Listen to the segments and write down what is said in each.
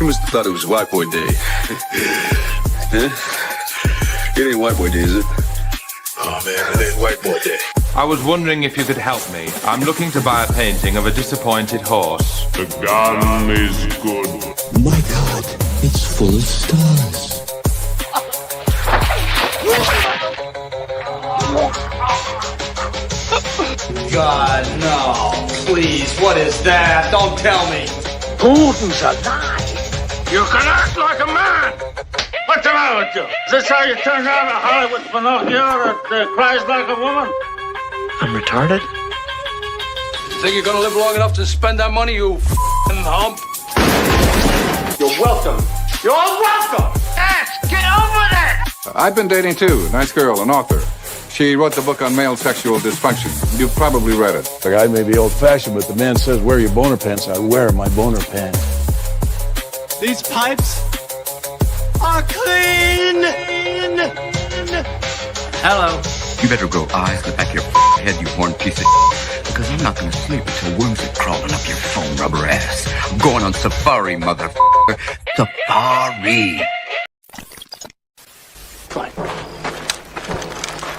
You must have thought it was White Boy Day. Huh? It ain't White Boy Day, is it? Oh, man, it ain't White Boy Day. I was wondering if you could help me. I'm looking to buy a painting of a disappointed horse. The gun is good. My God, it's full of stars. God, no. Please, what is that? Don't tell me. Putin's alive. You can act like a man. What's the matter with you? Is this how you turn down a Hollywood Pinocchio that cries like a woman? I'm retarded? Think you're gonna live long enough to spend that money, you f***ing hump? You're welcome. You're all welcome. Ass, get over that. I've been dating too. Nice girl, an author. She wrote the book on male sexual dysfunction. You've probably read it. The guy may be old-fashioned, but the man says, wear your boner pants. I wear my boner pants. These pipes are clean. Hello. You better grow eyes in the back of your head, you horn piece of because I'm not gonna sleep until worms are crawling up your foam rubber ass. I'm going on safari, motherfucker. Safari. Fine.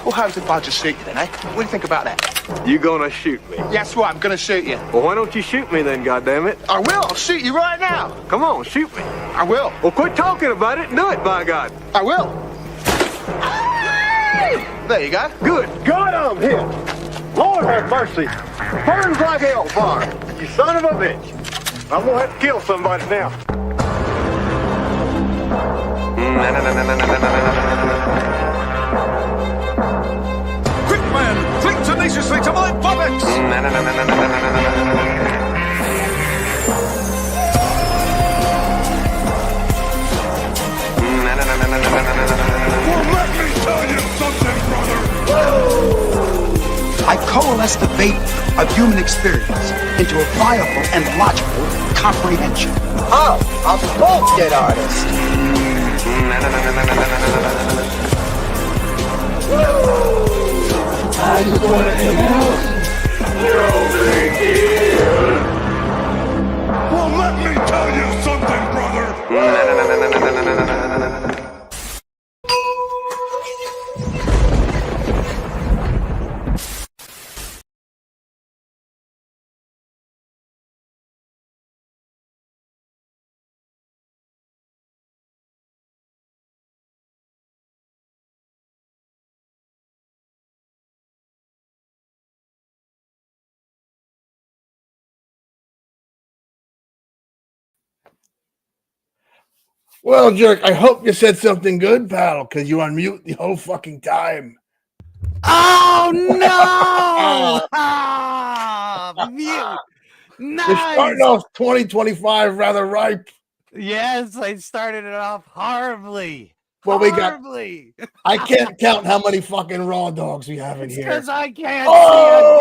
Well, how's if I just shoot you then, eh? What do you think about that? You gonna shoot me? Yes, right, I'm gonna shoot you. Well, why don't you shoot me then, goddammit? I will, I'll shoot you right now. Come on, shoot me. I will. Well, quit talking about it and do it, by God. I will. There you go. Good God, I'm hit. Lord have mercy. Burns like hellfire. You son of a bitch. I'm gonna have to kill somebody now. Quick, man! Cling tenaciously to my buttocks! Well, let me tell you something, brother. I coalesce the bait of human experience into a viable and logical comprehension. Oh, a bullshit artist. I just want to introduce no big deal. Well, let me tell you something, brother. Well, Jerk, I hope you said something good, pal, because you on mute the whole fucking time. Oh, no! Ah, mute. Nice. You're starting off 2025 rather ripe. Yes, I started it off horribly. Well, horribly. I can't count how many fucking raw dogs we have in here. Because I can't see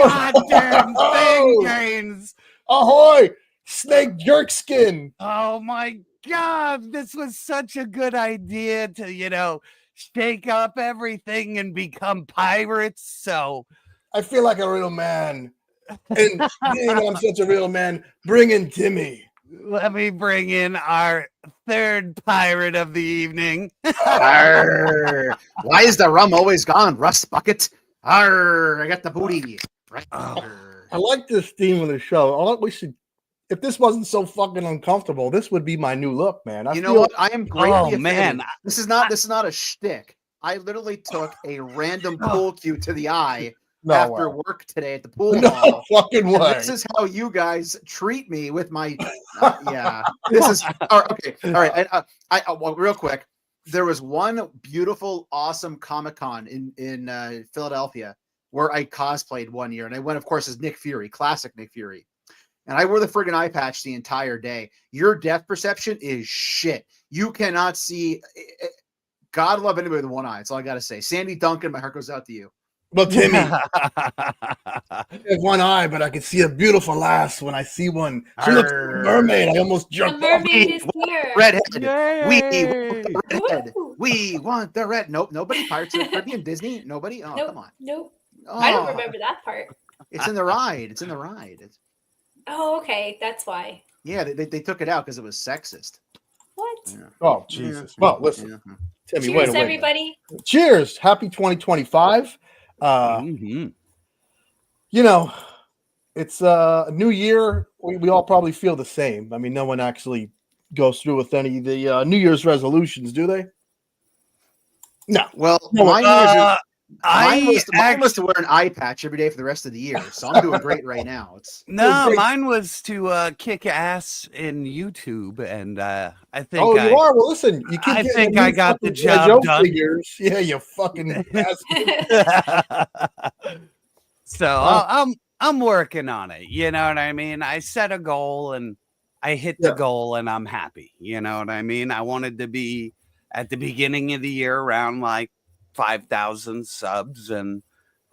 a goddamn thing, James. Ahoy! Snake jerk skin. Oh, my God. This was such a good idea to, shake up everything and become pirates. So I feel like a real man. And being I'm such a real man, bring in Timmy. let me bring in our third pirate of the evening. Arr. Why is the rum always gone, Rust Bucket? Arr, I got the booty. Right. I like this theme of the show. We should, if this wasn't so fucking uncomfortable, this would be my new look, man. You know what? I am greatly offended. Man. This is not a shtick. I literally took a random pool cue to the eye after work today at the pool hall. Fucking way. This is how you guys treat me with my yeah. This is okay. All right. Well, real quick. There was one beautiful, awesome Comic-Con in Philadelphia where I cosplayed one year, and I went, of course, as Nick Fury, classic Nick Fury. And I wore the friggin' eye patch the entire day. Your depth perception is shit. You cannot see. God love anybody with one eye. That's all I got to say. Sandy Duncan, my heart goes out to you. Well, Timmy, I have one eye, but I can see a beautiful lass when I see one. She looks like a mermaid. I almost jumped off. Mermaid is here. Redhead. Yay. We want the red. Nope. Nobody. Pirates of the Caribbean, Disney. Nobody. Oh, nope, come on. Nope. Oh. I don't remember that part. It's in the ride. It's in the ride. Oh, okay. That's why. Yeah, they took it out because it was sexist. What? Oh, Jesus. Well, listen, Timmy, Cheers, wait a minute. everybody. Cheers. Happy 2025. You know, it's a new year. We all probably feel the same. I mean, no one actually goes through with any of the New Year's resolutions, do they? No. Well, mine was to wear an eye patch every day for the rest of the year, so I'm doing great right now. Mine was to kick ass in YouTube, and I think. Oh, you are. Well, listen, you keep. I think I got the job done. Figures. Yeah, you fucking. So I'm working on it. You know what I mean? I set a goal and I hit the goal, and I'm happy. You know what I mean? I wanted to be at the beginning of the year around like 5,000 subs, and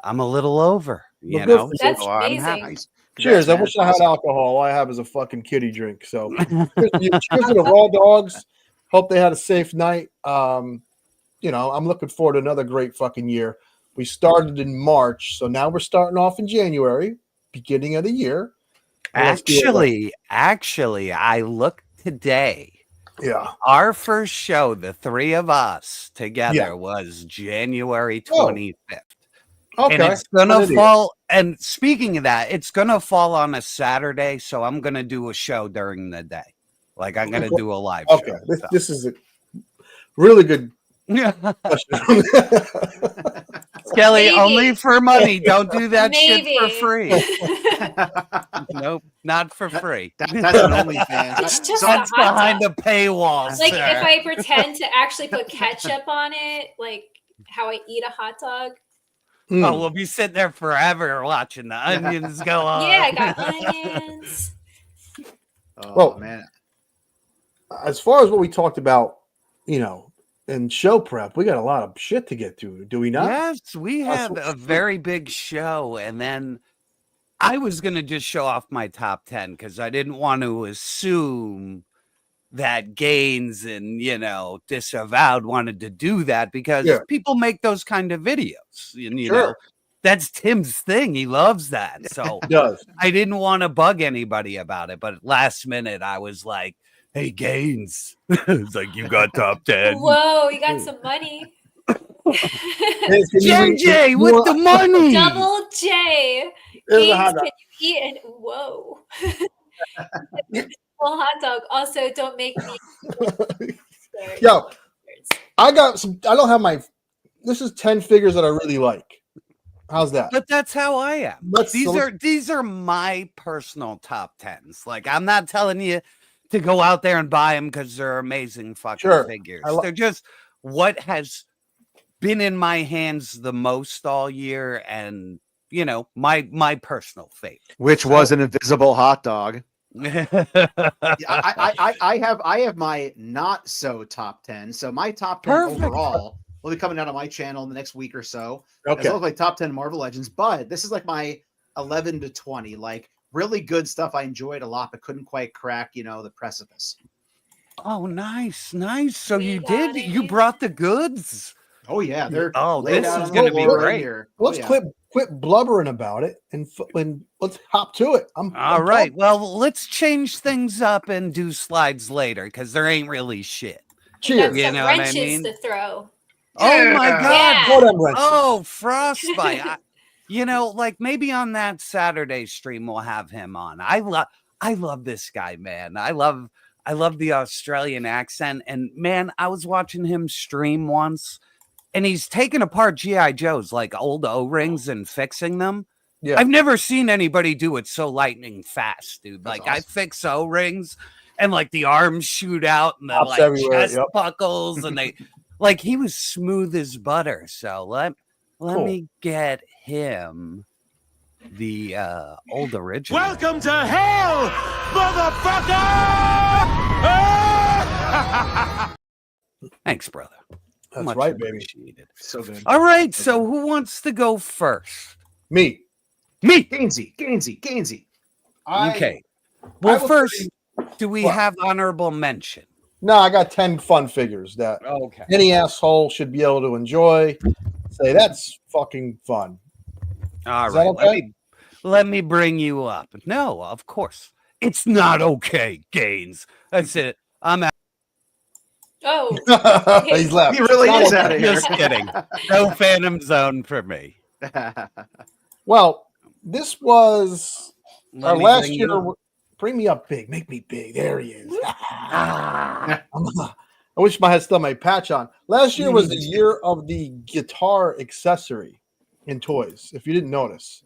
I'm a little over. You know, that's so amazing. I'm happy. Cheers! I wish I had alcohol. All I have is a fucking kiddie drink. So, cheers to the Raw Dogs. Hope they had a safe night. You know, I'm looking forward to another great fucking year. We started in March, so now we're starting off in January, beginning of the year. Actually, I looked today. Yeah. Our first show, the three of us together, was January 25th. Okay. And it's gonna fall. And speaking of that, it's gonna fall on a Saturday, so I'm gonna do a show during the day. Like I'm gonna do a live show. Okay. This is a really good question. Skelly, only for money. Don't do that shit for free. Nope, not for free. That's an OnlyFans. It's just That's a hot behind dog. the paywall. Like sir. if I pretend to actually put ketchup on it, like how I eat a hot dog. Oh, we'll be sitting there forever watching the onions go on. Yeah, I got onions. Well, man. As far as what we talked about, you know, in show prep, we got a lot of shit to get to. Do we not? Yes, we have a very big show, and then I was going to just show off my top 10 because I didn't want to assume that Gaines and, you know, Disavowed wanted to do that because people make those kind of videos. And, you know, that's Tim's thing. He loves that. So I didn't want to bug anybody about it. But last minute, I was like, hey, Gaines. It's like, you got top 10. Whoa, you got some money. JJ with the money. Double J. Gaines, can you eat and whoa. Well, hot dog. Also, don't make me. Yo, I got some. I don't have my. This is 10 figures that I really like. How's that? But that's how I am. These are my personal top 10s. Like I'm not telling you to go out there and buy them because they're amazing fucking figures. They're just what has been in my hands the most all year, and you know my personal favorite, which was an invisible hot dog. I have my not so top 10. So my top 10 overall will be coming out on my channel in the next week or so. Okay. As well as my top 10 Marvel Legends, but this is like my 11 to 20, like really good stuff. I enjoyed a lot, but couldn't quite crack, you know, the precipice. Oh, nice. So you brought the goods. Oh yeah, they're this is going to be great. Here. Let's quit blubbering about it and let's hop to it. All right. Well, let's change things up and do slides later because there ain't really shit. Cheers. You know what I mean? To throw. Oh my God! Yeah. Oh, Frostbite. You know, like maybe on that Saturday stream we'll have him on. I love this guy, man. I love the Australian accent, and man, I was watching him stream once. And he's taking apart G.I. Joes, like old O-rings and fixing them. Yeah. I've never seen anybody do it so lightning fast, dude. Like I fix O-rings and like the arms shoot out and the like chest buckles and they like he was smooth as butter. So let me get him the old original. Welcome to hell, motherfucker! Thanks, brother. That's Much right, baby. So good. All right, so who wants to go first? Me. Gainsey. Okay. Well, first, do we have honorable mention? No, I got 10 fun figures that any asshole should be able to enjoy. Say that's fucking fun. All right. Okay? Let me bring you up. No, of course. It's not okay, Gaines. That's it. I'm out. Oh, He's left. He really is out of here. Just kidding. No Phantom Zone for me. Well, this was our me last bring year. you up. Bring me up big. Make me big. There he is. I wish I had still my patch on. Last year was the year of the guitar accessory in toys, if you didn't notice.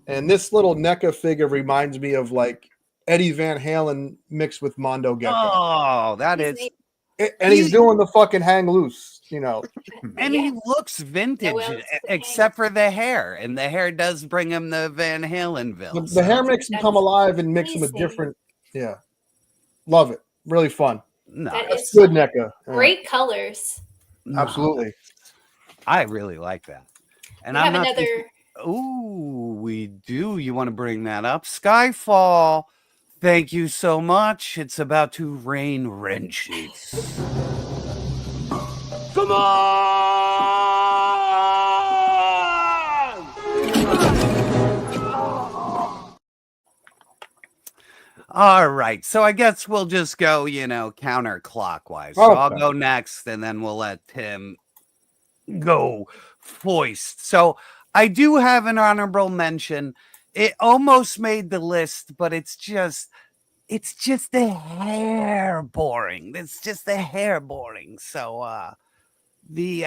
And this little NECA figure reminds me of like Eddie Van Halen mixed with Mondo Gecko. Oh, that is. And he's doing the fucking hang loose, you know. And he looks vintage, except for the hair. And the hair does bring him the Van Halen villain. The hair makes him come alive and mix him with different. Yeah. Love it. Really fun. No, that's good, NECA. Yeah. Great colors. Absolutely. I really like that. And We I'm have not. another. Ooh, we do. You want to bring that up? Skyfall. Thank you so much. It's about to rain wrenches. Come on! All right. So I guess we'll just go, counterclockwise. So I'll go next and then we'll let Tim go foist. So I do have an honorable mention. It almost made the list, but it's just a hair boring. It's just a hair boring. So the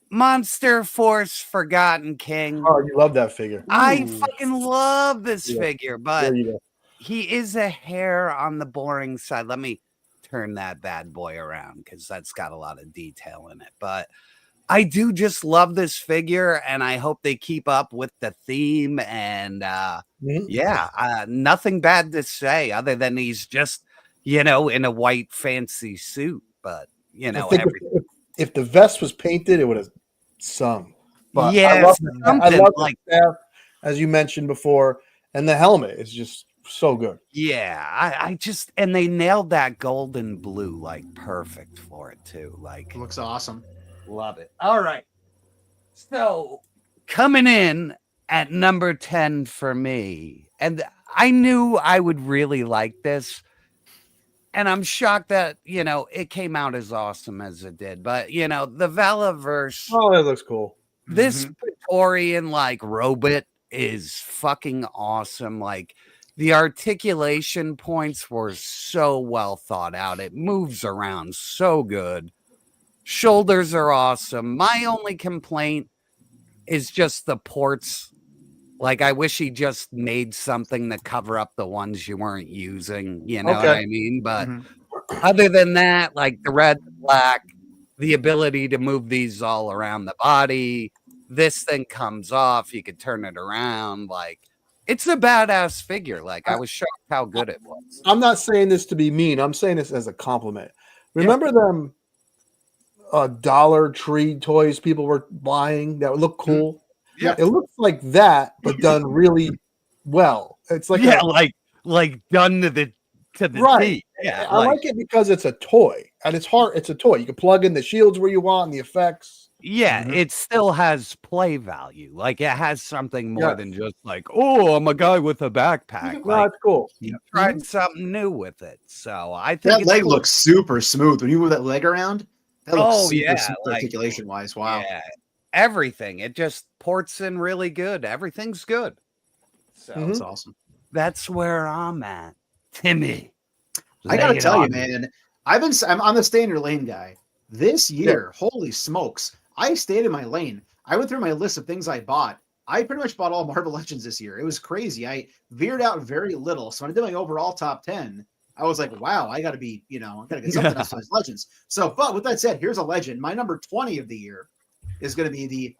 Monster Force Forgotten King. Oh, you love that figure. I fucking love this figure, but There you go. he is a hair on the boring side. Let me turn that bad boy around because that's got a lot of detail in it. But I do just love this figure, and I hope they keep up with the theme. And nothing bad to say other than he's just, in a white fancy suit. But I think if the vest was painted, it would have sung. But yeah, I love like that, as you mentioned before, and the helmet is just so good. Yeah, I just and they nailed that golden blue like perfect for it too. Like It looks awesome. Love it. All right. So coming in at number 10 for me, and I knew I would really like this. And I'm shocked that, it came out as awesome as it did. But, the Valaverse. Oh, that looks cool. This Praetorian, robot is fucking awesome. Like, the articulation points were so well thought out. It moves around so good. Shoulders are awesome. My only complaint is just the ports. Like, I wish he just made something to cover up the ones you weren't using. You know what I mean? But other than that, like the red, black, the ability to move these all around the body, this thing comes off. You could turn it around. Like, it's a badass figure. Like, I was shocked how good it was. I'm not saying this to be mean. I'm saying this as a compliment. Remember them Dollar Tree toys people were buying that would look cool? Yeah, it looks like that, but done really well. It's like like done to the right. T. Yeah, I like it because it's a toy, and it's hard. It's a toy. You can plug in the shields where you want, and the effects. Yeah, it still has play value. Like it has something more than just like, oh, I'm a guy with a backpack. No, it's cool. You tried something new with it, so I think That it's leg cool. looks super smooth when you move that leg around. That looks super smooth like, articulation wise. Wow. Yeah, everything. It just ports in really good. Everything's good. So That's awesome. That's where I'm at, Timmy. I gotta lay it tell you, on me. man. I'm the stay in your lane guy. This year, holy smokes, I stayed in my lane. I went through my list of things I bought. I pretty much bought all Marvel Legends this year. It was crazy. I veered out very little. So when I did my overall top 10, I was like, wow, I gotta be, I gotta get something else besides Legends. So, but with that said, here's a legend. My number 20 of the year is gonna be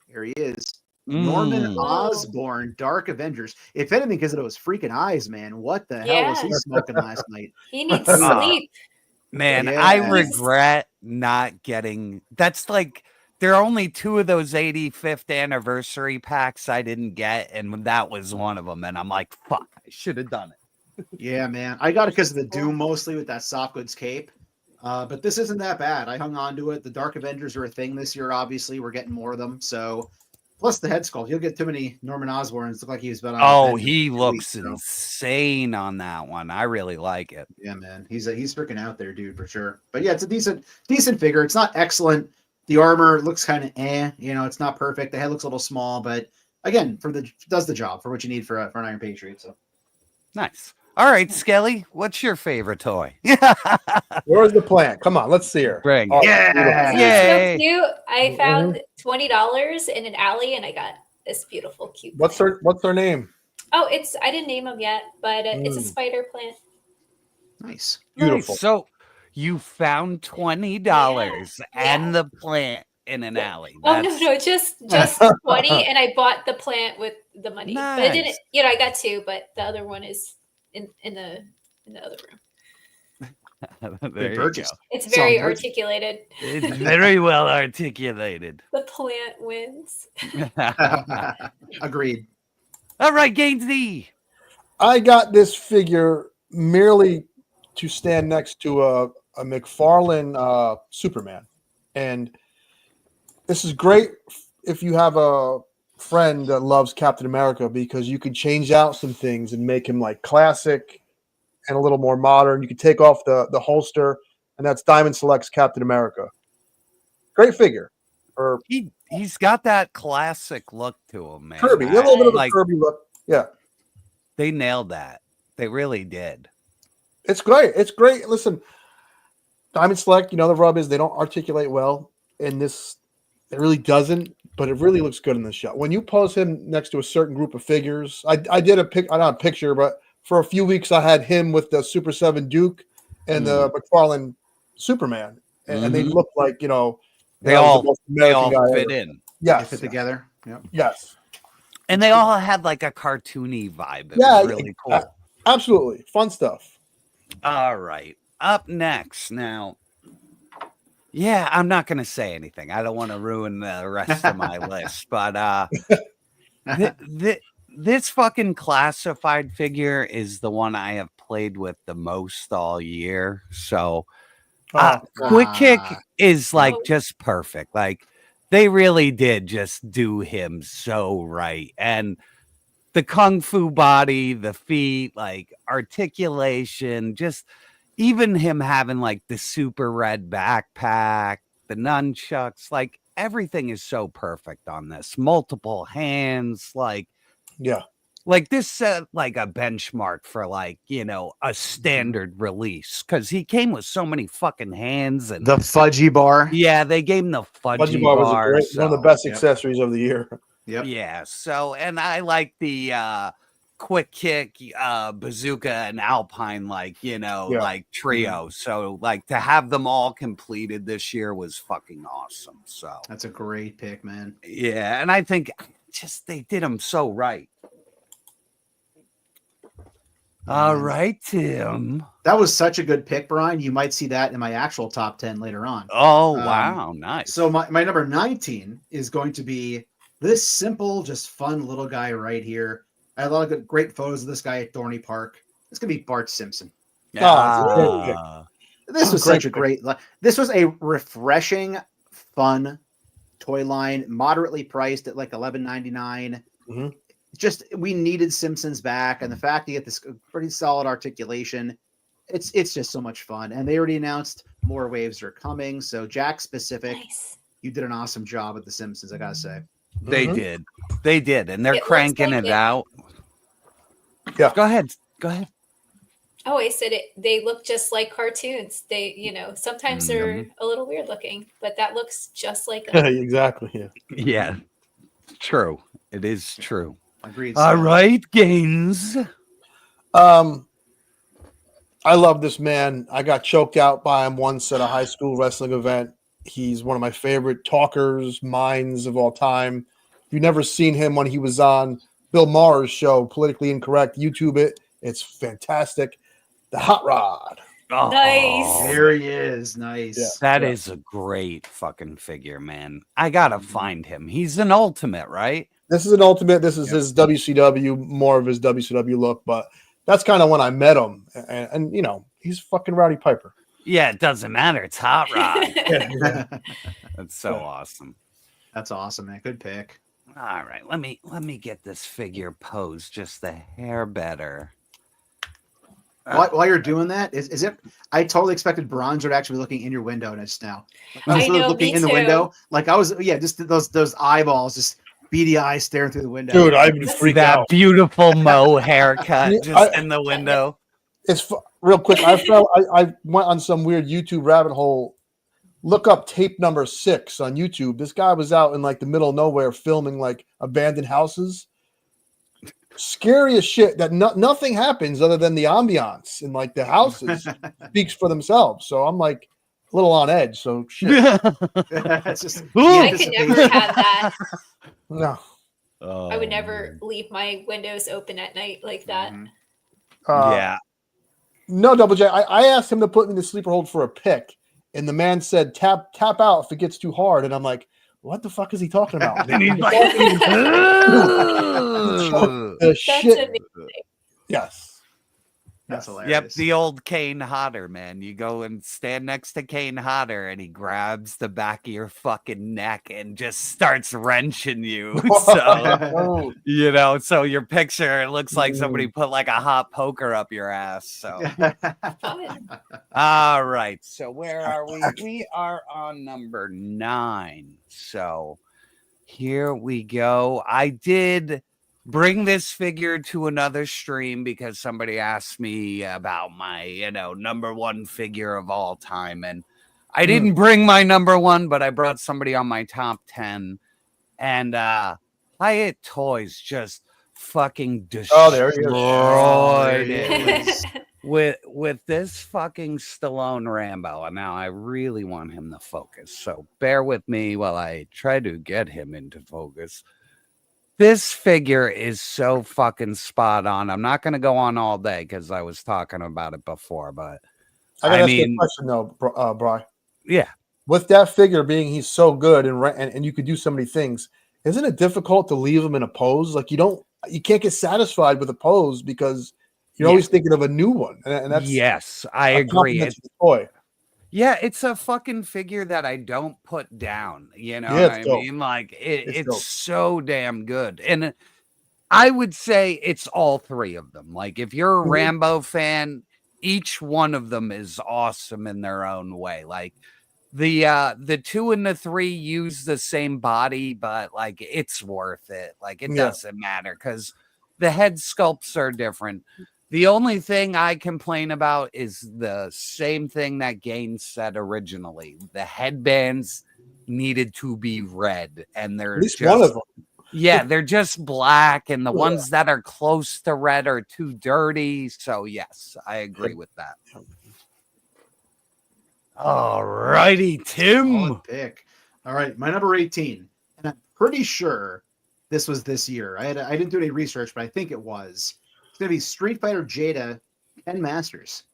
here he is. Norman Osborn, Dark Avengers. If anything, because of those freaking eyes, man. What the hell was he smoking last night? He needs sleep. Man, I regret not getting. That's like there are only 2 of those 85th anniversary packs I didn't get, and that was one of them. And I'm like, fuck, I should have done it. Yeah, man. I got it because of the Doom mostly with that soft goods cape. But this isn't that bad. I hung on to it. The Dark Avengers are a thing this year, obviously. We're getting more of them. So Plus the head sculpt. You'll get too many Norman Osborns. Look like he was about on. Oh, he looks insane on that one. I really like it. Yeah, man. He's freaking out there, dude, for sure. But yeah, it's a decent figure. It's not excellent. The armor looks kind of it's not perfect. The head looks a little small, but again, does the job for what you need for an Iron Patriot. So nice. All right, Skelly, what's your favorite toy? Where's the plant? Come on, let's see her. Bring. Oh, Yeah. Yay. So cute. I found $20 in an alley, and I got this beautiful, cute. What's her name? Oh, I didn't name them yet, but it's a spider plant. Nice. Beautiful. Nice. So you found $20 and the plant in an alley. Oh no, just 20, and I bought the plant with the money. Nice. But it didn't. I got two, but the other one is in the other room. There you go. It's very articulated. It's very well articulated. The plant wins. Agreed. All right, Gainsy. I got this figure merely to stand next to a Mcfarlane Superman, and this is great if you have a friend that loves Captain America, because you can change out some things and make him like classic and a little more modern. You can take off the holster, and that's Diamond Select's Captain America. Great figure. Or he's got that classic look to him, man. Kirby, a little bit of a Kirby look. Yeah, they nailed that. They really did. It's great. It's great. Listen, Diamond Select, the rub is they don't articulate well. In this, it really doesn't, but it really looks good in the shot. When you pose him next to a certain group of figures, I did not a picture, but for a few weeks I had him with the Super 7 Duke and the Mcfarlane Superman, and they look like, they all fit in. Yes. They fit together. Yeah. Yes. And they all had like a cartoony vibe. It was really cool. Absolutely. Fun stuff. All right. Up next now. Yeah, I'm not going to say anything. I don't want to ruin the rest of my list, but this fucking classified figure is the one I have played with the most all year. So Quick Kick is like just perfect. Like they really did just do him so right. And the kung fu body, the feet, like articulation, just even him having like the super red backpack, the nunchucks, like everything is so perfect on this. Multiple hands, like this set like a benchmark for like, a standard release, because he came with so many fucking hands and the fudgy bar. Yeah, they gave him the fudgy bar. Was one of the best accessories of the year. Yep. Yeah. So, and I like the Quick Kick, Bazooka, and Alpine, like trio. So, like to have them all completed this year was fucking awesome. So that's a great pick, man. Yeah, and I think just they did them so right. All right, Tim. That was such a good pick, Brian. You might see that in my actual top 10 later on. Oh, wow. Nice. So my number 19 is going to be this simple, just fun little guy right here. I had a lot of great photos of this guy at Thorny Park. It's going to be Bart Simpson. This was such a great. This was a refreshing, fun toy line, moderately priced at like $11.99. Mm-hmm. Just we needed Simpsons back, and the fact you get this pretty solid articulation, it's just so much fun. And they already announced more waves are coming. So Jack specific, you did an awesome job with the Simpsons, I gotta say. They did, and they're cranking it out. Yeah, go ahead. Oh, I said it. They look just like cartoons. They, sometimes they're a little weird looking, but that looks just like them. Exactly. Yeah, true. It is true. Agreed. All right, Gaines. I love this man. I got choked out by him once at a high school wrestling event. He's one of my favorite talkers, minds of all time. If you've never seen him when he was on Bill Maher's show, Politically Incorrect, YouTube it. It's fantastic. The Hot Rod. Oh, nice. There he is. Nice. Yeah. That is a great fucking figure, man. I gotta find him. He's an ultimate, right? This is an ultimate. This is his WCW, more of his WCW look, but that's kind of when I met him. And he's fucking Rowdy Piper. Yeah, it doesn't matter. It's Hot Rod. That's so awesome. That's awesome, man. Good pick. All right, let me get this figure posed just the hair better. While you're doing that, is it? I totally expected Bronzer to actually be looking in your window just now. I was looking in the window, like I was, just those eyeballs, just beady eyes staring through the window. Dude, I've been freaked that out. beautiful Mo haircut just in the window. It's real quick. I went on some weird YouTube rabbit hole. Look up tape number 6 on YouTube. This guy was out in like the middle of nowhere filming like abandoned houses. Scary as shit that nothing happens other than the ambiance and like the houses speaks for themselves. So I'm like a little on edge. So shit. It's just, I could never have that. No. I would never leave my windows open at night like that. Yeah. No, Double J. I asked him to put me in the sleeper hold for a pick, and the man said tap out if it gets too hard. And I'm like, what the fuck is he talking about? And he's like, the shit. Yes. That's hilarious. Yep, the old Kane Hodder, man. You go and stand next to Kane Hodder, and he grabs the back of your fucking neck and just starts wrenching you. So, so your picture, it looks like somebody put like a hot poker up your ass. So, all right. So, where are we? We are on number 9. So, here we go. I did bring this figure to another stream because somebody asked me about my, number 1 figure of all time. And I didn't bring my number 1, but I brought somebody on my top 10. And Hyatt Toys just fucking destroyed it with this fucking Stallone Rambo. And now I really want him to focus. So bear with me while I try to get him into focus. This figure is so fucking spot on. I'm not going to go on all day because I was talking about it before, but I gotta ask you a question though, Bri. Yeah. With that figure being he's so good and you could do so many things, isn't it difficult to leave him in a pose? Like you can't get satisfied with a pose because you're always thinking of a new one. And that's yes, I agree. Boy. Yeah, it's a fucking figure that I don't put down. You know Yeah, what I mean? Like it's so damn good. And I would say it's all 3 of them. Like if you're a Rambo fan, each one of them is awesome in their own way. Like the 2 and the 3 use the same body, but like it's worth it. Like it doesn't matter because the head sculpts are different. The only thing I complain about is the same thing that Gaines said originally. The headbands needed to be red, and they're at least just, one of them. Yeah, they're just black, and the ones that are close to red are too dirty. So yes, I agree with that. All righty, Tim. Solid pick. All right, my number 18, and I'm pretty sure this was this year. I didn't do any research, but I think it was. It's going to be Street Fighter Jada and Masters.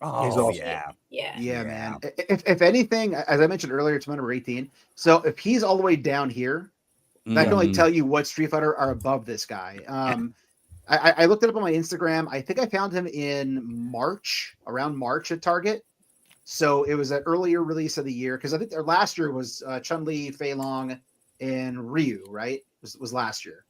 Oh, yeah, man. If anything, as I mentioned earlier, it's my number 18. So if he's all the way down here, that can only tell you what Street Fighter are above this guy. I looked it up on my Instagram. I think I found him in March, around March at Target. So it was an earlier release of the year because I think their last year was Chun-Li, Fei Long, and Ryu, right? Was last year.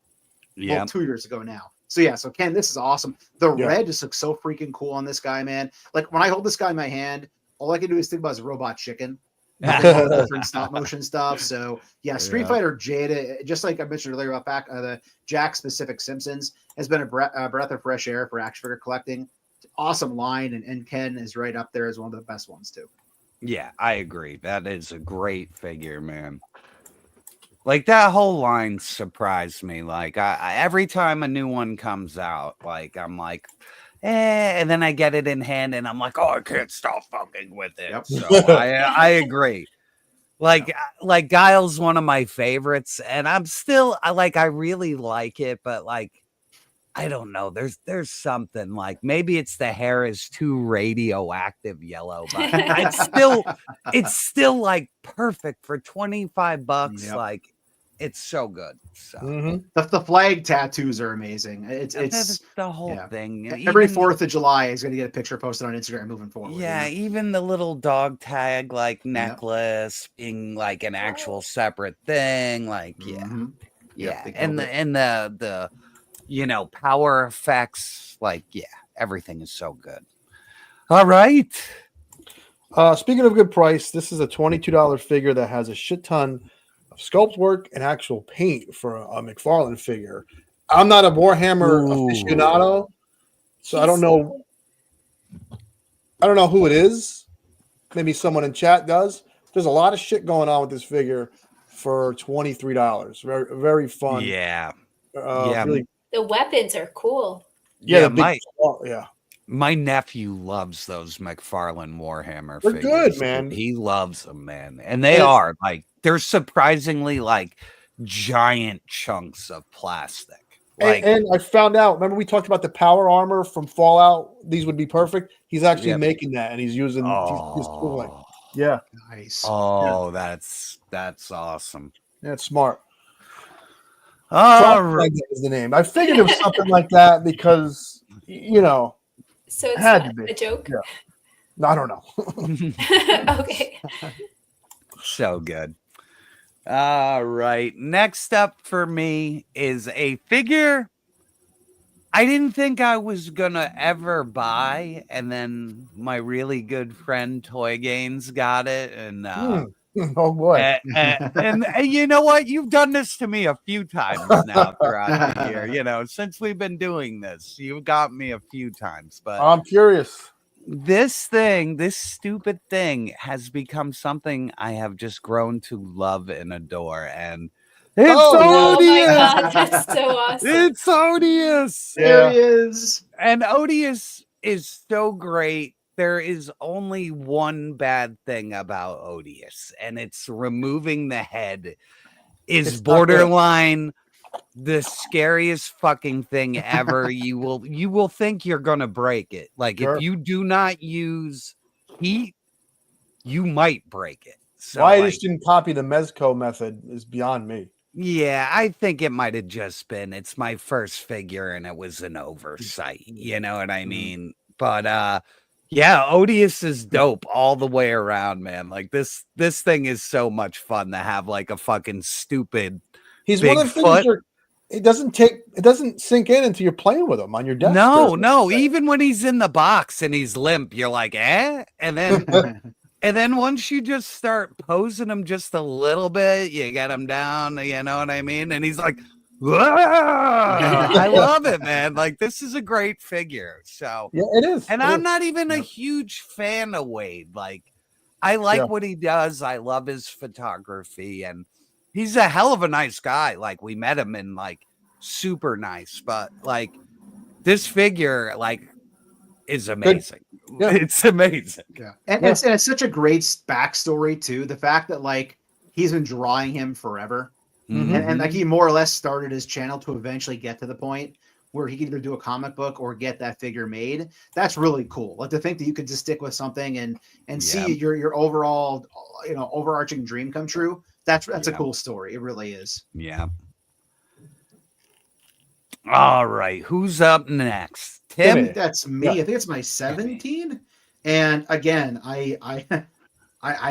Yeah. Well, 2 years ago now. So Ken, this is awesome. The red just looks so freaking cool on this guy, man. Like when I hold this guy in my hand, all I can do is think about his robot chicken. Different stop motion stuff. So Street Fighter Jada, just like I mentioned earlier about the Jack specific Simpsons, has been a breath of fresh air for action figure collecting. Awesome line, and Ken is right up there as one of the best ones too. Yeah, I agree. That is a great figure, man. Like that whole line surprised me. Like I every time a new one comes out, like I'm like, and then I get it in hand, and I'm like, oh, I can't stop fucking with it. Yep. So I agree. Like Guile's one of my favorites, and I really like it, but like I don't know. There's something like maybe it's the hair is too radioactive yellow, but it's still like perfect for $25. Yep. Like It's so good. So the flag tattoos are amazing. It's the whole thing. Every Even 4th of July is going to get a picture posted on Instagram moving forward. Yeah, even the little dog tag like necklace being like an actual separate thing. Like and the power effects. Like everything is so good. All right. Speaking of good price, this is a $22 figure that has a shit ton of sculpt work and actual paint for a Mcfarlane figure. I'm not a Warhammer aficionado, so I don't know who it is. Maybe someone in chat does. There's a lot of shit going on with this figure for $23. Very, very fun. Yeah. Really. The weapons are cool. Yeah. My nephew loves those Mcfarlane Warhammer They're figures. good, man. He loves them, man. And they're surprisingly like giant chunks of plastic. Like, and I found out, remember we talked about the power armor from Fallout? These would be perfect. He's actually making that, and he's using his cooling. Yeah. Nice. Oh, that's awesome. Yeah, it's smart. Right. Is the name. I figured it was something like that because, So it's had not to be. a joke? Yeah. I don't know. Okay. So good. All right. Next up for me is a figure I didn't think I was going to ever buy. And then my really good friend Toy Gaines got it. And oh, boy. And you know what? You've done this to me a few times now throughout the year. Since we've been doing this, you've got me a few times. But I'm curious. This stupid thing has become something I have just grown to love and adore. And it's odious. Oh my God, that's so awesome. It's odious. There he is. And odious is so great. There is only one bad thing about odious, and it's removing the head is borderline the scariest fucking thing ever. You will think you're gonna break it. Like if you do not use heat, you might break it. So why I just didn't copy the Mezco method is beyond me. Yeah, I think it might have just been it's my first figure and it was an oversight. You know what I mean? But yeah, odious is dope all the way around, man. Like this thing is so much fun to have like a fucking stupid. He's one of the things it doesn't sink in until you're playing with him on your desk. No. Even when he's in the box and he's limp, you're like, and then and then once you just start posing him just a little bit, you get him down, you know what I mean? And he's like, I love it, man. Like this is a great figure. So yeah, it is. And I'm not even a huge fan of Wade. Like I like what he does. I love his photography and he's a hell of a nice guy. Like we met him and like super nice, but like this figure like is amazing. Yeah. It's amazing. Yeah. And it's such a great backstory too. The fact that like he's been drawing him forever. Mm-hmm. And like he more or less started his channel to eventually get to the point where he could either do a comic book or get that figure made. That's really cool. Like to think that you could just stick with something and see your overall, overarching dream come true. That's a cool story. It really is. Yeah. All right. Who's up next? Tim? That's me. Yeah. I think it's my 17. And again, I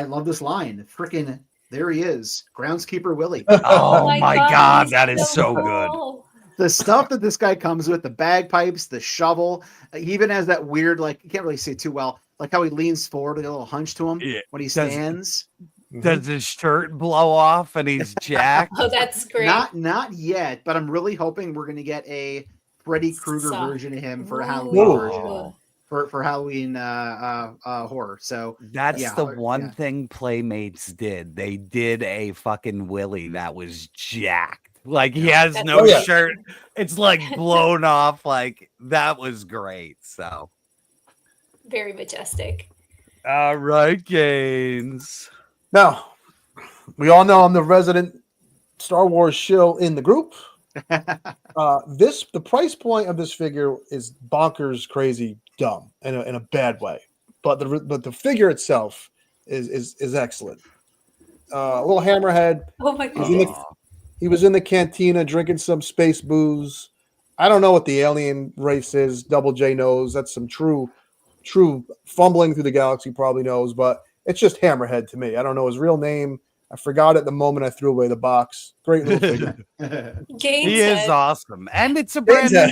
love this line. Freaking there he is. Groundskeeper Willie. Oh my God. That is so good. The stuff that this guy comes with, the bagpipes, the shovel, he even has that weird, like, you can't really see it too well, like how he leans forward with a little hunch to him when he stands. Does his shirt blow off and he's jacked? Oh, that's great. Not yet, but I'm really hoping we're going to get a Freddy Krueger version of him for a Halloween version. For Halloween horror. So that's the one thing Playmates did. They did a fucking Willie that was jacked. Like he has no shirt. It's like blown off. Like that was great. So very majestic. All right, Gaines. Now, we all know I'm the resident Star Wars shill in the group. The price point of this figure is bonkers, crazy, dumb in a bad way. But the figure itself is excellent. A little hammerhead. Oh my God. He was in the cantina drinking some space booze. I don't know what the alien race is. Double J knows. That's some true fumbling through the galaxy probably knows, but it's just Hammerhead to me. I don't know his real name. I forgot it the moment I threw away the box. Great little figure. He is awesome. And it's a brand new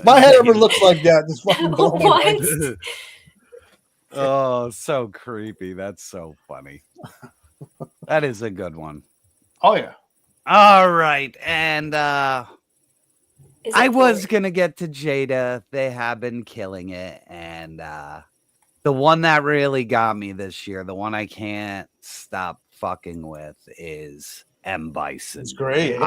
My head ever looks like that. Just fucking blow me away. Oh, so creepy. That's so funny. That is a good one. Oh, yeah. All right. And I was going to get to Jada. They have been killing it. And the one that really got me this year, the one I can't stop fucking with is M. Bison. It's great.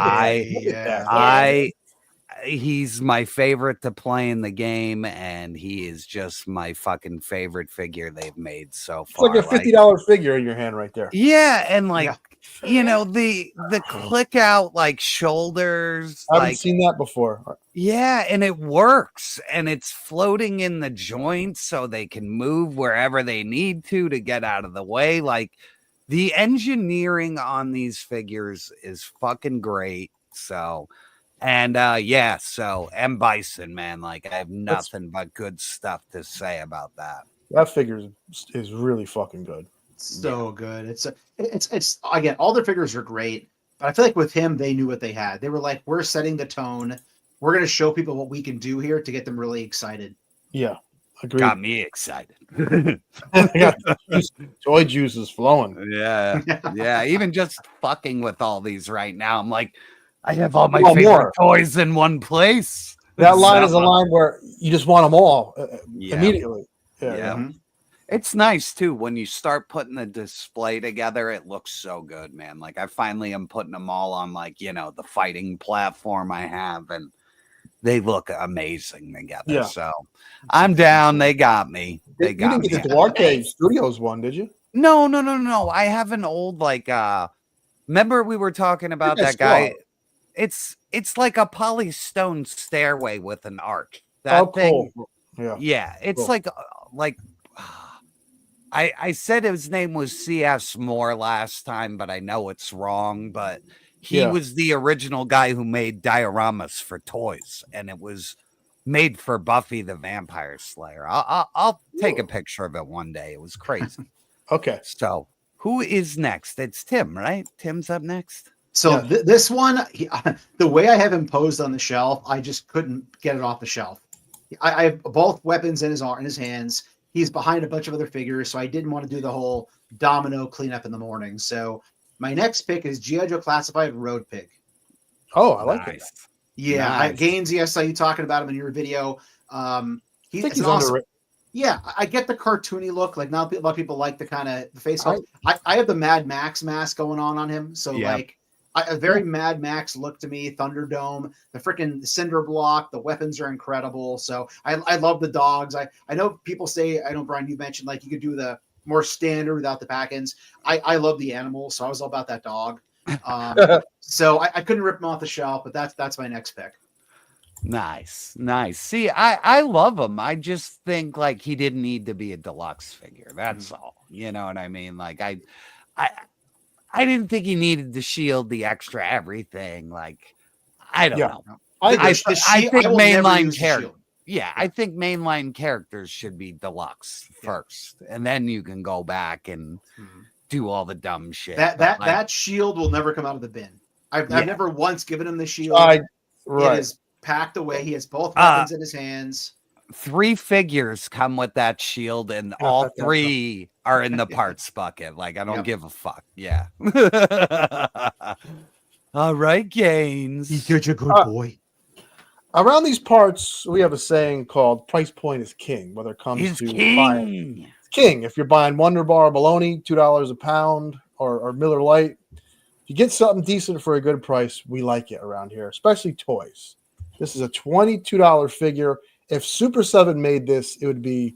He's my favorite to play in the game, and he is just my fucking favorite figure they've made so far. It's like a $50 figure in your hand right there. Yeah, and you know, the click out like shoulders. I haven't seen that before. Yeah, and it works, and it's floating in the joints so they can move wherever they need to get out of the way. Like the engineering on these figures is fucking great. So. And so M. Bison, man, like I have nothing but good stuff to say about that. That figure is really fucking good. So good. It's again, all their figures are great, but I feel like with him, they knew what they had. They were like, we're setting the tone. We're going to show people what we can do here to get them really excited. Yeah, agreed. Got me excited. Joy juice is flowing. Yeah. Even just fucking with all these right now, I'm like, I have all my favorite toys in one place. That line is a line where you just want them all immediately. Yeah. Mm-hmm. It's nice too when you start putting the display together. It looks so good, man. Like I finally am putting them all on the fighting platform I have, and they look amazing together. Yeah. So I'm down. They got me. You didn't get the Duarte Studios one, did you? No. I have an old remember we were talking about that guy. It's like a polystone stairway with an arch. That thing. Cool. Yeah. It's cool. like I said his name was C.S. Moore last time, but I know it's wrong. But he was the original guy who made dioramas for toys, and it was made for Buffy the Vampire Slayer. I'll take a picture of it one day. It was crazy. Okay. So who is next? It's Tim, right? Tim's up next. So this one, the way I have him posed on the shelf, I just couldn't get it off the shelf. I have both weapons in his hands. He's behind a bunch of other figures, so I didn't want to do the whole domino cleanup in the morning. So my next pick is G.I. Joe Classified Road Pig. Oh, I like it. Yeah, Nice. Gaines, I saw you talking about him in your video. He's awesome. Underrated. Yeah, I get the cartoony look. Like, not a lot of people like the kind of the face. I have the Mad Max mask going on him. So a very Mad Max look to me. Thunderdome, the freaking cinder block, the weapons are incredible. So I love the dogs. I know people say, I know Brian, you mentioned like you could do the more standard without the pack-ins. I love the animals, so I was all about that dog. So I couldn't rip him off the shelf, but that's my next pick. Nice. See, I love him. I just think like he didn't need to be a deluxe figure. That's all. You know what I mean? Like I didn't think he needed to shield the extra everything. Like I don't know. I think mainline characters. Yeah, I think mainline characters should be deluxe first, and then you can go back and do all the dumb shit. That shield will never come out of the bin. I've never once given him the shield. Right. It is packed away. He has both weapons in his hands. 3 figures come with that shield, and all 3 are in the parts bucket. Like I don't give a fuck. Yeah. All right, Gaines. He's such a good boy. Around these parts, we have a saying called "price point is king." Whether it comes to buying, king. If you're buying Wonder Bar bologna, $2 a pound, or Miller Lite, if you get something decent for a good price, we like it around here, especially toys. This is a $22 figure. If Super 7 made this, it would be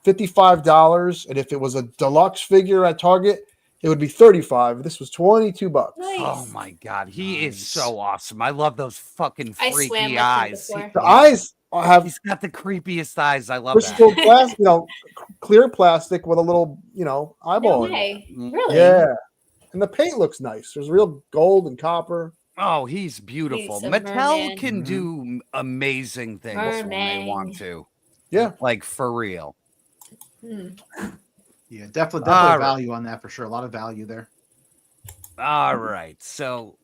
$55, and if it was a deluxe figure at Target, it would be $35. This was $22. Nice. Oh my god, he is so awesome. I love those fucking freaky eyes. The eyes have. He's got the creepiest eyes. I love crystal that. plastic, clear plastic with a little, eyeball. No way. Really? Yeah, And the paint looks nice. There's real gold and copper. Oh, he's beautiful. He's a Mattel merman. can do amazing things when they want to. Yeah. Like for real. Yeah, definitely All value on that for sure. A lot of value there. All right. So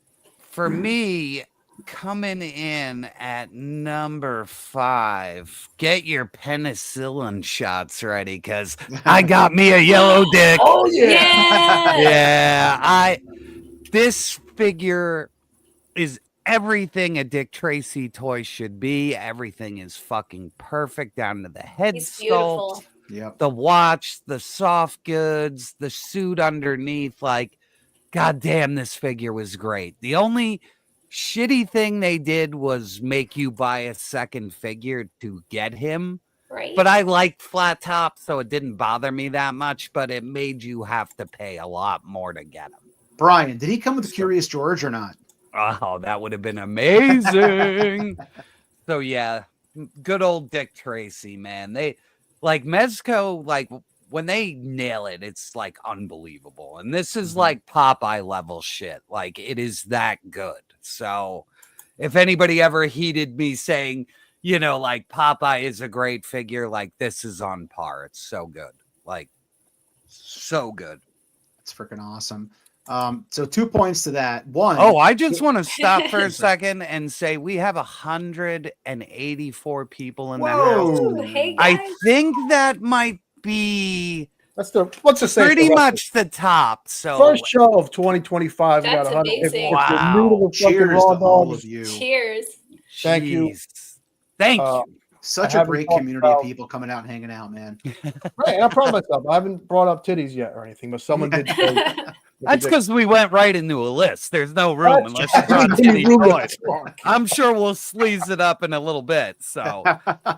for me, coming in at number 5, get your penicillin shots ready because I got me a yellow dick. Oh yeah. Yeah. This figure is everything a Dick Tracy toy should be. Everything is fucking perfect down to the head He's sculpt. beautiful. Yep. The watch, the soft goods, the suit underneath. Like, goddamn, this figure was great. The only shitty thing they did was make you buy a second figure to get him. Right. But I liked flat top, so it didn't bother me that much, but it made you have to pay a lot more to get him. Brian, did he come with Curious George or not? Oh, that would have been amazing. So yeah, good old Dick Tracy, man. They like Mezco, like when they nail it, it's like unbelievable. And this is like Popeye level shit. Like it is that good. So if anybody ever heeded me saying, you know, like Popeye is a great figure, like this is on par. It's so good. Like so good. It's freaking awesome. So 2 points to that. One. Oh, I just want to stop for a second and say we have 184 people in the house. Ooh, hey guys. I think that might be That's the what's the say? pretty much the top. So First show of 2025. We That's got 100. amazing. Wow. Cheers to all of you. Cheers. Thank you. Jeez. Thank you. Such I a haven't great talked community about- of people coming out and hanging out, man. Right, and I'm proud of myself. I haven't brought up titties yet or anything, but someone did say That's because we went right into a list. There's no room unless you brought titty toys. I'm sure we'll sleaze it up in a little bit. So,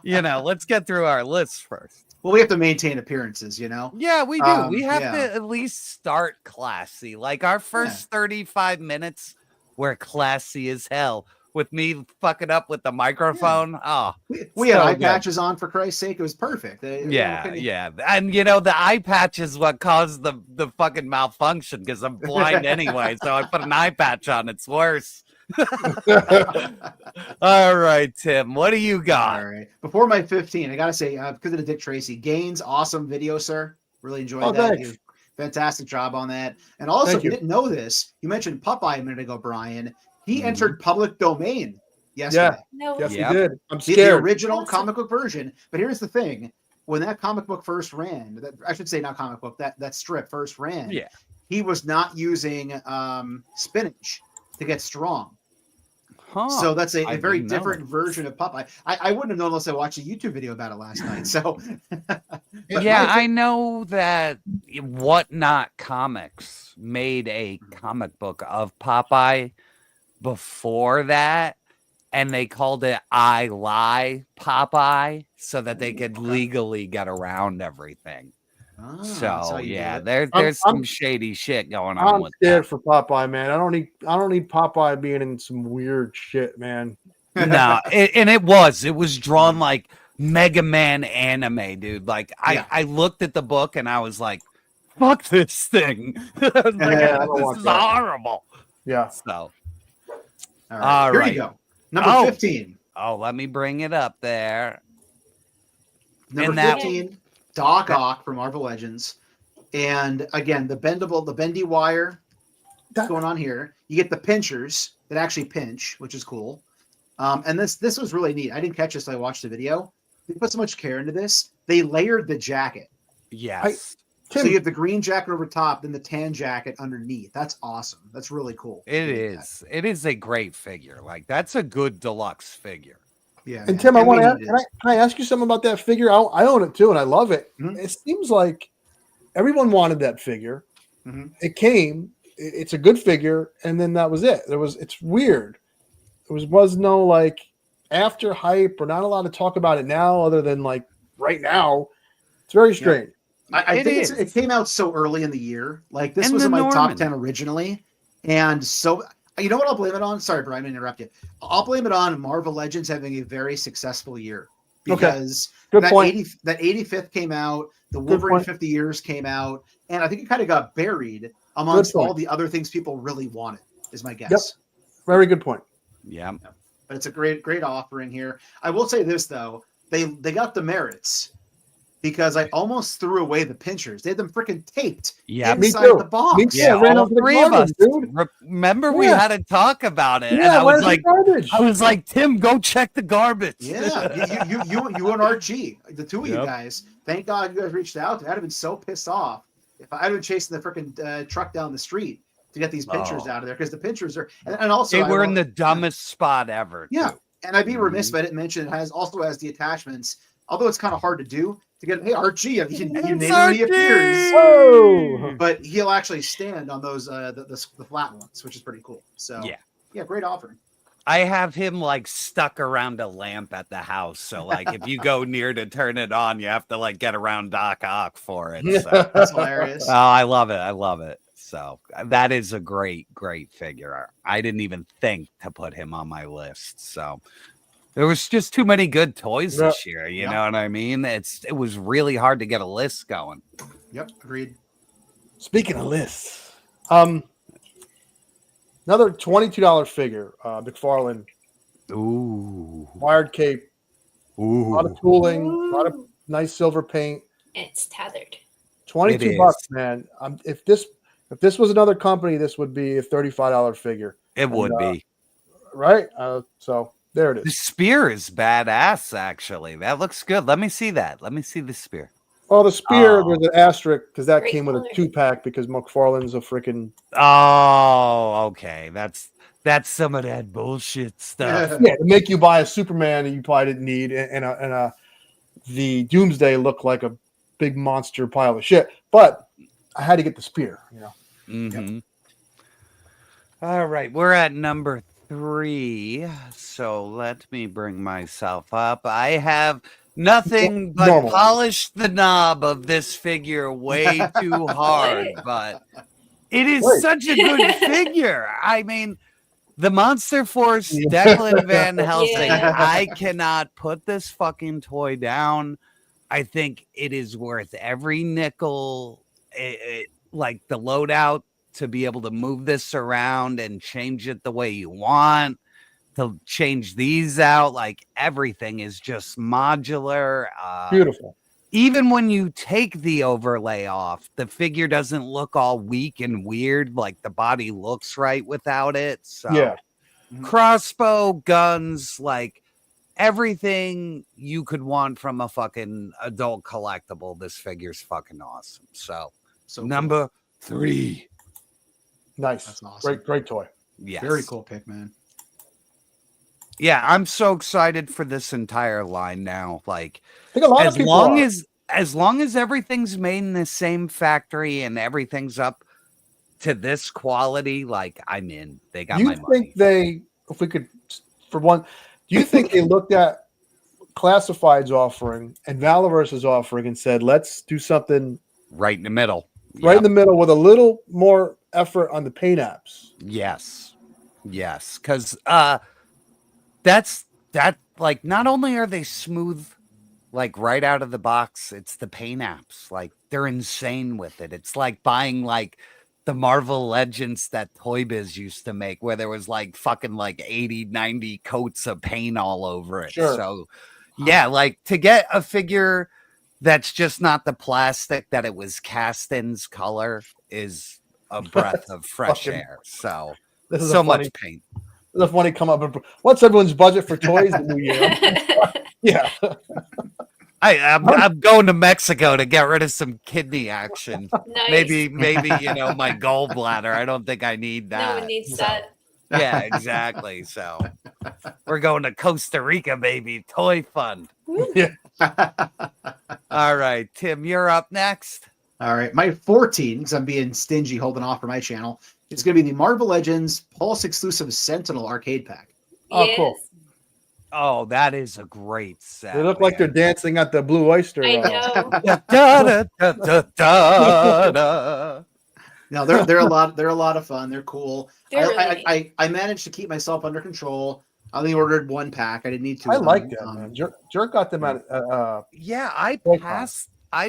you know, let's get through our list first. Well, we have to maintain appearances, you know? Yeah, we do. We have yeah. to at least start classy. Like our first 35 minutes were classy as hell. With me fucking up with the microphone. Oh, We had so eye good. patches on for Christ's sake. It was perfect. Yeah. And you know, the eye patch is what caused the fucking malfunction because I'm blind anyway. So I put an eye patch on. It's worse. All right, Tim, what do you got? All right. Before my 15, I got to say, because of the Dick Tracy, Gaines, awesome video, sir. Really enjoyed that. Thanks. You- Fantastic job on that. And also, Thank if you you. didn't know this, you mentioned Popeye a minute ago, Brian. He entered public domain yesterday. Yeah. No. Yes, Yep. he did. I'm The scared. original Awesome. comic book version. But here's the thing: when that comic book first ran, I should say not comic book, that strip first ran. Yeah. He was not using spinach to get strong. Huh. So that's I a very didn't know different that. version of Popeye. I wouldn't have known unless I watched a YouTube video about it last night. So Yeah, I know that Whatnot Comics made a comic book of Popeye before that, and they called it I Lie Popeye so that they could legally get around everything. that's So how you do yeah, it. there's I'm- some shady shit going on I'm with scared that. for Popeye, man. I don't need Popeye being in some weird shit, man. No, it was drawn like Mega Man anime, dude. Like Yeah. I looked at the book and I was like, fuck this thing. I was like, Yeah, I don't want this is that. horrible. Yeah. So All right. Here right. you go. Number Oh. 15. oh, let me bring it up there. Number And that- 15, Doc Ock from Marvel Legends. And again, the bendy wire going on here. You get the pinchers that actually pinch, which is cool. And this was really neat. I didn't catch this. I watched the video. They put so much care into this. They layered the jacket. Yes. So you have the green jacket over top, then the tan jacket underneath. That's awesome. That's really cool. It is. It is a great figure. Like that's a good deluxe figure. Yeah. And man. Tim, I And want we to needed can I ask you something about that figure? I own it too, and I love it. Mhm. It seems like everyone wanted that figure. Mhm. It came. It's a good figure, and then that was it. It's weird. There was no like after hype or not a lot of talk about it now, other than like right now. It's very strange. I It think is. it came out so early in the year. Like this And was the in my top Norman. 10 originally. And so you know what I'll blame it on? Sorry, Brian, I interrupt you. I'll blame it on Marvel Legends having a very successful year. Because Good that point. that 85th came out, the Good Wolverine point. 50 years came out, and I think it kind of got buried amongst all the other things people really wanted, is my guess. Yep. Very good point. Yeah. But it's a great offering here. I will say this though, they got the merits because I almost threw away the pinchers. They had them freaking taped inside the box. Me too. Yeah, all three of us. Dude. Remember we had to talk about it. Yeah, and I was like, Tim, go check the garbage. Yeah, you and Archie, the two of you guys. Thank God you guys reached out. I'd have been so pissed off if I'd been chasing the freaking truck down the street to get these pinchers out of there, because the pinchers are and also they were in the dumbest spot ever. Yeah, and I'd be remiss if I didn't mention it also has the attachments. Although it's kind of hard to do to get. Hey, Archie, you name him when he appears. Whoa! But he'll actually stand on those the flat ones, which is pretty cool. So yeah, great offering. I have him like stuck around a lamp at the house, so like if you go near to turn it on, you have to like get around Doc Ock for it. So. That's hilarious. Oh, I love it. So that is a great figure. I didn't even think to put him on my list. So there was just too many good toys this year. You know what I mean? It was really hard to get a list going. Yep, agreed. Speaking of lists, another $22 figure, Mcfarlane. Ooh. Wired cape. Ooh. A lot of tooling, a lot of nice silver paint. It's tethered. $22, man. If this was another company, this would be a $35 figure. It would be. Right? So there it is. The spear is badass, actually. That looks good. Let me see that. Let me see the spear. Well, the spear, there's an asterisk because that came with a 2-pack because McFarlane's a freaking. Oh, okay. That's some of that bullshit stuff. Yeah, to make you buy a Superman that you probably didn't need, and the Doomsday looked like a big monster pile of shit. But I had to get the spear, you know. Mm-hmm. Yep. All right, we're at number 3. So let me bring myself up. I have nothing but polish the knob of this figure way too hard, but it is such a good figure. I mean, the Monster Force Declan Van Helsing. I cannot put this fucking toy down. I think it is worth every nickel. Like the loadout to be able to move this around and change it the way you want, to change these out. Like everything is just modular. Beautiful. Even when you take the overlay off, the figure doesn't look all weak and weird. Like the body looks right without it. So yeah. Crossbow, guns, like everything you could want from a fucking adult collectible. This figure's fucking awesome. So number 3. Nice. That's awesome. Great toy. Yes. Very cool pick, man. Yeah, I'm so excited for this entire line now. Like, I think a lot of people as long as everything's made in the same factory and everything's up to this quality, like I'm in. They got my money. If we could, for one, do you think they looked at Classified's offering and Valorverse's offering and said, let's do something right in the middle? Right in the middle with a little more effort on the paint apps. Yes. Because that's like, not only are they smooth, like right out of the box, it's the paint apps. Like they're insane with it. It's like buying like the Marvel Legends that Toy Biz used to make, where there was like fucking like 80, 90 coats of paint all over it. Sure. So yeah, like to get a figure that's just not the plastic that it was cast in's color is a breath of fresh air. So so much paint. This is funny come up. What's everyone's budget for toys in the new year? Yeah. I'm going to Mexico to get rid of some kidney action. Nice. Maybe, my gallbladder. I don't think I need that. No one needs that. Yeah, exactly. So we're going to Costa Rica, baby. Toy fund. Yeah. All right, Tim, you're up next. All right, my 14, because I'm being stingy holding off for my channel, is going to be the Marvel Legends Pulse exclusive Sentinel arcade pack. Oh, cool. Oh, that is a great set. They look like they're dancing at the Blue Oyster. I know. No, they're a lot of fun. They're cool. Really I managed to keep myself under control. I only ordered 1 pack. I didn't need 2. I like them, man. Jerk got them at. Yeah, I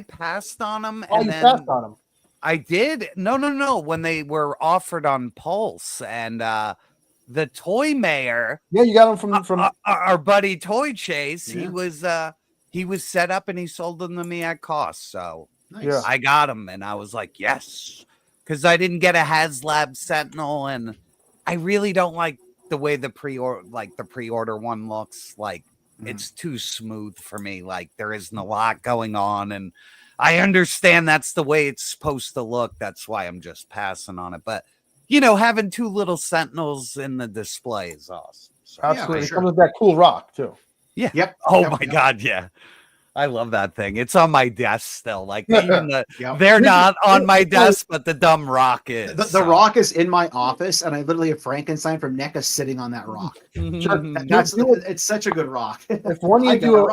passed on them. Oh, and you then passed on them. I did. No. When they were offered on Pulse and the toy mayor. Yeah, you got them from our buddy Toy Chase. Yeah. He was set up and he sold them to me at cost. So nice. I got them and I was like, yes, because I didn't get a HasLab Sentinel and I really don't like the way the pre-order one looks. Like it's too smooth for me. Like there isn't a lot going on, and I understand that's the way it's supposed to look. That's why I'm just passing on it. But having two little Sentinels in the display is awesome. So, absolutely, comes with that cool rock too. Yeah. Yep. Oh my God. Yeah. I love that thing. It's on my desk still. Like even they're not on my desk, but the dumb rock is. The rock is in my office, and I literally have Frankenstein from NECA sitting on that rock. It's such a good rock. If one of you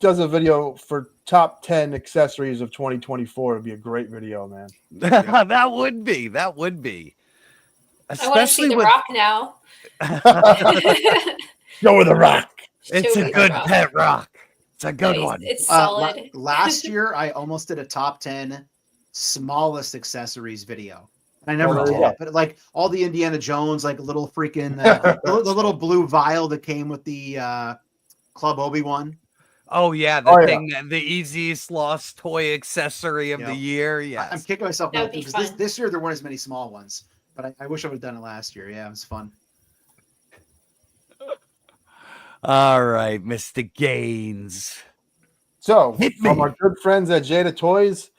does a video for top 10 accessories of 2024, it'd be a great video, man. That would be. Especially I want to see the rock now. Go with the rock. It's a good pet rock. It's a good one. It's solid. Last year, I almost did a top 10 smallest accessories video. I never did it, but like all the Indiana Jones, like little freaking the little blue vial that came with the Club Obi-Wan. Oh yeah, the easiest lost toy accessory of the year. Yeah, I'm kicking myself because this year there weren't as many small ones, but I wish I would have done it last year. Yeah, it was fun. All right, Mr. Gaines. So, from our good friends at Jada Toys,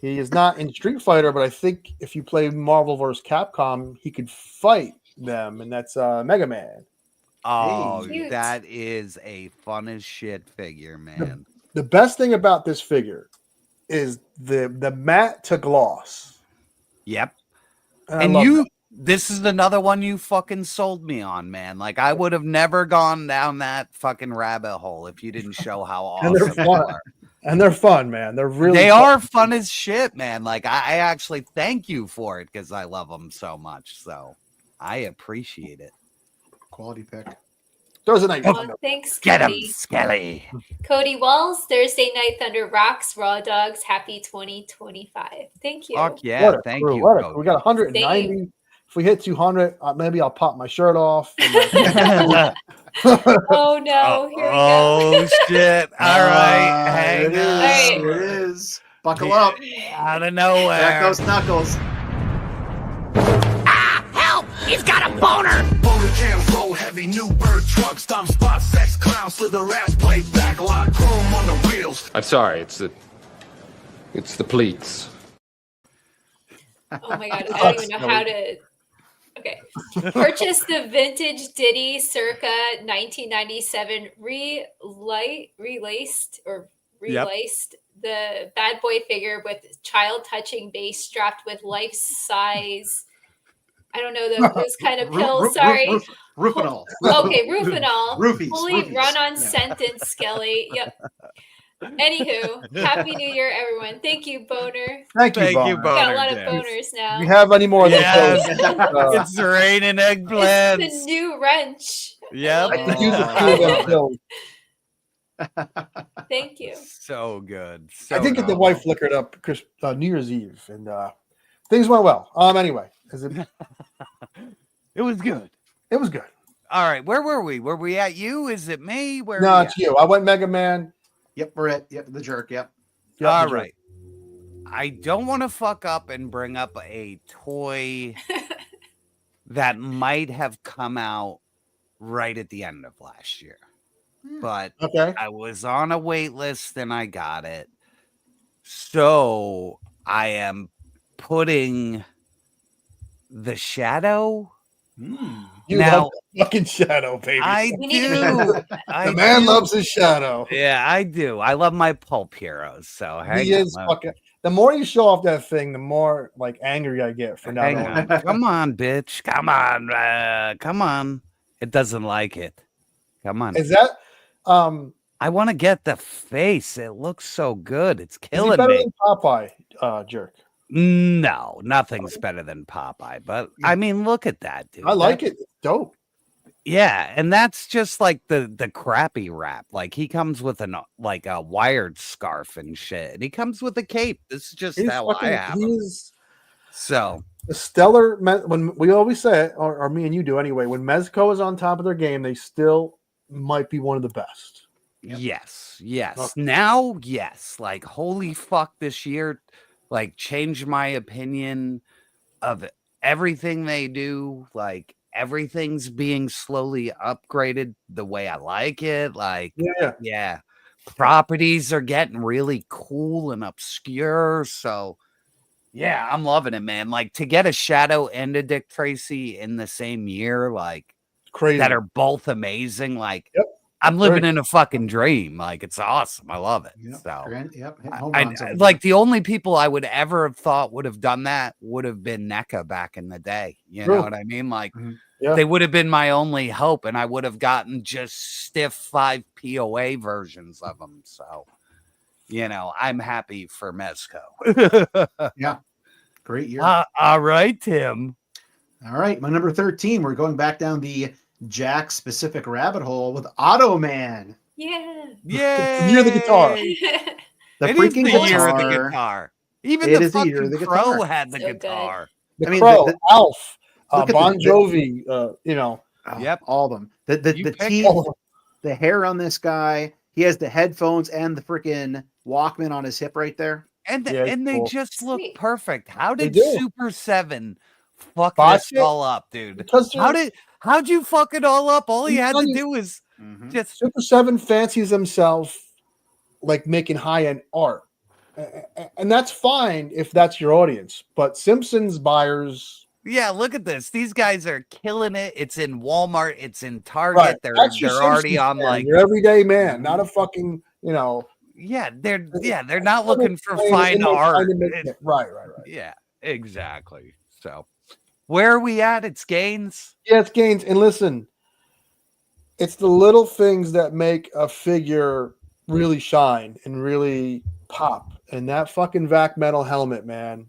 he is not in Street Fighter, but I think if you play Marvel vs. Capcom, he could fight them, and that's Mega Man. Oh, that is a fun as shit figure, man. The best thing about this figure is the matte to gloss. Yep. And this is another one you fucking sold me on, man. Like I would have never gone down that fucking rabbit hole if you didn't show how awesome they are. And they're fun, man. They are fun as shit, man. Like I actually thank you for it because I love them so much. So I appreciate it. Quality pick. Thursday night. Thanks, Get him, Cody. Skelly. Cody Walls, Thursday Night Thunder rocks. Raw Dogs, happy 2025. Thank you. Fuck yeah, thank you. We got 190. Same. If we hit 200, maybe I'll pop my shirt off. Oh no! Here we go. Shit! All right, hang on. It is. Buckle up. Out of nowhere. Back those knuckles. Help! He's got a boner! Boner jams roll heavy, new bird truck, stomp spot, sex clowns, slither ass plate, back lock, chrome on the wheels. I'm sorry, it's the pleats. Oh my God! I don't even know how to. Okay. Purchase the vintage Diddy circa 1997 relaced the bad boy figure with child touching base strapped with life-size, I don't know, those kind of pills. Sorry. Rufinol. Okay, Rufinol. Roofies. Fully run-on sentence, Skelly. Yep. Anywho, Happy New Year, everyone. Thank you, Boner. Thank you, Boner. We got a lot of boners now. Do you have any more of those? It's raining eggplants. It's the new wrench. Yep. I could use a few of those. Thank you. So good. I did get the wife flickered up New Year's Eve, and things went well. Anyway, it was good. It was good. All right, where were we? Were we at you? Is it me? No, it's you. I went Mega Man. Yep, we're at the jerk. Yep. All right. I don't want to fuck up and bring up a toy that might have come out right at the end of last year. But I was on a wait list and I got it. So I am putting the Shadow. You love the fucking Shadow, baby. I do. The man loves his Shadow. Yeah, I do. I love my pulp heroes. So the more you show off that thing, the more like angry I get for now. Come on, bitch. Come on. Come on. It doesn't like it. Come on. Is that I want to get the face. It looks so good. It's killing is he better me. than Popeye, Jerk? No, nothing's better than Popeye. But I mean, look at that, dude. I like it. It's dope. Yeah, and that's just like the crappy rap. Like he comes with like a wired scarf and shit. And he comes with a cape. This is just how I have him. So the stellar when we always say it, or me and you do anyway, when Mezco is on top of their game, they still might be one of the best. Yes. Now, yes. Like holy fuck, this year like changed my opinion of everything they do. Like everything's being slowly upgraded the way I like it. Like, yeah. Properties are getting really cool and obscure. So, yeah, I'm loving it, man. Like to get a Shadow and a Dick Tracy in the same year, like crazy, that are both amazing. Like, I'm living in a fucking dream. Like, it's awesome. I love it. So, like the only people I would ever have thought would have done that would have been NECA back in the day. You know what I mean? Like, they would have been my only hope, and I would have gotten just stiff 5 POA versions of them. So, you know, I'm happy for Mezco. Yeah, great year. All right, Tim. All right, my number 13. We're going back down the Jack specific rabbit hole with Auto Man. Yeah. Yeah. The year of the guitar. The It freaking is the year guitar. of the guitar. Even It the is the year fucking of the Crow guitar. had the So guitar. The Crow, Alf, look at Bon the- Jovi, you know. Yep. All of them. The You pick teeth, all of 'em. the hair on this guy. He has the headphones and the freaking Walkman on his hip right there. And Yeah, and they cool. just look Sweet. perfect. How They did do. Super 7 fuck Botch this it? all up, dude? Because How'd you fuck it all up? All he I'm had telling to you- do was just Super 7 fancies himself like making high-end art. And that's fine if that's your audience. But Simpsons buyers... yeah, look at this. These guys are killing it. It's in Walmart. It's in Target. Right, They're that's your already Simpsons on fan, like your everyday man, not a fucking, you know... yeah, they're not looking for fine art. Right. Yeah, exactly. So where are we at? It's Gaines. Yeah, it's Gaines. And listen, it's the little things that make a figure really shine and really pop. And that fucking Vac Metal helmet, man,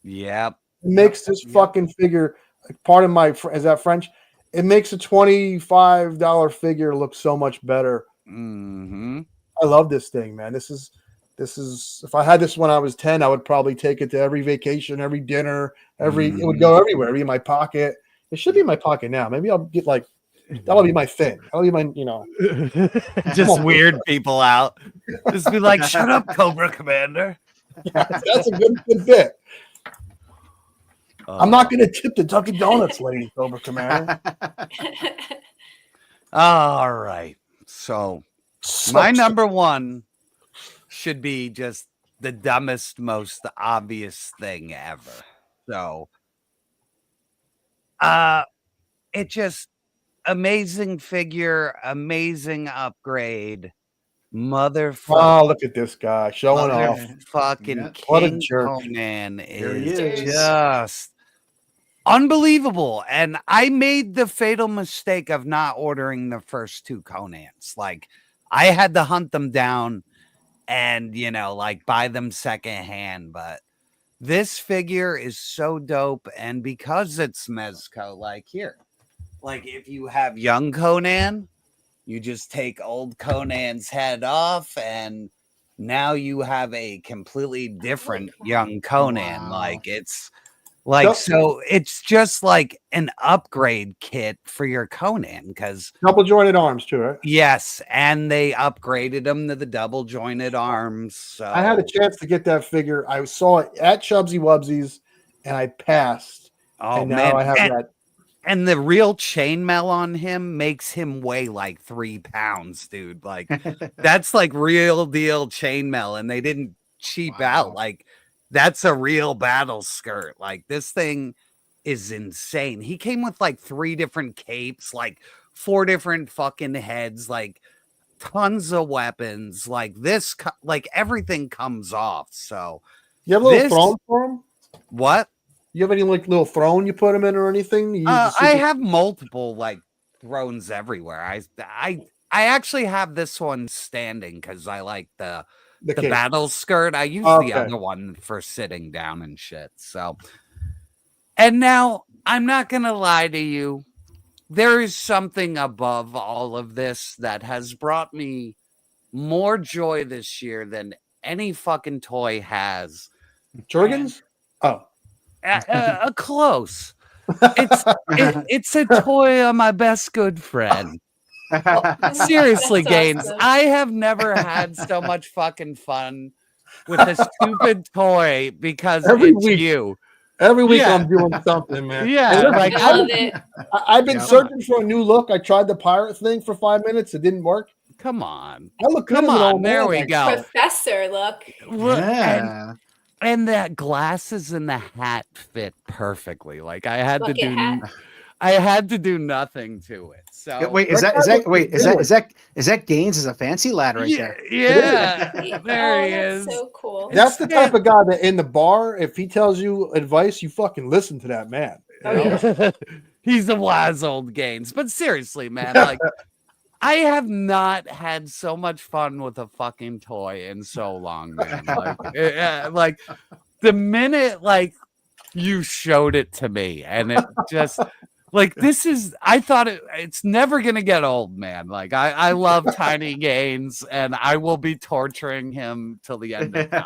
Yep. it makes this fucking figure, like part of my, is that French? It makes a $25 figure look so much better. Mm-hmm. I love this thing, man. This is, if I had this when I was 10, I would probably take it to every vacation, every dinner, it would go everywhere. It'd be in my pocket. It should be in my pocket now. Maybe I'll get like, that'll be my thing. That'll be my, you know. Just weird people out. Just be like, shut up, Cobra Commander. That's a good bit. I'm not going to tip the Dunkin' Donuts lady, Cobra Commander. All right. So my number one should be just the dumbest, most obvious thing ever. So it just amazing figure, amazing upgrade. Motherfucker. Oh, look at this guy showing off. Fucking What a King jerk. Conan There he is is. just unbelievable. And I made the fatal mistake of not ordering the first 2 Conans. Like I had to hunt them down and, you know, like buy them secondhand. But this figure is so dope. And because it's Mezco, like here, like if you have young Conan, you just take old Conan's head off and now you have a completely different young Conan. Wow. Like it's like, so it's just like an upgrade kit for your Conan because Double jointed arms too, right? yes, and they upgraded them to the double jointed arms. So I had a chance to get that figure. I saw it at Chubsy Wubsies and I passed. oh and now man, I have that. and the real chainmail on him makes him weigh like 3 pounds, dude. Like that's like real deal chainmail, and they didn't cheap out. Like that's a real battle skirt. Like this thing is insane. He came with like 3 different capes, like 4 different fucking heads, like tons of weapons. Like this, like everything comes off. So You have a little throne for him? What? You have any like little throne you put him in or anything? You I have multiple like thrones everywhere. I actually have this one standing because I like the cape. battle skirt. I use Okay. the other one for sitting down and shit. So, and now I'm not gonna lie to you. there is something above all of this that has brought me more joy this year than any fucking toy has. Jergens? Oh. Close. It's a toy of my best good friend. Seriously, That's Gaines, awesome. I have never had so much fucking fun with a stupid toy because it's you. Every week Yeah. I'm doing something, man. Yeah, And listen, like, I love it. I've been searching for a new look. I tried the pirate thing for 5 minutes. It didn't work. Come on. I look good Come as an on. old There man, we like, go. Professor, look. Look, Yeah. and that glasses and the hat fit perfectly. Like I had Bucket to do hat. I had to do nothing to it. So Wait, is that Gaines as a fancy lad right there? Yeah, there he That's is. so cool. That's the type of guy that in the bar, if he tells you advice, you fucking listen to that man. He's a wise old Gaines. But seriously, man, like I have not had so much fun with a fucking toy in so long, man. Like the minute like you showed it to me, and it just like this is. I thought it's never gonna get old, man. Like I love Tiny Gaines, and I will be torturing him till the end of time.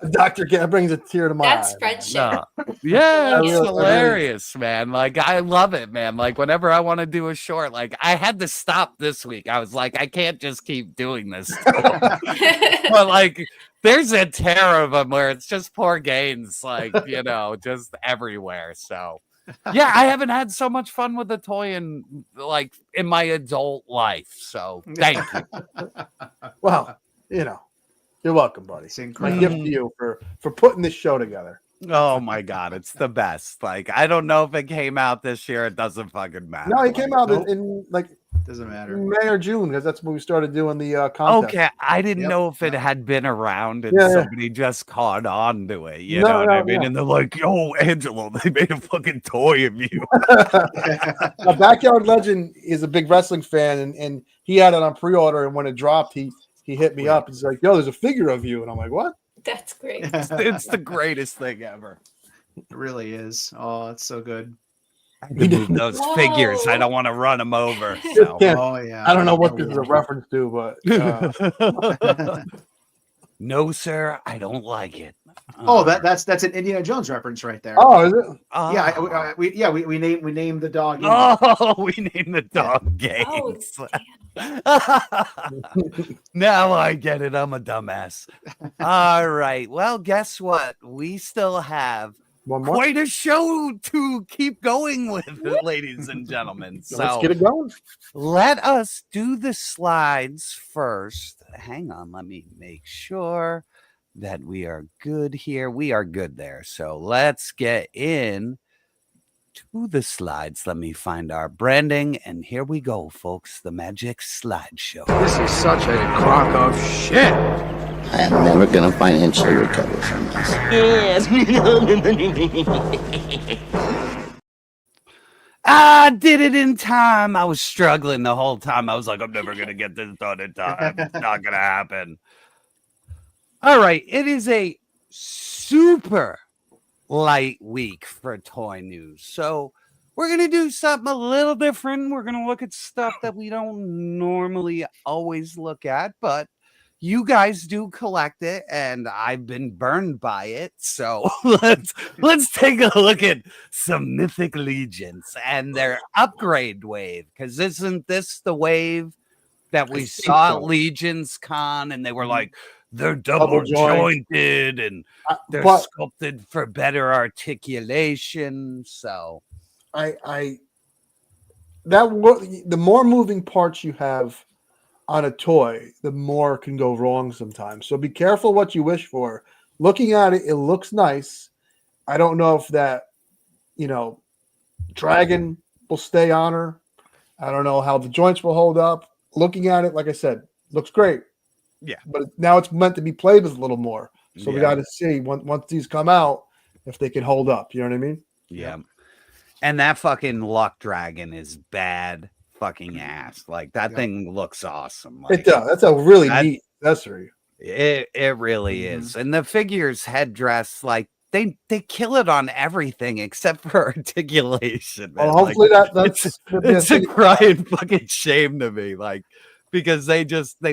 That brings a tear to my That's eye. friendship. No. Yeah, it's really- hilarious, man. Like I love it, man. Like whenever I want to do a short, like I had to stop this week. I was like, I can't just keep doing this. But like there's a tear of them where it's just poor Gaines, like, just everywhere. So yeah, I haven't had so much fun with a toy in my adult life. So thank you. Well, you're welcome, buddy. It's My incredible. gift to you for putting this show together. Oh my god, it's the best. Like I don't know if it came out this year. It doesn't fucking matter. No, it came out nope. in like Doesn't matter. May or June because that's when we started doing the contest. Okay, I didn't Yep. know if it had been around and Yeah, yeah. somebody just caught on to it. You No, know what I no, mean? no. And they're like, "Yo, Angelo, they made a fucking toy of you." A Backyard Legend is a big wrestling fan, and he had it on pre-order. And when it dropped, he hit me up. He's like, "Yo, there's a figure of you," and I'm like, "What?" That's great. It's the greatest thing ever. It really is. Oh, it's so good. I can move those figures. I Whoa. don't want to run them over. Just So. can't- Oh yeah. I don't know what this is a reference to, but No, sir, I don't like it. Oh, that's an Indiana Jones reference right there. oh, is it? Yeah, we named the dog. Oh, we named the dog Oh, Gaines. Now I get it. I'm a dumbass. All right. Well, guess what? We still have One more. quite a show to keep going with, ladies and gentlemen. So Let's get it going. let us do the slides first. Hang on. Let me make sure that we are good here. We are good there. So let's get in to the slides. Let me find our branding. And here we go, folks. The Magic Slideshow. This is such a crock of shit. I am never gonna financially recover from this. I did it in time. I was struggling the whole time. I was like, I'm never going to get this done in time. It's not going to happen. All right. It is a super light week for toy news. So we're going to do something a little different. We're going to look at stuff that we don't normally always look at, but you guys do collect it, and I've been burned by it. So let's take a look at some Mythic Legions and their upgrade wave. Because isn't this the wave that we saw at Legions Con, and they were like, they're double jointed and they're sculpted for better articulation. So the more moving parts you have on a toy, the more can go wrong sometimes. So be careful what you wish for. Looking at it, it looks nice. I don't know if that, dragon will stay on her. I don't know how the joints will hold up. Looking at it, like I said, looks great. Yeah. But now it's meant to be played with a little more. So we got to see once these come out if they can hold up. You know what I mean? Yeah. And that fucking luck dragon is bad fucking ass. Like that thing looks awesome. Like, It does. That's a really neat accessory. It really is. And the figure's headdress, like they kill it on everything except for articulation. Man. Well, hopefully it's a crying fucking shame to me, like, because they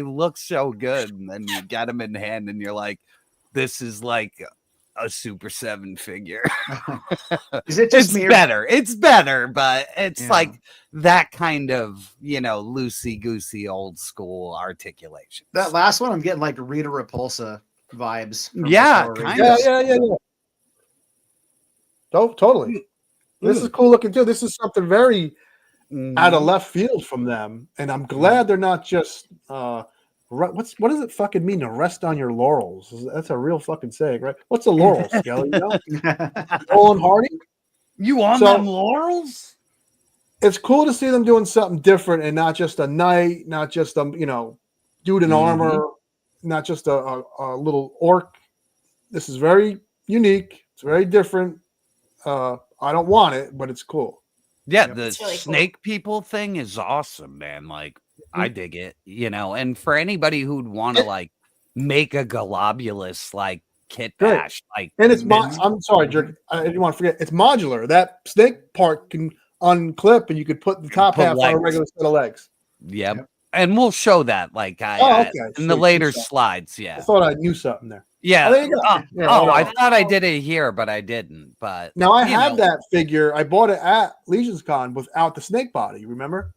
look so good, and then you get them in hand, and you're like, this is like a Super 7 figure. Is it just it's better? It's better, but it's like that kind of, loosey goosey old school articulation. That last one, I'm getting like Rita Repulsa vibes. Yeah, yeah. Oh, totally. This is cool looking too. This is something very out of left field from them, and I'm glad they're not just what does it fucking mean to rest on your laurels? That's a real fucking saying, right? What's a laurel, Skelly? Laurel and Hardy? You on them laurels? It's cool to see them doing something different and not just a knight, not just a dude in armor, not just a little orc. This is very unique. It's very different. I don't want it, but it's cool. Yeah, the really snake people thing is awesome, man. Like, I dig it, and for anybody who'd want to like make a globulus like Kitbash, like, and it's I'm sorry, Jerk. I didn't want to forget. It's modular. That snake part can unclip, and you could put the top half on a regular set of legs. Yep. And we'll show that, like, in the later slides. Yeah, I thought I knew something there. Yeah. There you go. I thought I did it here, but I didn't. But now I have that figure. I bought it at Legions Con without the snake body. Remember?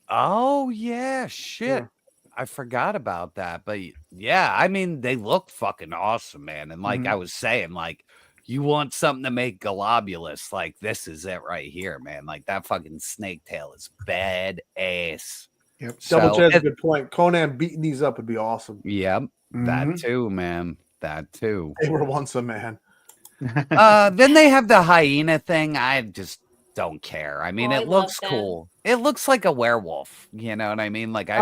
Oh yeah, shit. Yeah. I forgot about that. But yeah, I mean, they look fucking awesome, man. And like I was saying, like, you want something to make globulus, like this is it right here, man. Like that fucking snake tail is badass. Yep. Double Ch's a good point. Conan beating these up would be awesome. Yep. That too, man. That too. They were once a man. Then they have the hyena thing. I just don't care. I mean, it looks cool. It looks like a werewolf. You know what I mean? Like I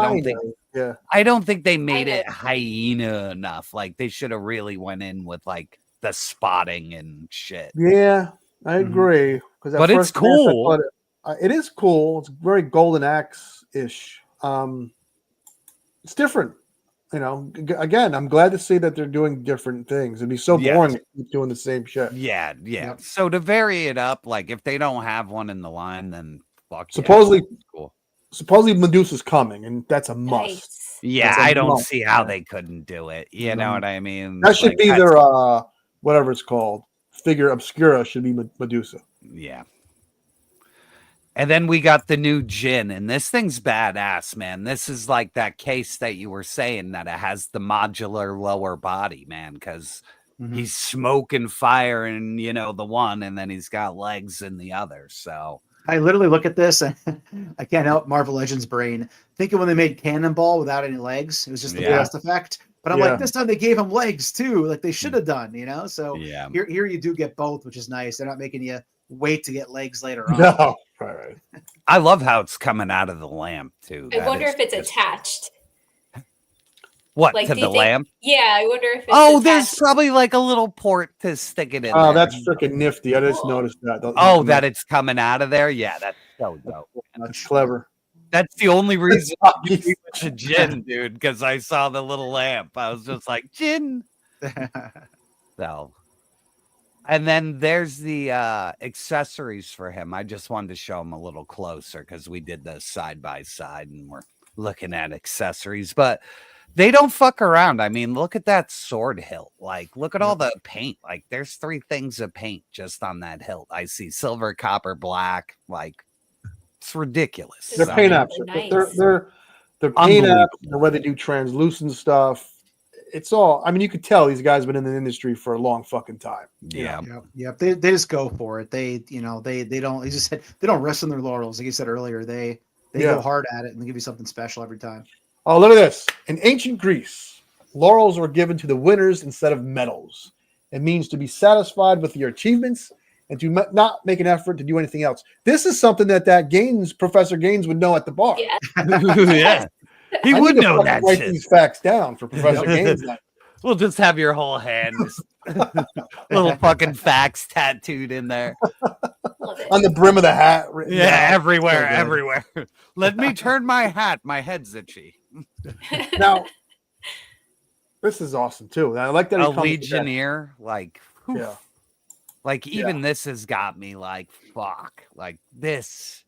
don't think they made it hyena enough. Like they should have really went in with like the spotting and shit. Yeah, I agree. But it's cool. It is cool. It's very Golden Axe-ish. It's different. Again, I'm glad to see that they're doing different things. It'd be so boring to keep doing the same shit. Yeah. Yep. So to vary it up, like if they don't have one in the line, then fuck. Supposedly Medusa's coming, and that's a must. Nice. Yeah, I don't see how they couldn't do it. You know what I mean? That should be their whatever it's called. Figure Obscura should be Medusa. Yeah. And then we got the new Jin, and this thing's badass, man. This is like that case that you were saying that it has the modular lower body, man, because he's smoking fire in, the one, and then he's got legs in the other. So I literally look at this, and I can't help Marvel Legends brain thinking when they made Cannonball without any legs, it was just the best effect. But I'm like, this time they gave him legs too, like they should have done, So here you do get both, which is nice. They're not making you wait to get legs later on. No, right. I love how it's coming out of the lamp too. I wonder if it's attached. What, like, to the lamp? Yeah, I wonder if it's attached. There's probably like a little port to stick it in. Oh, that's freaking nifty. I just noticed that. That it's coming out of there? Yeah, that's so dope. That's clever. That's the only reason you went to Jin, dude, because I saw the little lamp. I was just like, Jin. So, and then there's the accessories for him. I just wanted to show him a little closer because we did the side by side and we're looking at accessories, but they don't fuck around. I mean, look at that sword hilt. Like, look at all the paint. Like, there's 3 things of paint just on that hilt. I see silver, copper, black. Like, it's ridiculous. They're paint apps. Nice. They're paint apps. The way they do translucent stuff. It's all. I mean, you could tell these guys have been in the industry for a long fucking time. Yeah. Yep. They just go for it. They don't. They just said they don't rest on their laurels. Like you said earlier, they go hard at it and they give you something special every time. Oh, look at this! In ancient Greece, laurels were given to the winners instead of medals. It means to be satisfied with your achievements and to not make an effort to do anything else. This is something that Professor Gaines would know at the bar. Yeah. Yeah. He would know that write shit. These facts down for Professor Gaines. We'll just have your whole hand, little fucking facts tattooed in there on the brim of the hat. Yeah, everywhere. Let me turn my hat. My head's itchy. Now, this is awesome too. I like that. A Legionnaire, like, yeah. Like even this has got me like, fuck, like this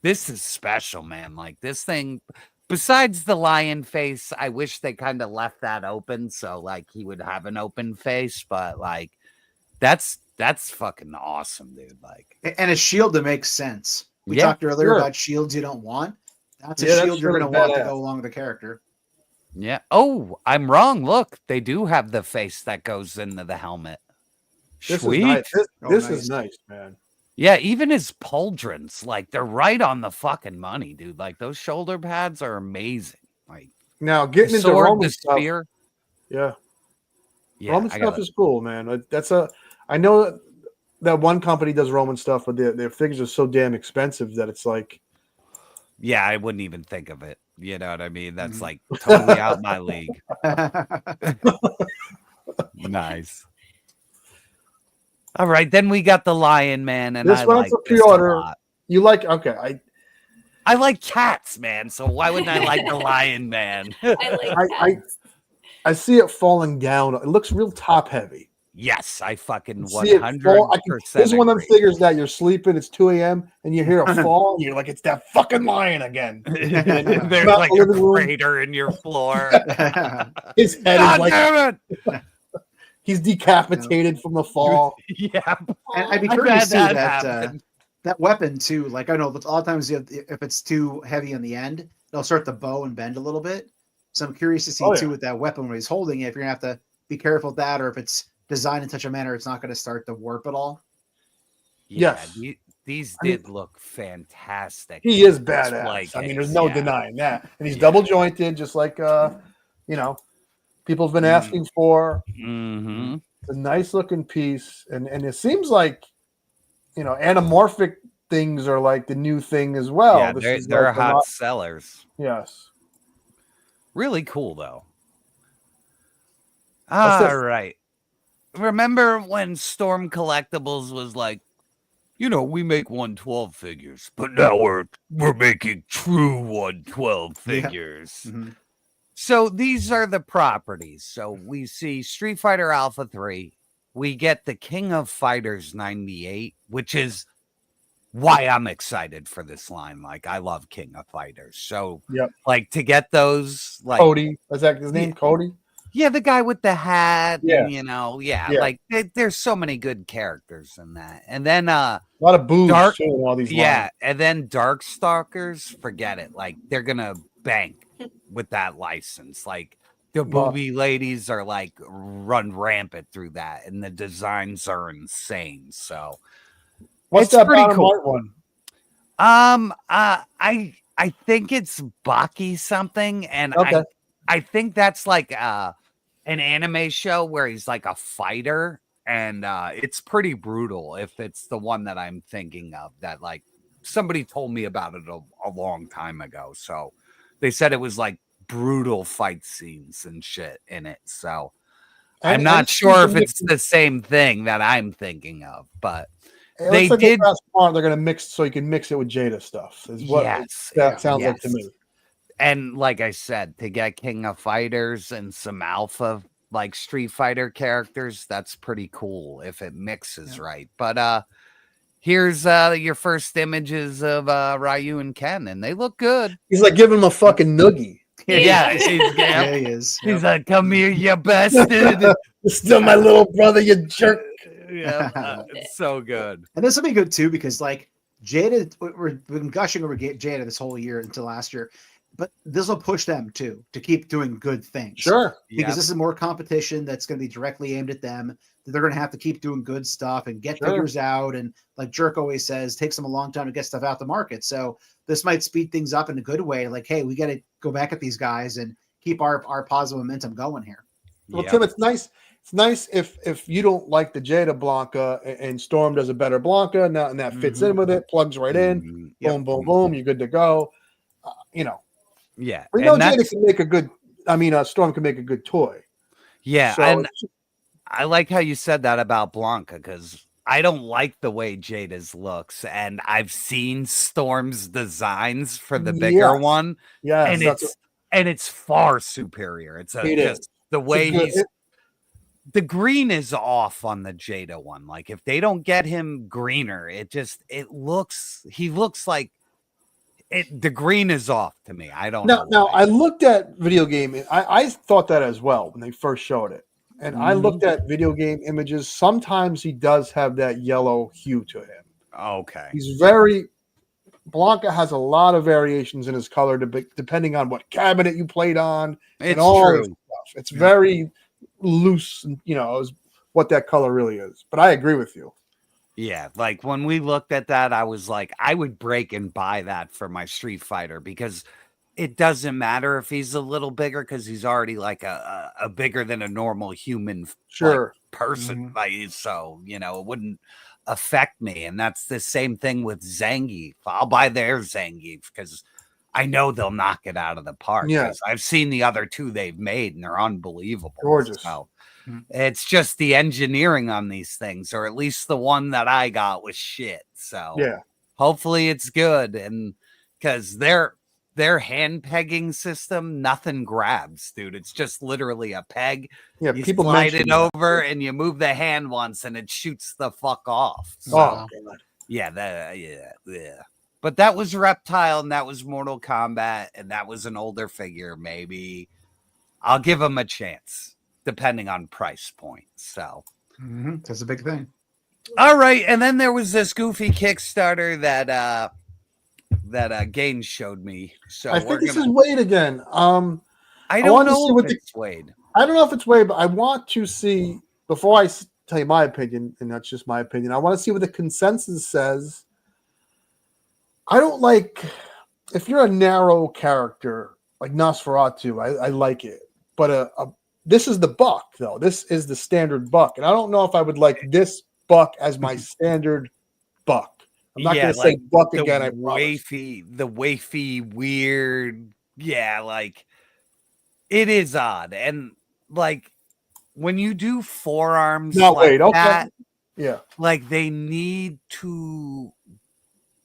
is special, man. Like this thing, besides the lion face, I wish they kind of left that open so like he would have an open face, but like that's fucking awesome, dude. Like, and a shield that makes sense. We talked earlier about shields you don't want. That's a shield you're going to want to go along with the character. Yeah. Oh, I'm wrong. Look, they do have the face that goes into the helmet. Sweet. Is nice. This nice. is nice, man. Yeah, even his pauldrons, like they're right on the fucking money, dude. Like those shoulder pads are amazing. Like now getting into sword, Roman the stuff, spear. Yeah, I Roman stuff gotta- is cool, man. I know that one company does Roman stuff, but their figures are so damn expensive that it's like, yeah, I wouldn't even think of it. You know what I mean? That's like totally out my league. Nice. All right, then we got the Lion Man, and this I one's like a this a pre-order. lot. You like? Okay, I like cats, man. So why wouldn't I like the Lion Man? I see it falling down. It looks real top heavy. Yes, I fucking See it 100%. fall. This is one of them figures that you're sleeping, it's 2 a.m. and you hear a fall, and you're like, it's that fucking lion again. There's like a crater in your floor. His head God is like, damn it! He's decapitated from the fall. Yeah, and I'd be I've curious to see had that happen. that weapon too. Like I know a lot of times if it's too heavy on the end, they'll start to bow and bend a little bit. So I'm curious to see too with that weapon when he's holding it. If you're gonna have to be careful with that, or if it's designed in such a manner it's not going to start to warp at all. Yeah, these did look fantastic. He is badass. I mean, there's no denying that. And he's double jointed, just like people's been asking for. Mm-hmm. It's a nice looking piece, and it seems like anamorphic things are like the new thing as well. Yeah, they're hot sellers. Yes, really cool though. All right. Remember when Storm Collectibles was like, we make 112 figures, but now we're making true 112 figures. Yeah. Mm-hmm. So these are the properties. So we see Street Fighter Alpha 3. We get the King of Fighters 98, which is why I'm excited for this line. Like, I love King of Fighters. So, like, to get those, like Cody, is that his name? Cody? Yeah, the guy with the hat. Yeah. And, like there's so many good characters in that. And then a lot of boobs too in all these lines. And then Darkstalkers, forget it. Like they're gonna bank with that license. Like the booby ladies are like run rampant through that, and the designs are insane. So what's that pretty cool one? I think it's Baki something, and I think that's like an anime show where he's like a fighter, and it's pretty brutal if it's the one that I'm thinking of. That like somebody told me about it a long time ago. So they said it was like brutal fight scenes and shit in it. So I'm not sure if it's the same thing that I'm thinking of, but they did. They're going to mix so you can mix it with Jada stuff. Is what that sounds like to me. And like I said, to get King of Fighters and some alpha like Street Fighter characters, that's pretty cool if it mixes right. But here's your first images of Ryu and Ken, and they look good. He's like giving him a fucking noogie. Yeah, he is. He's like, "Come here, you bastard! Still my little brother, you jerk." Yeah, it's so good. And this will be good too because like Jada, we've been gushing over Jada this whole year until last year. But this will push them too to keep doing good things. Sure. Because this is more competition that's going to be directly aimed at them. They're going to have to keep doing good stuff and get figures out. And like Jerk always says, it takes them a long time to get stuff out the market. So this might speed things up in a good way. Like, hey, we got to go back at these guys and keep our positive momentum going here. Well, Tim, it's nice. It's nice if you don't like the Jada Blanca and Storm does a better Blanca and that fits in with it, plugs right in. Boom, boom, boom. You're good to go. Yeah, we know Jada can make a good. I mean, Storm can make a good toy. Yeah, so and I like how you said that about Blanca because I don't like the way Jada's looks, and I've seen Storm's designs for the bigger one. Yeah, and, it is. it's far superior. It's just the way he's. It's a good, It's the green is off on the Jada one. Like if they don't get him greener, he looks like the green is off to me. I don't know. Now I looked at video game. I thought that as well when they first showed it. And I looked at video game images. Sometimes he does have that yellow hue to him. Okay. He's Blanca has a lot of variations in his color depending on what cabinet you played on and all this stuff. It's very loose, what that color really is. But I agree with you. Yeah, like when we looked at that, I was like, I would break and buy that for my Street Fighter because it doesn't matter if he's a little bigger because he's already like a bigger than a normal human person. Like, so, it wouldn't affect me. And that's the same thing with Zangief. I'll buy their Zangief because I know they'll knock it out of the park. Yeah. I've seen the other two they've made and they're unbelievable. Gorgeous. So it's just the engineering on these things, or at least the one that I got was shit. So hopefully it's good. And because their hand pegging system, nothing grabs, dude. It's just literally a peg. Yeah, you people slide it that. over and you move the hand once and it shoots the fuck off. So, yeah. But that was Reptile and that was Mortal Kombat and that was an older figure. Maybe I'll give him a chance depending on price point. So that's a big thing. All right. And then there was this goofy Kickstarter that Gaines showed me. So I think this is Wade again. I don't know if it's Wade. I don't know if it's Wade, but I want to see, before I tell you my opinion, and that's just my opinion, I want to see what the consensus says. I don't like, if you're a narrow character like Nosferatu, I like it. But this is the buck, though. This is the standard buck. And I don't know if I would like this buck as my standard buck. I'm not going to say buck again. The wafy, weird. Yeah, like it is odd. And like when you do forearms that, like they need to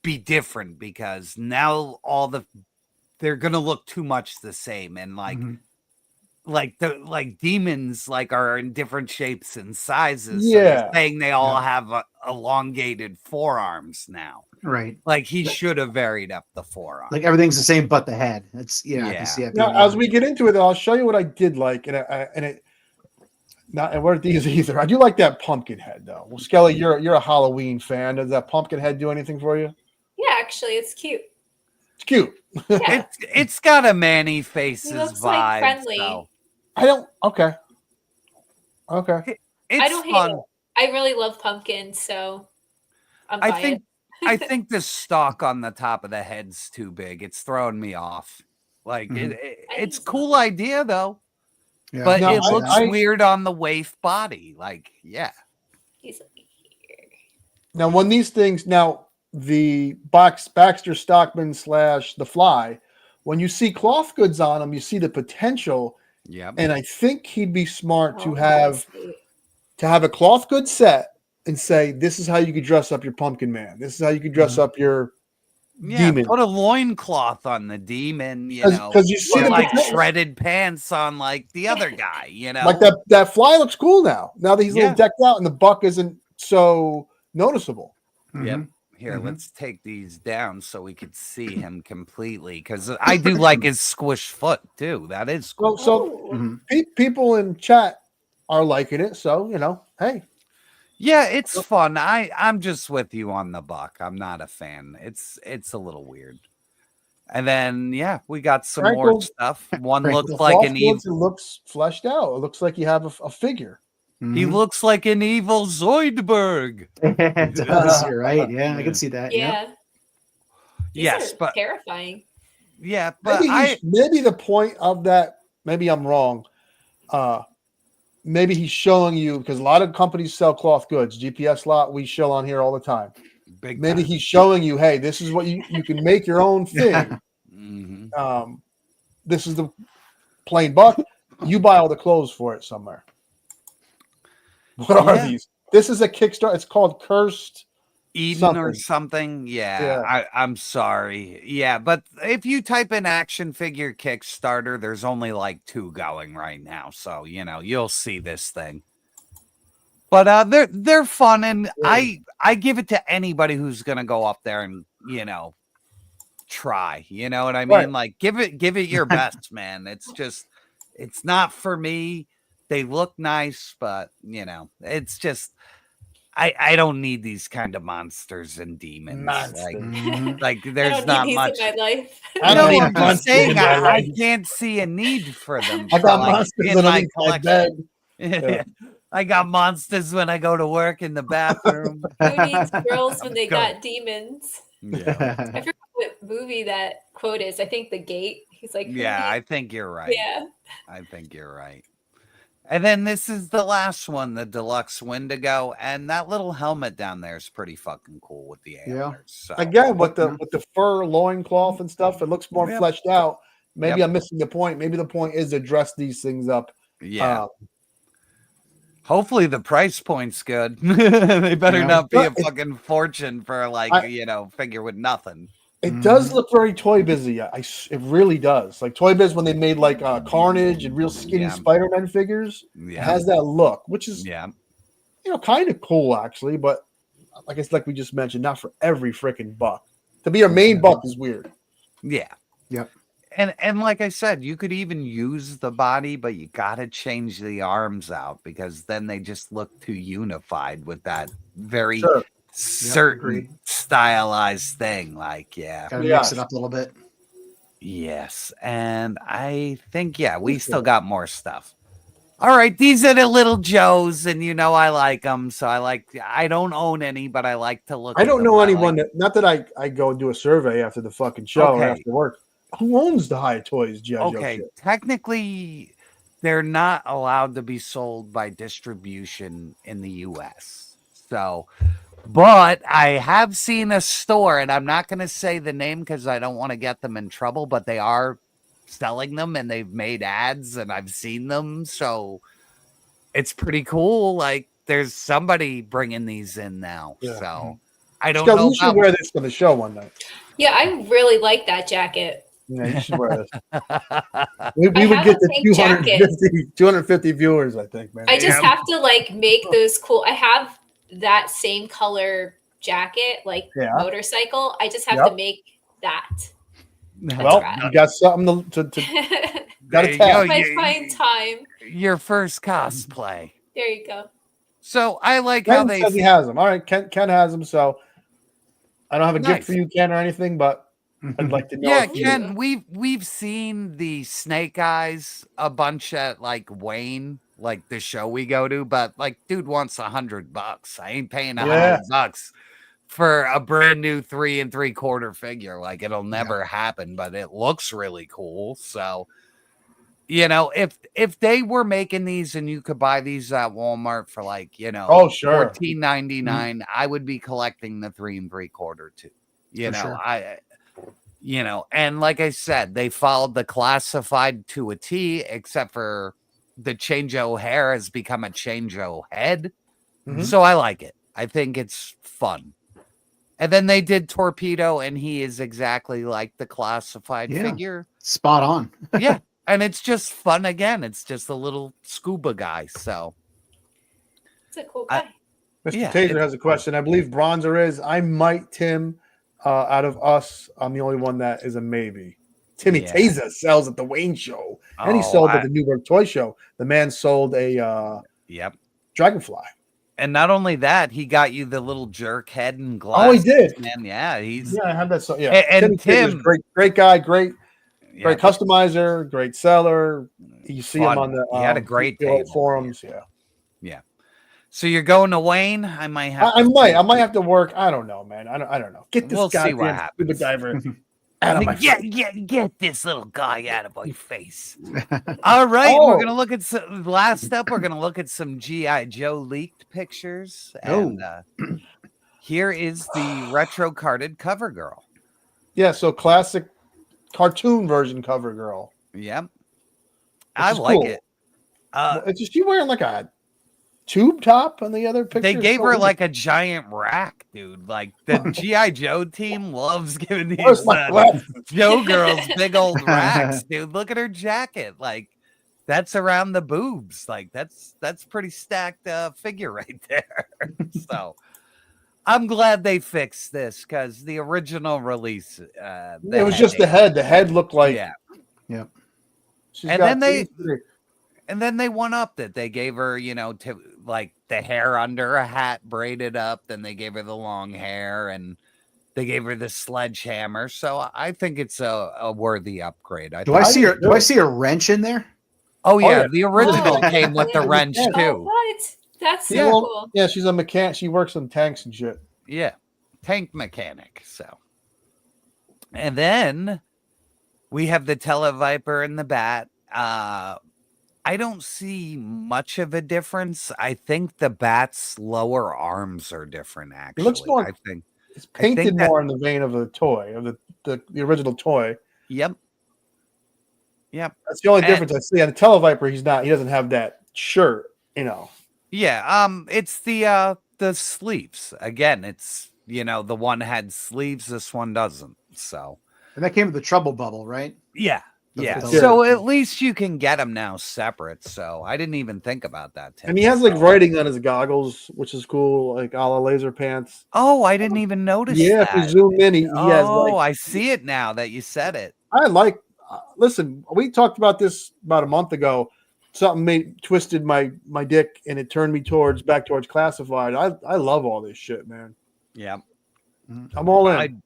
be different because now they're going to look too much the same. And like demons are in different shapes and sizes. So they're saying they all have elongated forearms now. Right. Like he should have varied up the forearm. Like everything's the same but the head. It's I can see it. Now, as we get into it, I'll show you what I did like, and weren't these either. I do like that pumpkin head though. Well, Skelly, you're a Halloween fan. Does that pumpkin head do anything for you? Yeah, actually, it's cute. It's cute. Yeah. it's got a Manny Faces vibe. Like friendly. So. I don't. Okay. It's I don't fun. hate it. I really love pumpkins, so I think the stalk on the top of the head's too big. It's throwing me off. Like it's cool idea though, but it looks weird on the waif body. Like He's here. Now when these things the Baxter Stockman / the Fly, when you see cloth goods on them, you see the potential. Yeah, and I think he'd be smart to have a cloth good set and say, this is how you could dress up your Pumpkin Man. This is how you could dress up your demon. Put a loincloth on the demon, because you see shredded pants on the other guy, Like that Fly looks cool now. Now that he's a little decked out and the buck isn't so noticeable. Yep. Here, let's take these down so we could see him completely. Because I do like his squish foot too. That is cool. So people in chat are liking it. So hey, yeah, it's fun. I'm just with you on the buck. I'm not a fan. It's a little weird. And then we got some more stuff. One looks like an evil. It looks fleshed out. It looks like you have a figure. He looks like an evil Zoidberg. It does. You're right. Yeah, I can see that. Yeah. Yes, but terrifying. Yeah, but maybe the point of that. Maybe I'm wrong. Maybe he's showing you, because a lot of companies sell cloth goods. GPS lot we show on here all the time. Maybe he's showing you, hey, this is what you can make your own thing. This is the plain buck. You buy all the clothes for it somewhere. What are these? This is a Kickstarter. It's called Cursed Eden or something. Yeah. I'm sorry. Yeah, but if you type in action figure Kickstarter, there's only 2 going right now. So, you'll see this thing. But they're fun, and I give it to anybody who's gonna go up there and try. You know what I mean? Right. Like give it your best, man. It's not for me. They look nice, but it's just I don't need these kind of monsters and demons. Like there's not much in my life. I don't need I'm just monsters saying in my I life. can't see a need for them. I got like, monsters in my underneath my collection. bed. Yeah. I got monsters when I go to work in the bathroom. Who needs girls when they Go. got demons? Yeah. I forget what movie that quote is. I think The Gate. He's like, Yeah, I think you're right. Yeah. I think you're right. And then this is the last one, the deluxe Wendigo, and that little helmet down there is pretty fucking cool with the antlers. So. Again, with the fur loincloth and stuff, it looks more Yep. fleshed out. Maybe Yep. I'm missing the point. Maybe the point is to dress these things up. Yeah. Hopefully the price point's good. They better not be a fucking fortune for figure with nothing. It does look very Toy Busy. It really does. Like Toy Biz when they made like Carnage and real skinny Spider-Man figures. It has that look, which is kind of cool actually. But like we just mentioned, not for every freaking buck. To be a main buck is weird. Yeah. Yep. And like I said, you could even use the body, but you gotta change the arms out because then they just look too unified with that very certain stylized thing. Like, Gotta mix it up a little bit. Yes. And I think, we still got more stuff. All right, these are the little Joes, and I like them. So I don't own any, but I like to look. I don't know anyone like, not that I go and do a survey after the fucking show or after work. Who owns the High Toys G.I. Joe shit? Technically, they're not allowed to be sold by distribution in the U.S. So, but I have seen a store, and I'm not going to say the name because I don't want to get them in trouble, but they are selling them, and they've made ads, and I've seen them. So, it's pretty cool. Like, there's somebody bringing these in now. Yeah. So, I don't know. You should wear this for the show one night. Yeah, I really like that jacket. Yeah, you should wear this. we would get the 250 viewers, I think, man. I just have to make those cool. I have that same color jacket, motorcycle. I just have to make that. Well, you got something to got to tell. If I find time. Your first cosplay. There you go. So I like Ken how they says he has them. All right, Ken has them. So I don't have a gift for you, Ken, or anything, but I'd like to know. Yeah, Ken, we've seen the Snake Eyes a bunch at Wayne, the show we go to, but dude wants $100. I ain't paying $100 for a brand new 3 3/4 figure. It'll never happen, but it looks really cool. So, if they were making these and you could buy these at Walmart for oh sure, $14.99, I would be collecting the 3 3/4 too. And like I said, they followed the classified to a T, except for the Change-O hair has become a Change-O head. Mm-hmm. So I like it. I think it's fun. And then they did Torpedo, and he is exactly like the classified figure. Spot on. Yeah. And it's just fun again. It's just a little scuba guy. So it's a cool guy. Mr. Taser has a question. I believe Bronzer is. I might, Tim. Out of us, I'm the only one that is a maybe. Timmy Taser sells at the Wayne show, and he sold at the Newburgh Toy Show. The man sold a Dragonfly. And not only that, he got you the little jerk head and glass. Oh, he did. And I had that. So yeah, and Tim, great guy, great customizer, great seller. You see him on the. He had a great day forums. Yeah. So you're going to Wayne? I might have. I might have to work. I don't know, man. I don't know. Get this goddamn scuba diver out of my face. Get this little guy out of my face. All right, we're gonna look at some. Last up, we're gonna look at some GI Joe leaked pictures, and here is the retro carded cover girl. Yeah, so classic cartoon version cover girl. Yep, I like it. Is she wearing a tube top on the other picture? They gave her a giant rack, dude. The GI Joe team loves giving these Joe girls big old racks, dude. Look at her jacket. That's around the boobs. Like that's pretty stacked figure right there. So I'm glad they fixed this because the original release, It was just the head. The head looked like yeah. And then they one upped it. They gave her, like the hair under a hat braided up. Then they gave her the long hair, and they gave her the sledgehammer. So I think it's a worthy upgrade. Do I see a wrench in there? Oh yeah, the original came with the wrench Oh, too. what? That's so cool. Yeah, she's a mechanic. She works on tanks and shit. Yeah, tank mechanic. So, and then we have the Televiper and the Bat. I don't see much of a difference. I think the Bat's lower arms are different. Actually, It looks more. I think it's painted more in the vein of the toy of the original toy. Yep. That's the only difference I see. On the Televiper, he doesn't have that shirt. Yeah. It's the sleeves again. It's the one had sleeves. This one doesn't. So. And that came with the trouble bubble, right? Yeah. Yeah. So at least you can get them now separate. So I didn't even think about that. And he has like writing on his goggles, which is cool, like a la Laser Pants. Oh, I didn't even notice. Yeah, that. if you zoom in, he has. Oh, I see it now that you said it. I like. Listen, we talked about this about a month ago. Something twisted my dick, and it turned me back towards classified. I love all this shit, man. Yeah, I'm all in.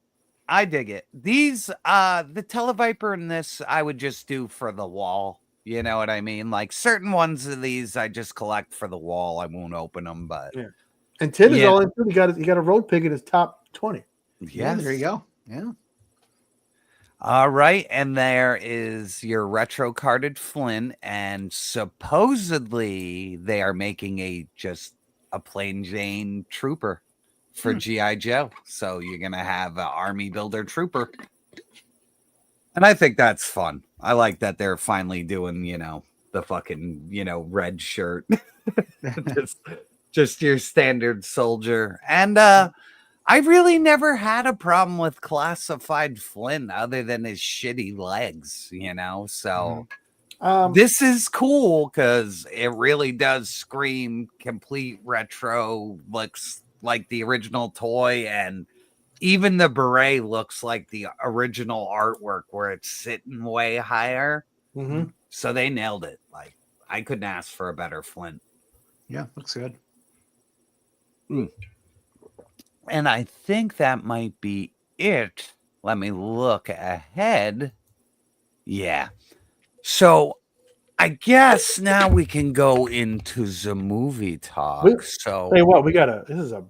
I dig it. These the Televiper in this I would just do for the wall. You know what I mean? Like certain ones of these I just collect for the wall. I won't open them, but And Tim is all in. He got a road pig in his top 20. Yeah, there you go. Yeah. All right, and there is your retro carded Flynn, and supposedly they are making just a plain Jane trooper for G.I. Joe. So you're gonna have an army builder trooper, and I think that's fun. I like that they're finally doing the fucking red shirt, just your standard soldier, and I really never had a problem with classified Flynn other than his shitty legs, so this is cool because it really does scream complete retro, looks like the original toy, and even the beret looks like the original artwork where it's sitting way higher. Mm-hmm. So they nailed it. Like I couldn't ask for a better Flynn. Yeah, looks good. And I think that might be it. Let me look ahead. Yeah. So I guess now we can go into the movie talk. Hey, what this is a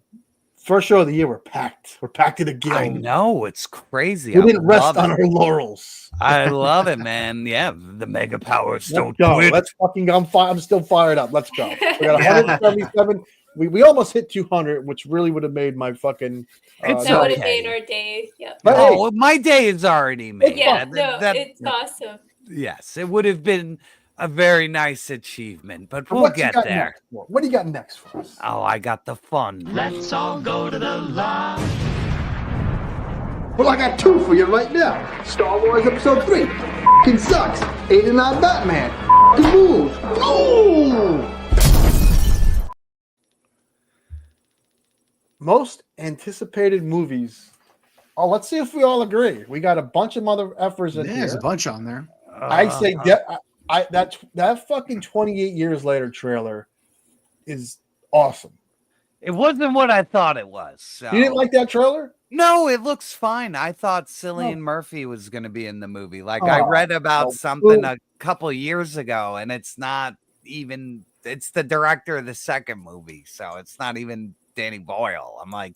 first show of the year. We're packed. We're packed to the gills. I know, it's crazy. We didn't rest on our laurels. I love it, man. Yeah, the mega powers don't go. quit. Let's fucking. I'm still fired up. Let's go. We got 177. We almost hit 200, which really would have made my fucking. That would have made our day. Yep. Oh, my day is already made. Yeah, it's awesome. Yes, it would have been a very nice achievement, but we'll get there. What do you got next for us? Oh, I got the fun. Let's all go to the lodge. Well, I got two for you right now. Star Wars Episode 3. F***ing sucks. 89 Batman. F***ing rules. Ooh! Most anticipated movies. Oh, let's see if we all agree. We got a bunch of mother effers in here. There's a bunch on there. I say that fucking 28 years later trailer is awesome. It wasn't what I thought it was. So. You didn't like that trailer? No, it looks fine. I thought Cillian Murphy was going to be in the movie. Like I read about something a couple years ago, and it's not even. It's the director of the second movie, so it's not even Danny Boyle. I'm like,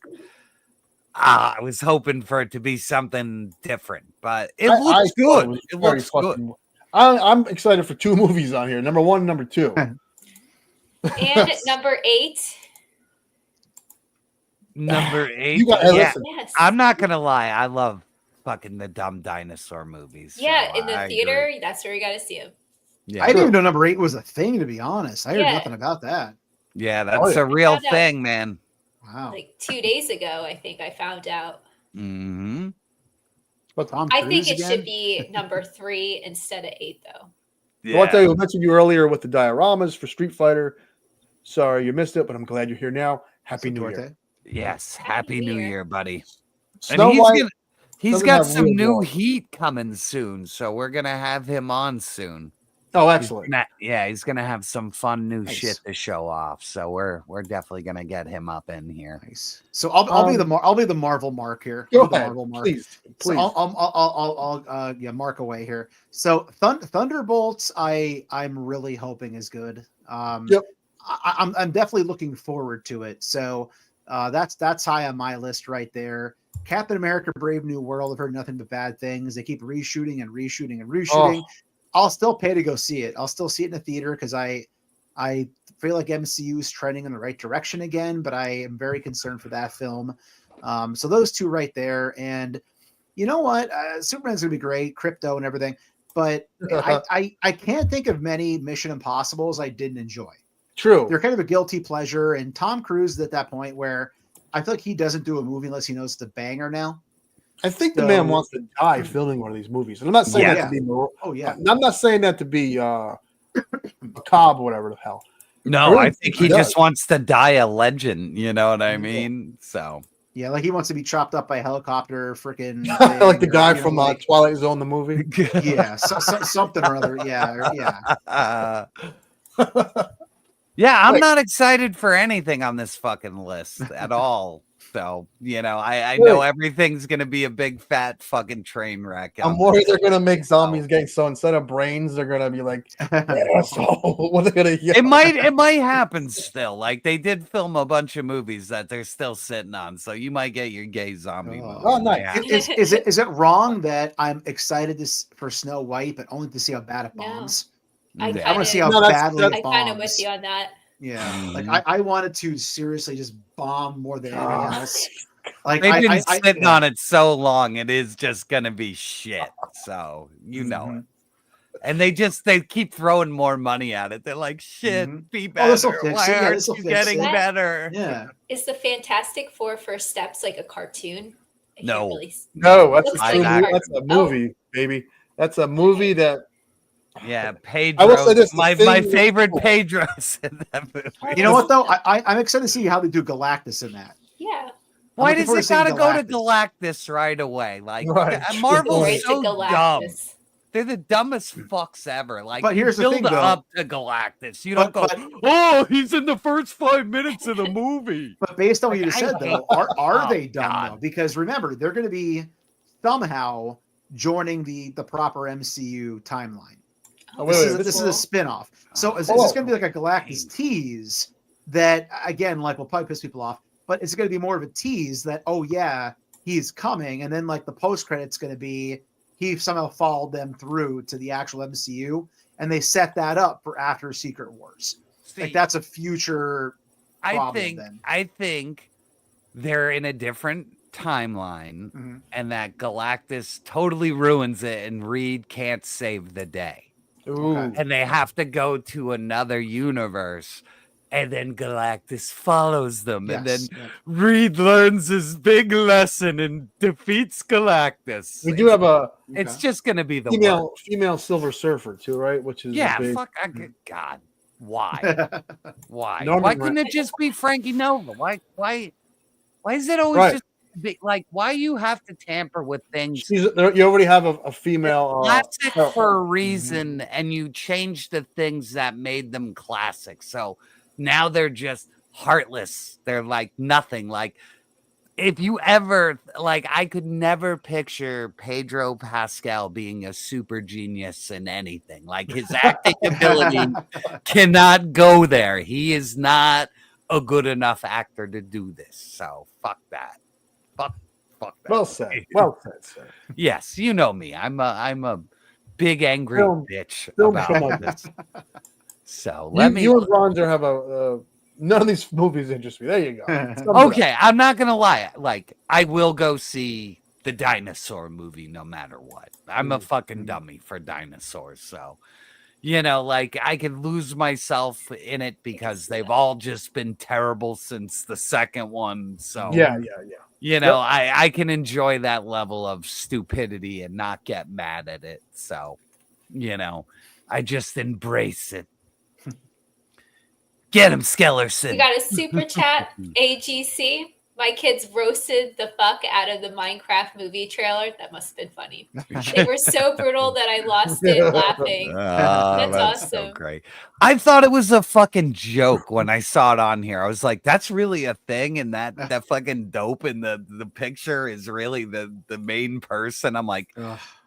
I was hoping for it to be something different, but it looks good. It looks good. I'm excited for two movies on here. Number 1 and number 2. And number 8. Number 8. Yes. I'm not gonna lie. I love fucking the dumb dinosaur movies. Yeah, so in the theater, that's where you got to see them. Yeah. I didn't even know number 8 was a thing, to be honest. I heard nothing about that. Yeah, that's a real thing, man. Wow. Like 2 days ago, I think I found out. Mm-hmm. But I think it should be number 3 instead of 8, though. So I'll tell you, I mentioned you earlier with the dioramas for Street Fighter. Sorry you missed it, but I'm glad you're here now. Happy New Year. Yes, Happy New Year, buddy. Snow And White he's doesn't got have some real new blood. heat coming soon, so we're gonna have him on soon. Oh, excellent. He's gonna have some fun new shit to show off. So we're definitely gonna get him up in here. Nice. So I'll be the Marvel Mark here. Go I'll be the ahead, Marvel Mark. please. So I'll mark away here. So Thunderbolts, I'm really hoping is good. Yep. I'm definitely looking forward to it. So that's high on my list right there. Captain America: Brave New World. I've heard nothing but bad things. They keep reshooting and reshooting and reshooting. I'll still pay to go see it. I'll still see it in the theater because I feel like MCU is trending in the right direction again, but I am very concerned for that film. So those two right there. And you know what? Superman's gonna be great, Crypto and everything. But I can't think of many Mission Impossibles I didn't enjoy. True. They're kind of a guilty pleasure. And Tom Cruise is at that point where I feel like he doesn't do a movie unless he knows it's a banger now. I think the man wants to die filming one of these movies. And I'm not saying that to be I'm not saying that to be a Cobb or whatever the hell. No, I think he just wants to die a legend. You know what I mean? So yeah, like he wants to be chopped up by a helicopter, freaking like the guy from Twilight Zone, the movie. Yeah, something or other. Yeah. Yeah, I'm not excited for anything on this fucking list at all. So, I know everything's going to be a big fat fucking train wreck. I'm worried they're going to make zombies getting so instead of brains, they're going to be like, what are they going to It might happen still. Like they did film a bunch of movies that they're still sitting on. So you might get your gay zombie movie. Oh, nice. Yeah. Is it wrong that I'm excited for Snow White, but only to see how bad it bombs? I want to see how badly it bombs. I kind of with you on that. Yeah, like I wanted to seriously just bomb more than anything else. Like They've been sitting on it so long, it is just gonna be shit. So you know it. And they keep throwing more money at it. They're like, shit, be better. Why aren't you getting better? Yeah. Is the Fantastic Four First Steps like a cartoon? No, that's a movie, baby. That's a movie that. Yeah, Pedro. I will say this, my favorite Pedro's in that movie. You know what though? I'm excited to see how they do Galactus in that. Yeah. Why does it gotta go to Galactus right away? Like Marvel's so dumb. They're the dumbest fucks ever. Like, but here's the build thing, though. up to Galactus. You don't go, he's in the first 5 minutes of the movie. But based on what you just said, though, are they dumb though? Because remember, they're going to be somehow joining the proper MCU timeline. This is a spin-off. So is this going to be like a Galactus tease that, again, like will probably piss people off, but it's going to be more of a tease that, oh yeah, he's coming. And then like the post-credit's going to be, he somehow followed them through to the actual MCU and they set that up for after Secret Wars. Like that's a future problem. I think they're in a different timeline and that Galactus totally ruins it and Reed can't save the day. Ooh. And they have to go to another universe, and then Galactus follows them, and then Reed learns his big lesson and defeats Galactus. We do have It's just going to be the female Silver Surfer too, right? Which is God, why? Why? Why couldn't it just be Frankie Nova? Why is it always just like why you have to tamper with things? You already have a female classic for a reason, and you change the things that made them classic. So now they're just heartless. They're like nothing. Like if you ever I could never picture Pedro Pascal being a super genius in anything. Like his acting ability cannot go there. He is not a good enough actor to do this. So fuck that. Fuck that. Well said. Well said, sir. Yes, you know me. I'm a big angry bitch about this. So you and Ronzer have none of these movies interest me. There you go. Okay, I'm not gonna lie. Like I will go see the dinosaur movie no matter what. I'm a fucking dummy for dinosaurs. So I could lose myself in it because they've all just been terrible since the second one. So yeah. I can enjoy that level of stupidity and not get mad at it. So, I just embrace it. Get him, Skellerson. We got a super chat, AGC. My kids roasted the fuck out of the Minecraft movie trailer. That must have been funny. They were so brutal that I lost it laughing. That's awesome. So great. I thought it was a fucking joke when I saw it on here. I was like, that's really a thing, and that fucking dope in the picture is really the main person. I'm like,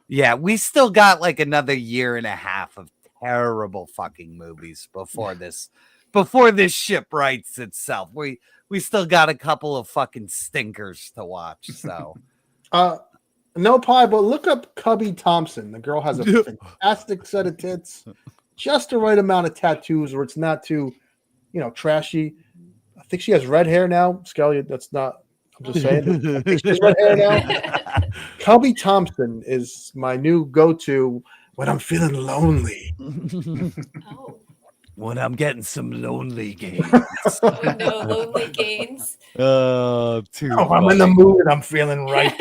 yeah, we still got like another year and a half of terrible fucking movies before this ship rights itself. We still got a couple of fucking stinkers to watch. So no pie, but look up Cubby Thompson. The girl has a fantastic set of tits, just the right amount of tattoos where it's not too, trashy. I think she has red hair now. Skelly, that's not, I'm just saying. I think she has red hair now. Cubby Thompson is my new go-to when I'm feeling lonely. When I'm getting some lonely gains. No lonely gains. I'm in the mood and I'm feeling right.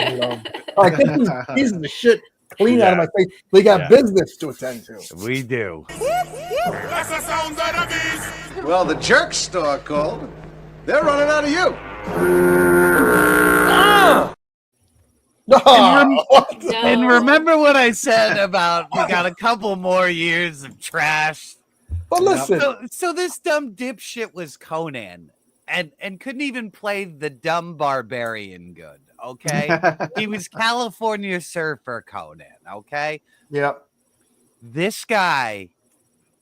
Like, get these pieces of shit clean out of my face. We got business to attend to. We do. Well, the jerk store called. They're running out of you. And remember what I said about we got a couple more years of trash. But listen, so this dumb dipshit was Conan and couldn't even play the dumb barbarian good. Okay, he was California Surfer Conan. Okay, yep. This guy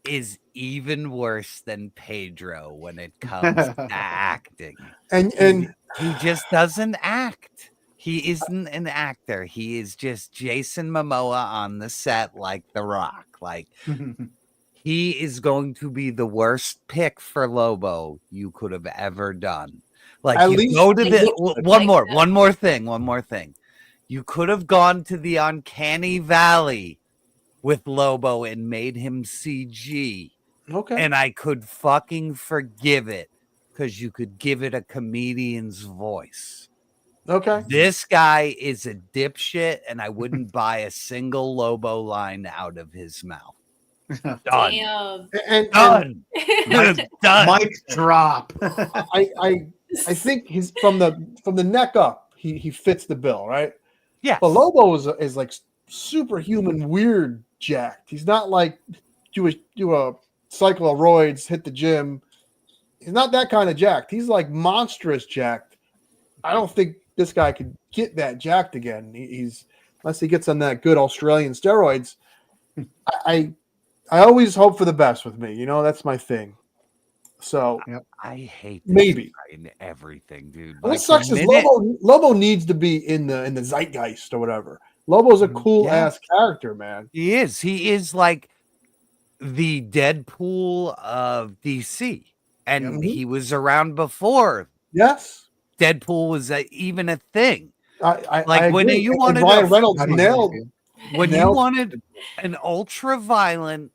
is even worse than Pedro when it comes to acting, and he just doesn't act. He isn't an actor. He is just Jason Momoa on the set, like The Rock, like. He is going to be the worst pick for Lobo you could have ever done. Like, At you least go to the one more thing. You could have gone to the Uncanny Valley with Lobo and made him CG. Okay. And I could fucking forgive it because you could give it a comedian's voice. Okay. This guy is a dipshit, and I wouldn't buy a single Lobo line out of his mouth. Done. Damn. And done. Done. Mic drop. I think he's from the neck up. He fits the bill, right? Yeah. But Lobo is like superhuman weird jacked. He's not like do a cycle of roids, hit the gym. He's not that kind of jacked. He's like monstrous jacked. I don't think this guy could get that jacked again. He's unless he gets on that good Australian steroids. I always hope for the best with me. That's my thing. So I hate maybe in everything, dude. What sucks is Lobo needs to be in the zeitgeist or whatever. Lobo's a cool ass character, man. He is like the Deadpool of DC, and he was around before. Yes, Deadpool was even a thing. I when agree. you wanted Ryan Reynolds nailed. When you wanted an ultra-violent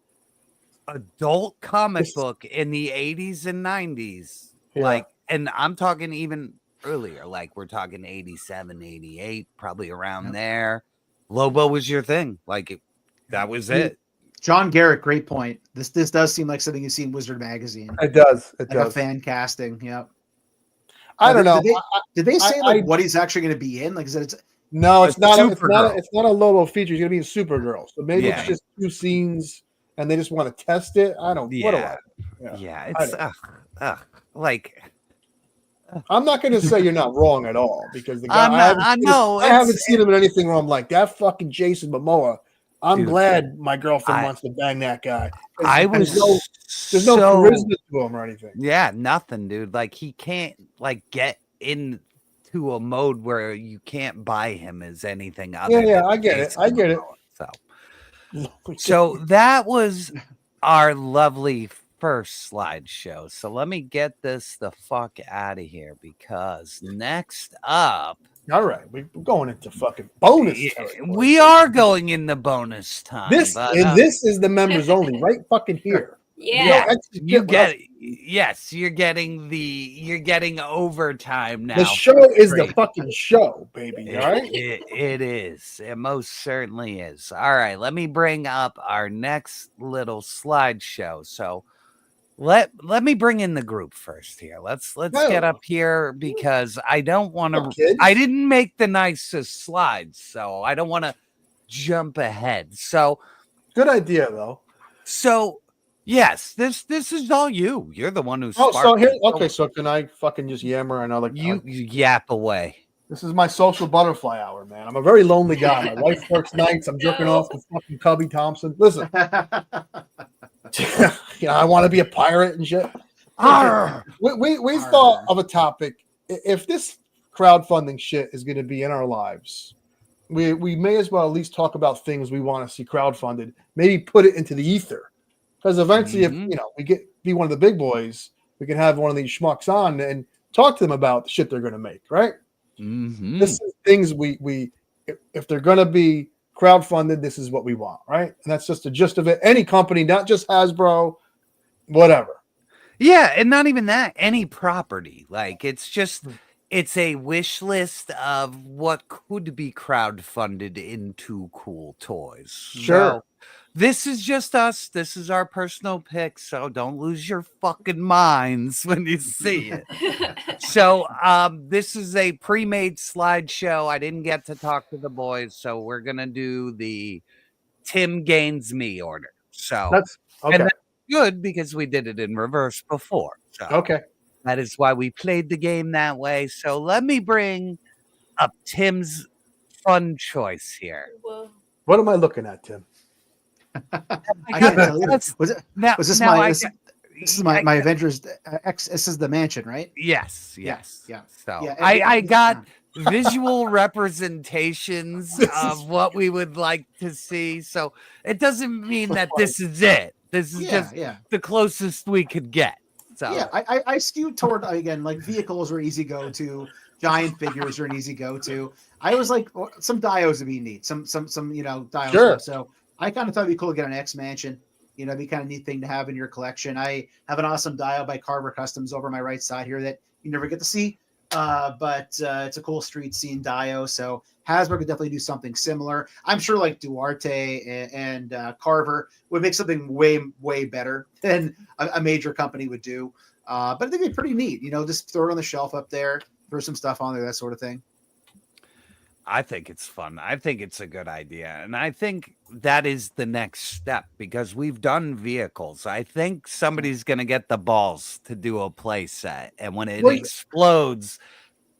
adult comic book in the 80s and 90s, and I'm talking even earlier, like we're talking 87, 88, probably around there. Lobo was your thing. That was it. John Garrett, great point. This does seem like something you see in Wizard Magazine. It does. It like does. A fan casting. Yeah. I don't know. Did they say what he's actually going to be in? Like, is it? No, it's not. It's not a Lobo feature. He's going to be in Supergirl. So maybe it's just 2 scenes, and they just want to test it. I don't. Yeah. It's I'm not going to say you're not wrong at all because the guy. I haven't seen him in anything where I'm like that fucking Jason Momoa. I'm glad my girlfriend wants to bang that guy. There's no charisma to him or anything. Yeah, nothing, dude. Like he can't get into a mode where you can't buy him as anything other. Yeah, I get it. I get it. So that was our lovely first slideshow. So let me get this the fuck out of here because next up. All right, we're going into fucking bonus territory. We are going in the bonus time. This is the members only, right fucking here. Yeah. You get yes, you're getting overtime now. The show is the fucking show, baby. All right. It is. It most certainly is. All right, let me bring up our next little slideshow. So let me bring in the group first here. Let's get up here because I don't want to. I didn't make the nicest slides, so I don't want to jump ahead. So good idea though. So yes, this is all you. You're the one who's. Oh, so here. Okay, so can I fucking just yammer another? You yap away. This is my social butterfly hour, man. I'm a very lonely guy. My wife works nights. I'm jerking off with fucking Cubby Thompson. Listen, I want to be a pirate and shit. We thought of a topic. If this crowdfunding shit is going to be in our lives, we may as well at least talk about things we want to see crowdfunded. Maybe put it into the ether, because eventually, if we be one of the big boys, we can have one of these schmucks on and talk to them about the shit they're going to make. Right. Mm-hmm. This is things we if they're going to be crowdfunded, this is what we want, right? And that's just the gist of it. Any company, not just Hasbro, whatever. Yeah, and not even that, any property. Like it's a wish list of what could be crowdfunded into cool toys. Sure. So, this is just us. This is our personal pick, so don't lose your fucking minds when you see it. So, this is a pre-made slideshow. I didn't get to talk to the boys, so we're gonna do the Tim Gaines Me order. So that's okay. And that's good because we did it in reverse before. So okay, that is why we played the game that way. So let me bring up Tim's fun choice here. What am I looking at, Tim? I can't tell you. Was this my Avengers X? This is the mansion, right? Yes. Yeah. So Yeah, I got visual representations of what we would like to see. So it doesn't mean that this is it. This is just the closest we could get. So yeah, I skewed toward, again, like vehicles are easy go to, giant figures are an easy go to. I was like, some dios would be neat, some dios. Sure. So I kind of thought it'd be cool to get an X Mansion. It'd be kind of neat thing to have in your collection. I have an awesome dio by Carver Customs over my right side here that you never get to see. But it's a cool street scene dio. So Hasbro could definitely do something similar. I'm sure like Duarte and Carver would make something way, way better than a major company would do. But I think it'd be pretty neat. Just throw it on the shelf up there, throw some stuff on there, that sort of thing. I think it's fun. I think it's a good idea. And I think that is the next step because we've done vehicles. I think somebody's going to get the balls to do a play set. And when it explodes,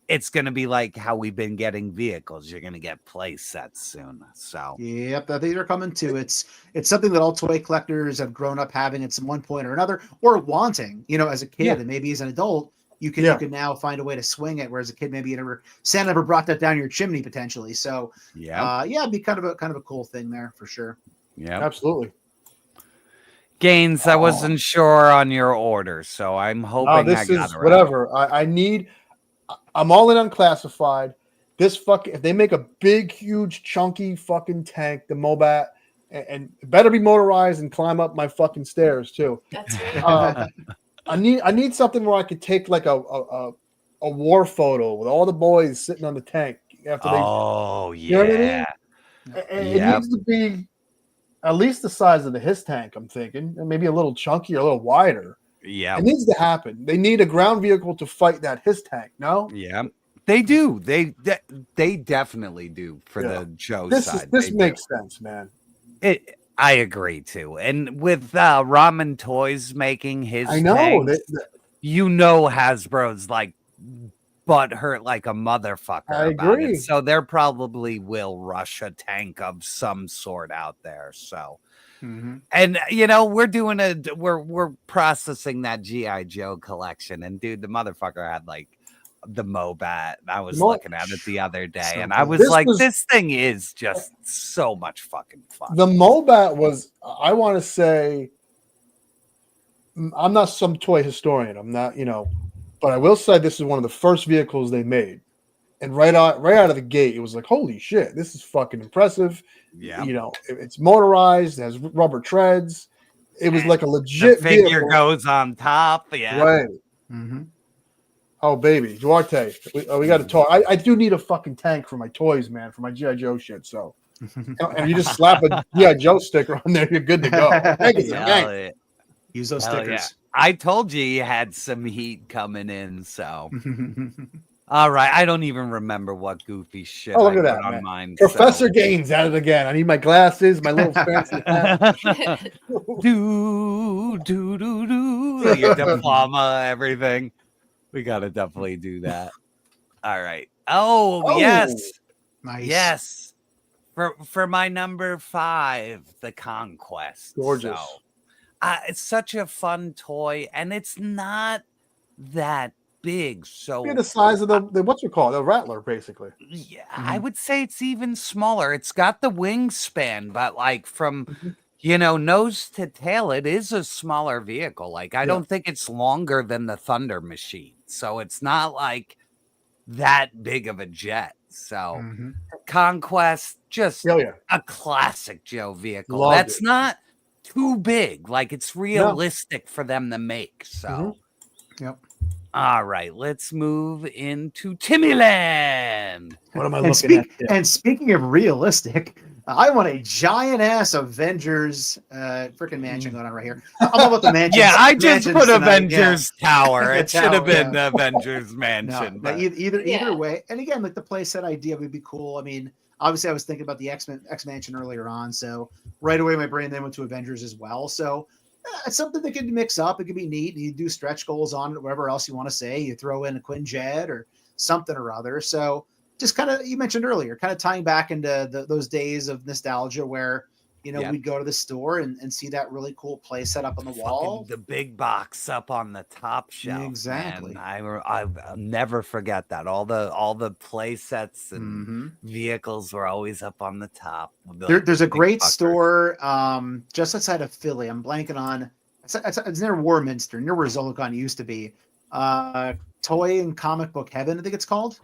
it's going to be like how we've been getting vehicles. You're going to get play sets soon. So, yep, I think they're coming too. It's something that all toy collectors have grown up having at some one point or another, or wanting, as a kid and maybe as an adult. You can now find a way to swing it, whereas a kid maybe Santa never brought that down your chimney potentially. So it'd be kind of a cool thing there for sure. Yeah, absolutely. Gaines, I wasn't sure on your order, so I'm hoping this is whatever I'm all in unclassified. This if they make a big, huge, chunky fucking tank, the Mobat, and it better be motorized and climb up my fucking stairs too. That's right. I need something where I could take like a war photo with all the boys sitting on the tank after they. Oh yeah. You know what I mean? And it needs to be at least the size of the HISS tank. I'm thinking, and maybe a little chunkier, a little wider. Yeah, it needs to happen. They need a ground vehicle to fight that HISS tank. No. Yeah, they do. They definitely do for the Joe side. This makes sense, man. I agree too. And with Ramen Toys making his tanks, Hasbro's like butt hurt like a motherfucker. I about agree. It. So there probably will rush a tank of some sort out there. So and we're doing we're processing that G.I. Joe collection. And dude, the motherfucker had like the Mobat. I was looking at it the other day and I was this thing is just so much fucking fun. The Mobat was, I want to say, I'm not some toy historian. I'm not, but I will say this is one of the first vehicles they made. And right out of the gate, it was like, holy shit, this is fucking impressive. Yeah. It's motorized, it has rubber treads. It was like a legit the figure vehicle. goes on top. Yeah. Right. Mm-hmm. Oh, baby. Duarte. We got to talk. I do need a fucking tank for my toys, man, for my G.I. Joe shit. So, and you just slap a G.I. Joe sticker on there, you're good to go. Yeah. Use those Hell stickers. yeah. I told you you had some heat coming in. So, all right. I don't even remember what goofy shit Oh, look I at put that, on man. mine. Professor Gaines at it again. I need my glasses, my little fancy hat. do your diploma, everything. We gotta definitely do that. All right. Oh, yes. Nice. Yes. For my number 5, the Conquest. Gorgeous. So, it's such a fun toy, and it's not that big. So Yeah, the size of the what's it called? The Rattler, basically. yeah, I would say it's even smaller. It's got the wingspan, but like from nose to tail, it is a smaller vehicle. Like I don't think it's longer than the Thunder Machine. So it's not like that big of a jet. So Conquest, just a classic Joe vehicle. Loved That's it. not too big. Like it's realistic for them to make. So Yep. all right, let's move into Timmyland. What am I And, looking at? and speaking of realistic, I want a giant ass Avengers freaking mansion going on right here. I'm all about the mansion. Yeah, I just put Avengers Tower. It should have been Avengers Mansion. No, either way. And again, like the playset idea would be cool. I mean, obviously, I was thinking about the X Mansion earlier on, so right away my brain then went to Avengers as well. So it's something that could mix up. It could be neat. You do stretch goals on it, whatever else you want to say. You throw in a Quinjet or something or other. So just kind of, you mentioned earlier, kind of tying back into those days of nostalgia where, we'd go to the store and see that really cool play set up on the wall. The big box up on the top shelf. Exactly. I'll never forget that. All the play sets and vehicles were always up on the top. There's a great store just outside of Philly. I'm blanking on. It's near Warminster, near where Zolicon used to be. Toy and Comic Book Heaven, I think it's called.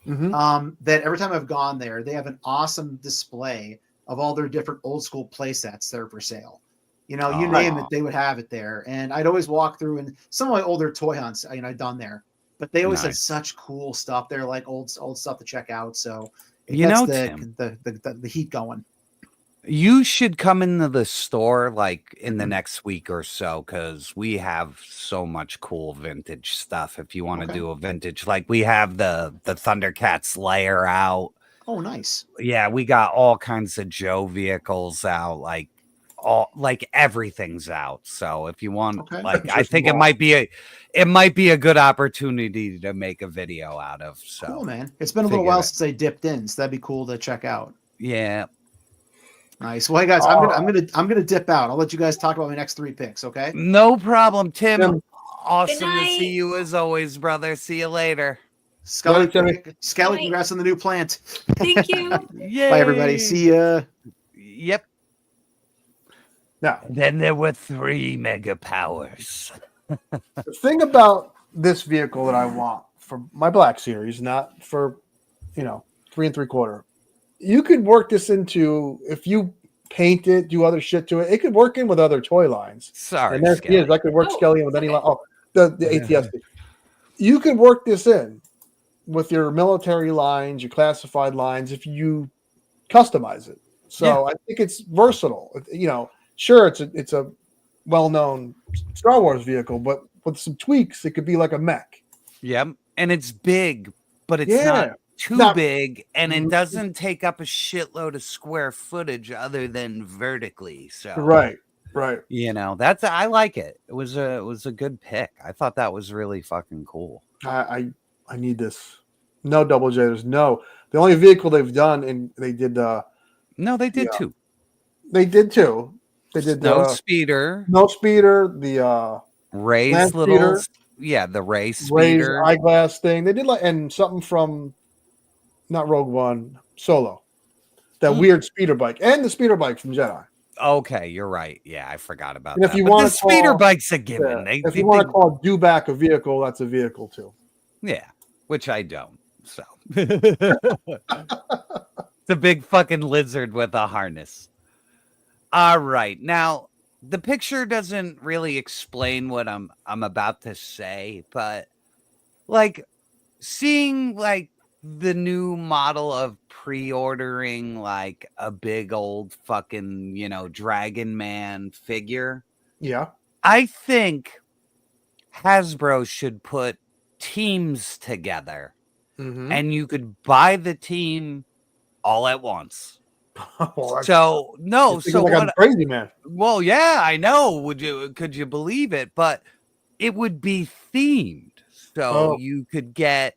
That every time I've gone there, they have an awesome display of all their different old school play sets that are for sale. You name it, they would have it there. And I'd always walk through, and some of my older toy hunts, I'd done there, but they always had such cool stuff there, like old stuff to check out. So it gets the heat going. You should come into the store like in the next week or so, because we have so much cool vintage stuff. If you want to do a vintage, like we have the Thundercats layer out. Oh, nice. Yeah, we got all kinds of Joe vehicles out, like everything's out. So if you want, I think it might be a good opportunity to make a video out of. So cool, man. It's been a little while since I dipped in, so that'd be cool to check out. Yeah. Nice. Well, hey guys, I'm gonna dip out. I'll let you guys talk about my next 3 picks. Okay. No problem, Tim. Awesome to see you as always, brother. See you later. Skelly, congrats on the new plant. Thank you. Bye, everybody. See ya. Yep. Now, then there were 3 mega powers. The thing about this vehicle that I want for my Black Series, not for 3 3/4. You could work this into, if you paint it, do other shit to it. It could work in with other toy lines. Sorry, and there he is. I could work Skelly in with any line. Oh, the ATSD. You could work this in with your military lines, your classified lines, if you customize it. So I think it's versatile. Sure, it's a well-known Star Wars vehicle, but with some tweaks, it could be like a mech. Yep, and it's big, but it's not too big, and it doesn't take up a shitload of square footage other than vertically. So right. That's, I like it. It was a good pick. I thought that was really fucking cool. I need this. No double J's. No, the only vehicle they've done, and they did. No, they did 2. They did 2. They did No speeder. The Ray's little speeder. The Ray speeder. Ray's eyeglass thing. They did and something from not Rogue One, Solo. That weird speeder bike and the speeder bike from Jedi. Okay, you're right. Yeah, I forgot about and that. If you want the speeder bike's a given. If you want to call do back a vehicle, that's a vehicle too. Yeah, which I don't. So it's a big fucking lizard with a harness. All right, now the picture doesn't really explain what I'm about to say, but like seeing like the new model of pre-ordering like a big old fucking, Dragon Man figure. Yeah. I think Hasbro should put teams together and you could buy the team all at once. So no, so like I'm crazy, man. Well, yeah, I know. Could you believe it? But it would be themed. So you could get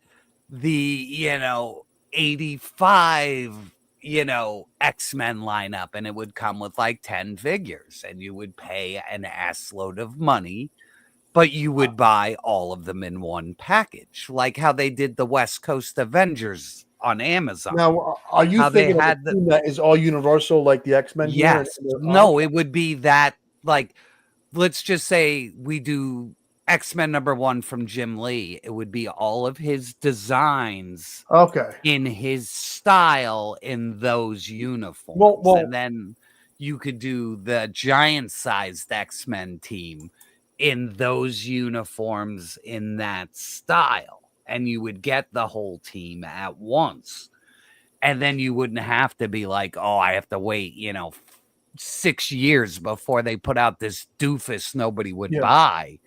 the, 85, X-Men lineup, and it would come with like 10 figures, and you would pay an assload of money, but you would buy all of them in one package, like how they did the West Coast Avengers on Amazon. Now, are you thinking of a team that is all universal, like the X-Men? Yes. No, it would be that, like, let's just say we do X-Men #1 from Jim Lee. It would be all of his designs in his style in those uniforms. And then you could do the giant-sized X-Men team in those uniforms in that style. And you would get the whole team at once. And then you wouldn't have to be like, oh, I have to wait, 6 years before they put out this doofus nobody would buy.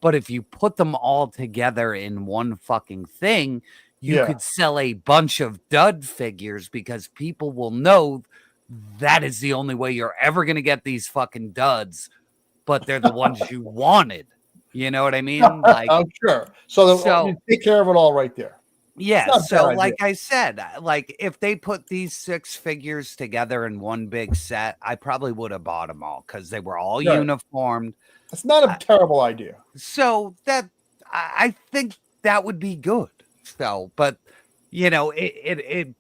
But if you put them all together in one fucking thing, you could sell a bunch of dud figures because people will know that is the only way you're ever going to get these fucking duds, but they're the ones you wanted. You know what I mean? Like, I'm sure. So you take care of it all right there. Yeah. So like I said, like if they put these 6 figures together in one big set, I probably would have bought them all because they were all uniformed. It's not a terrible idea. So that I think that would be good. So, but it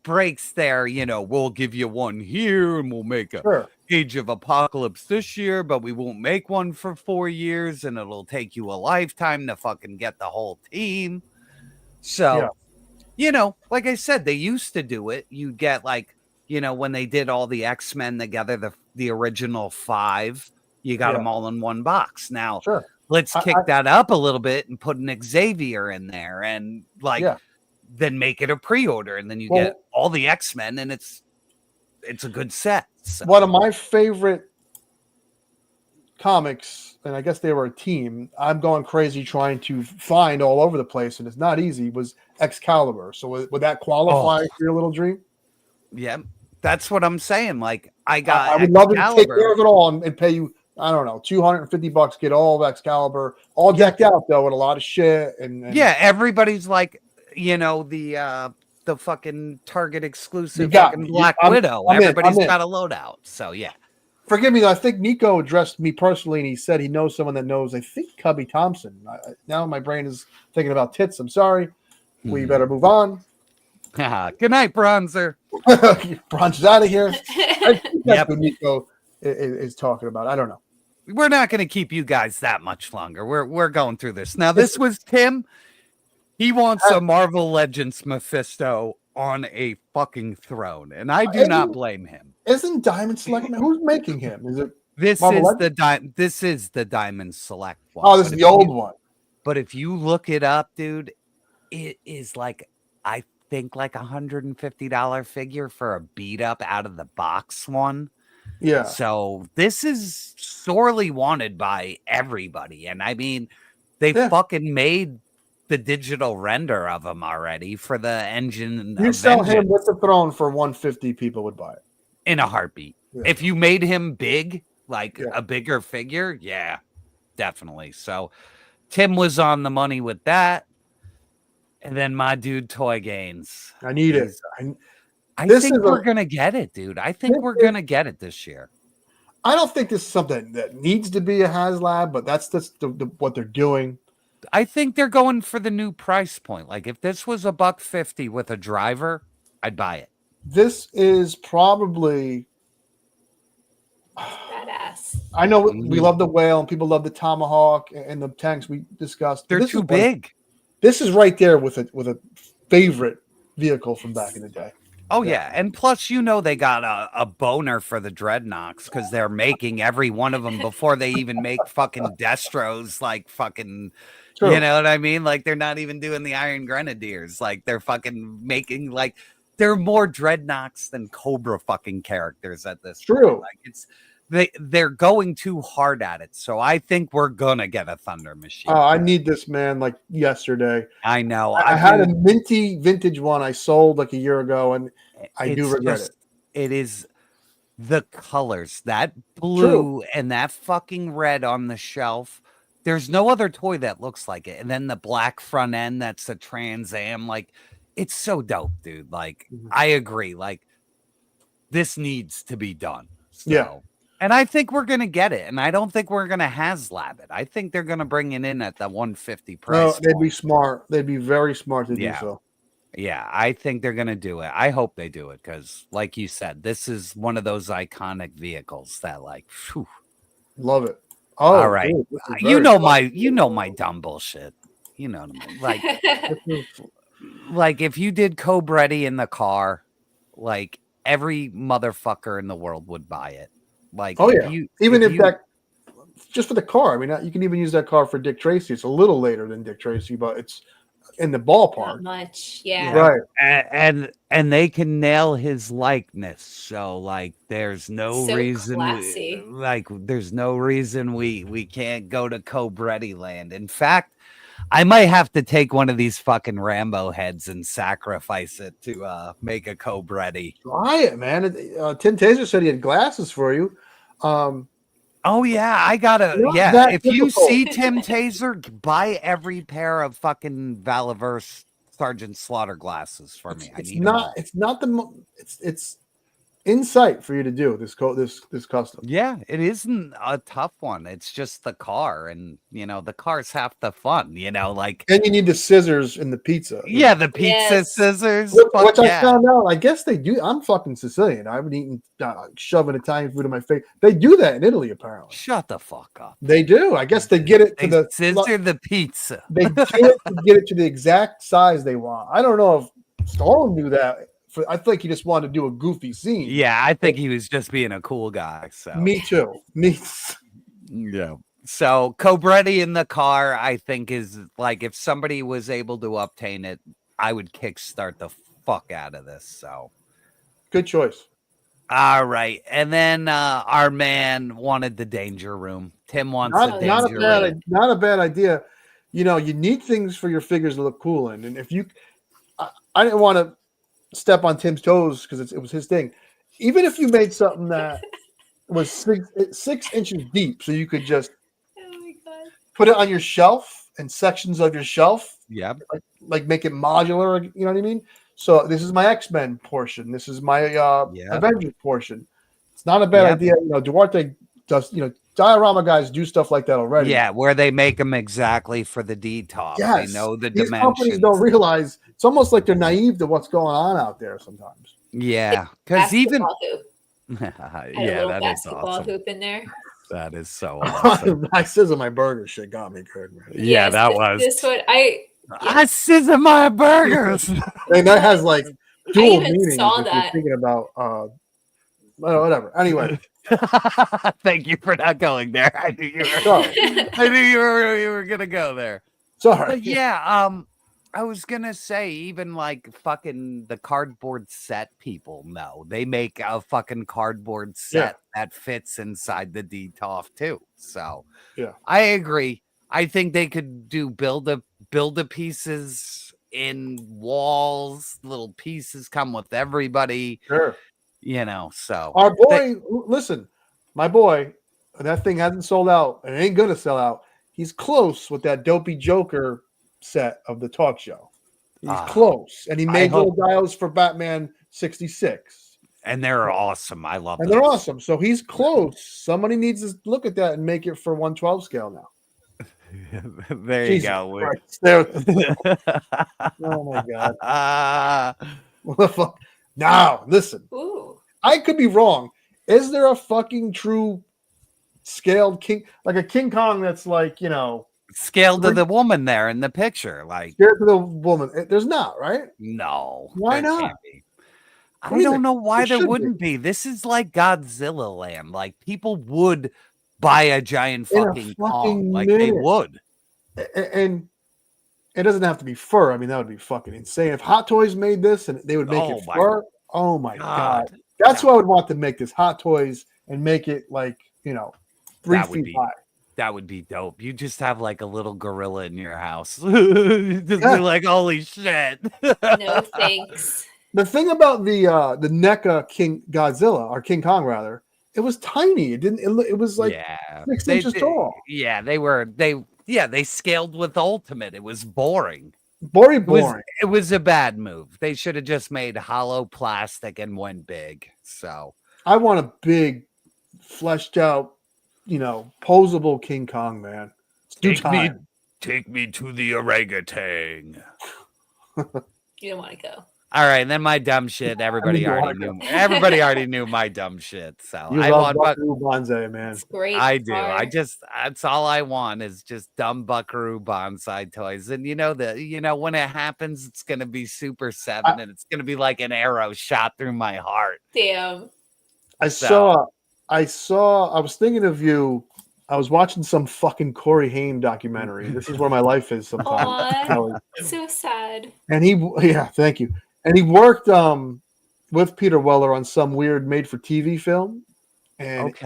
breaks there. We'll give you one here, and we'll make a Age of Apocalypse this year, but we won't make one for 4 years, and it'll take you a lifetime to fucking get the whole team. So, like I said, they used to do it. You get like, when they did all the X-Men together, the original 5. You got them all in one box. Now, let's kick that up a little bit and put an Xavier in there and then make it a pre-order. And then you get all the X-Men and it's a good set. So. One of my favorite comics, and I guess they were a team, I'm going crazy trying to find all over the place, and it's not easy, was Excalibur. So would that qualify for your little dream? Yeah, that's what I'm saying. Like, I would love to take care of it all and pay you, I don't know, $250, get all of Excalibur, all decked out though, with a lot of shit. And yeah, everybody's like, the fucking Target exclusive fucking Black Widow. Everybody's got a loadout. So yeah. Forgive me, I think Nico addressed me personally, and he said he knows someone that knows, I think, Cubby Thompson. Now my brain is thinking about tits. I'm sorry. We better move on. Good night, Bronzer. Bronzer's out of here. I think that's what Nico is talking about. I don't know. We're not going to keep you guys that much longer. We're going through this. Now, this was Tim. He wants a Marvel Legends Mephisto on a fucking throne, and I do not blame him. Isn't Diamond Select? Who's making him? Is it this Marvel is Legends? This is the Diamond Select one. Oh, this is the old one. But if you look it up, dude, it is like, I think like $150 figure for a beat up out of the box one. Yeah. So this is sorely wanted by everybody, and I mean, they fucking made the digital render of him already for the engine. You sell him with the throne for $150, people would buy it in a heartbeat. Yeah. If you made him big, like a bigger figure, definitely. So Tim was on the money with that. And then my dude Toy Gaines. I need it. I think we're gonna get it, dude. I think we're gonna get it this year. I don't think this is something that needs to be a HasLab, but that's just what they're doing. I think they're going for the new price point. Like if this was $150 with a driver, I'd buy it. This is probably badass. I know we love the whale and people love the tomahawk and the tanks we discussed. They're too big. This is right there with a favorite vehicle from back in the day. Oh yeah, and plus they got a boner for the Dreadnoks because they're making every one of them before they even make fucking Destros. Like fucking, True. you know what I mean? Like they're not even doing the Iron Grenadiers. Like they're fucking making like they're more Dreadnoks than Cobra fucking characters at this. True. Point. Like it's they're going too hard at it. So I think we're gonna get a Thunder Machine. Oh, I need this, man, like yesterday. I know. I had a minty vintage one I sold like a year ago, and I do regret it. It is the colors, that blue and that fucking red on the shelf. There's no other toy that looks like it. And then the black front end, that's a Trans Am. Like, it's so dope, dude. Like, I agree. Like, this needs to be done. So. Yeah. And I think we're going to get it. And I don't think we're going to HasLab it. I think they're going to bring it in at the 150 price. No, they'd be smart. They'd be very smart to do so. Yeah, I think they're going to do it. I hope they do it because, like you said, this is one of those iconic vehicles that, like, whew. Love it. Oh, all right. You know my dumb bullshit. You know what I mean? Like if you did Cobretti in the car, like every motherfucker in the world would buy it. Like, oh yeah, even if that just for the car. I mean, you can even use that car for Dick Tracy. It's a little later than Dick Tracy, but it's in the ballpark. Not much, yeah. Right, and they can nail his likeness. So like, there's no reason. There's no reason we can't go to Cobretti land. In fact, I might have to take one of these fucking Rambo heads and sacrifice it to make a Cobretti. Try it, man. Tim Taser said he had glasses for you. Oh yeah, I gotta. If you see Tim Taser, buy every pair of fucking Valaverse Sergeant Slaughter glasses for me. It's insight for you to do this custom. Yeah, it isn't a tough one. It's just the car, and the car's half the fun. Like, and you need the scissors in the pizza. Yeah, the pizza scissors. Which I found out. I guess they do. I'm fucking Sicilian. I haven't eaten shoving Italian food in my face. They do that in Italy, apparently. Shut the fuck up. They do. I guess they get it to the scissor the pizza. They get it to the exact size they want. I don't know if Stallone knew that. I think he just wanted to do a goofy scene. Yeah, I think he was just being a cool guy. So me too. Yeah. So Cobretti in the car, I think, is like if somebody was able to obtain it, I would kickstart the fuck out of this. So good choice. All right, and then our man wanted the Danger Room. Tim wants the Danger Room. Not a bad idea. You need things for your figures to look cool in, and if you, I didn't want to step on Tim's toes because it was his thing. Even if you made something that was 6 inches deep, so you could just put it on your shelf and sections of your shelf. Yeah, like make it modular. You know what I mean? So this is my X-Men portion. This is my Avengers portion. It's not a bad idea. Duarte does. Diorama guys do stuff like that already. Yeah, where they make them exactly for the D-top. Yes. They know the These dimensions. companies don't realize. It's almost like they're naive to what's going on out there sometimes. Yeah, because even that is awesome. Hoop in there. That is so awesome. I scissor my burger shit got me good. Man. Yeah, that was. This one I scissor my burgers. And that has like dual meanings. Saw if that. you're thinking about whatever. Anyway. Thank you for not going there. I knew you were gonna go there. Sorry. But yeah, I was gonna say even like fucking the cardboard set people know they make a fucking cardboard set that fits inside the D-TOF too. So yeah, I agree. I think they could do build a pieces in walls. Little pieces come with everybody. Sure. So our boy, listen, my boy, that thing hasn't sold out and it ain't gonna sell out. He's close with that Dopey Joker set of the talk show. He's close, and he made little dials for Batman 66, and they're awesome. I love them. And they're awesome. So he's close. Somebody needs to look at that and make it for 112 scale now. There Jesus you go. Christ. Oh my god. What the fuck? Now, listen. Ooh. I could be wrong. Is there a fucking true scaled king, like a King Kong that's like, scaled to the woman there in the picture? Like scaled to the woman? There's not, right? No. Why not? I don't know why there wouldn't be. This is like Godzilla land. Like people would buy a giant fucking Kong. Like they would. And it doesn't have to be fur. I mean, that would be fucking insane. If Hot Toys made this and they would make it fur, oh my God. That's what I would want to make this Hot Toys and make it like, 3 feet high. That would be dope. You just have like a little gorilla in your house. Just be like, holy shit. No thanks. The thing about the NECA King Godzilla, or King Kong rather, it was tiny. It was like 6 inches tall. Yeah, they scaled with Ultimate. It was boring. Boring. It was a bad move. They should have just made hollow plastic and went big. So I want a big, fleshed out, posable King Kong, man. Take me to the orangutan. You don't want to go. All right, and then my dumb shit. Everybody already knew my dumb shit. So you love Buckaroo Banzai, man. It's great. I do. That's all I want is just dumb Buckaroo Bonsai toys. And when it happens, it's gonna be Super 7, and it's gonna be like an arrow shot through my heart. Damn. I was thinking of you. I was watching some fucking Corey Haim documentary. This is where my life is sometimes. So sad. And thank you. And he worked with Peter Weller on some weird made-for-TV film. And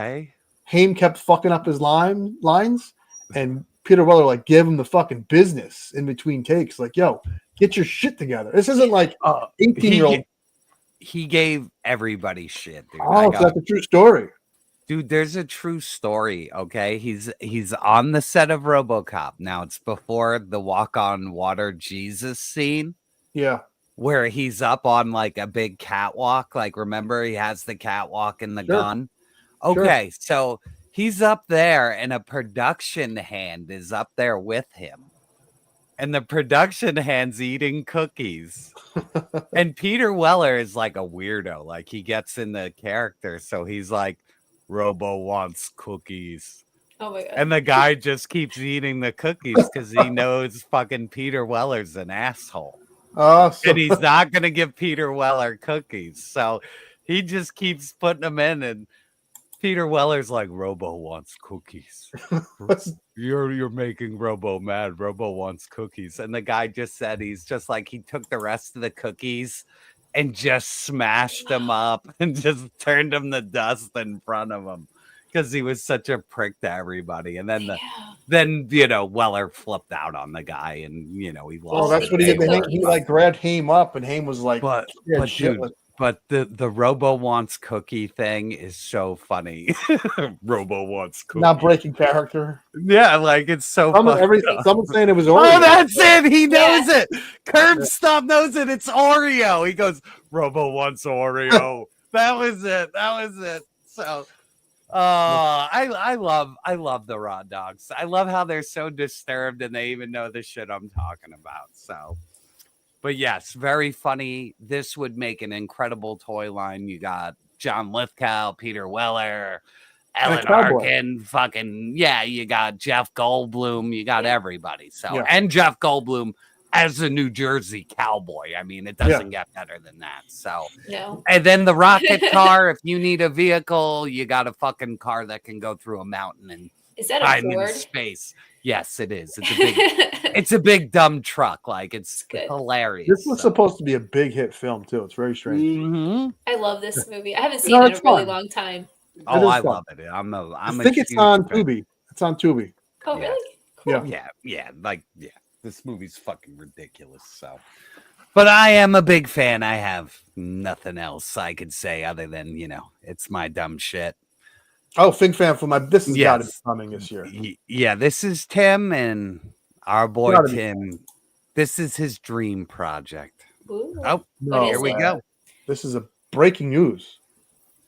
Haim kept fucking up his lines, and Peter Weller gave him the fucking business in between takes. Like, yo, get your shit together. This isn't like 18-year-old. He gave everybody shit, dude. Oh, that's a true story. Dude, there's a true story, okay? He's on the set of RoboCop. Now, it's before the Walk on Water Jesus scene. Yeah. Where he's up on like a big catwalk. Like, remember, he has the catwalk and the gun. Okay, so he's up there and a production hand is up there with him. And the production hand's eating cookies. And Peter Weller is like a weirdo. Like, he gets in the character. So he's like, Robo wants cookies. Oh my God. And the guy just keeps eating the cookies because he knows fucking Peter Weller's an asshole. And he's not going to give Peter Weller cookies. So he just keeps putting them in. And Peter Weller's like, Robo wants cookies. You're making Robo mad. Robo wants cookies. And the guy just said he's just like, he took the rest of the cookies and just smashed them up and just turned them to dust in front of him because he was such a prick to everybody. And then Weller flipped out on the guy, and he lost. Oh, that's what he did. He grabbed Haim up, and Haim was like, but the Robo wants cookie thing is so funny. Robo wants cookie. Not breaking character. Yeah, like it's so someone's saying it was Oreo. Oh, that's it. He knows it. Curb Stop knows it. It's Oreo. He goes, Robo wants Oreo. That was it. So I love the Raw Dogs. I love how they're so disturbed and they even know the shit I'm talking about. So but yes, very funny. This would make an incredible toy line. You got John Lithgow, Peter Weller, Ellen Arkin, you got Jeff Goldblum, you got everybody. So and Jeff Goldblum as a New Jersey cowboy. I mean, it doesn't get better than that. So and then the rocket car, if you need a vehicle, you got a fucking car that can go through a mountain and is that a Ford? In space. Yes, it is. It's a big it's a big dumb truck. Like it's hilarious. This was supposed to be a big hit film too. It's very strange. Mm-hmm. I love this movie. I haven't seen it in a really long time. Oh, I love it. I think it's on Tubi. It's on Tubi. Oh, really? Cool. Yeah. This movie's fucking ridiculous. So, but I am a big fan. I have nothing else I could say other than it's my dumb shit. Oh, Fink Fan for this has got to be coming this year. Yeah, this is Tim and our boy Tim. This is his dream project. Ooh. Oh, here we go. This is a breaking news.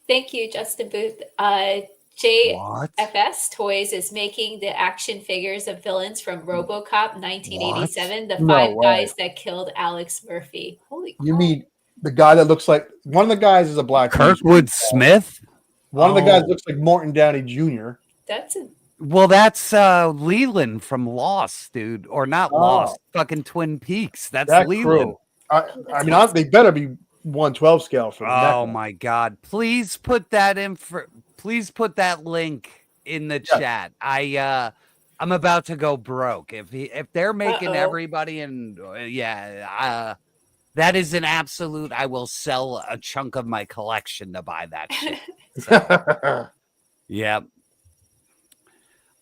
Thank you, Justin Booth. JFS Toys is making the action figures of villains from RoboCop 1987, the five guys that killed Alex Murphy. Holy crap. You mean the guy that looks like one of the guys is a black Kurtwood Smith? One of the guys looks like Morton Downey Jr. That's Leland from Lost, dude, or not Lost, fucking Twin Peaks. That's Leland. Crew. I mean, they better be 1/12 scale for the Oh NECA. my God! Please put that please put that link in the chat. I'm about to go broke if they're making everybody and that is an absolute. I will sell a chunk of my collection to buy that shit. So, yeah.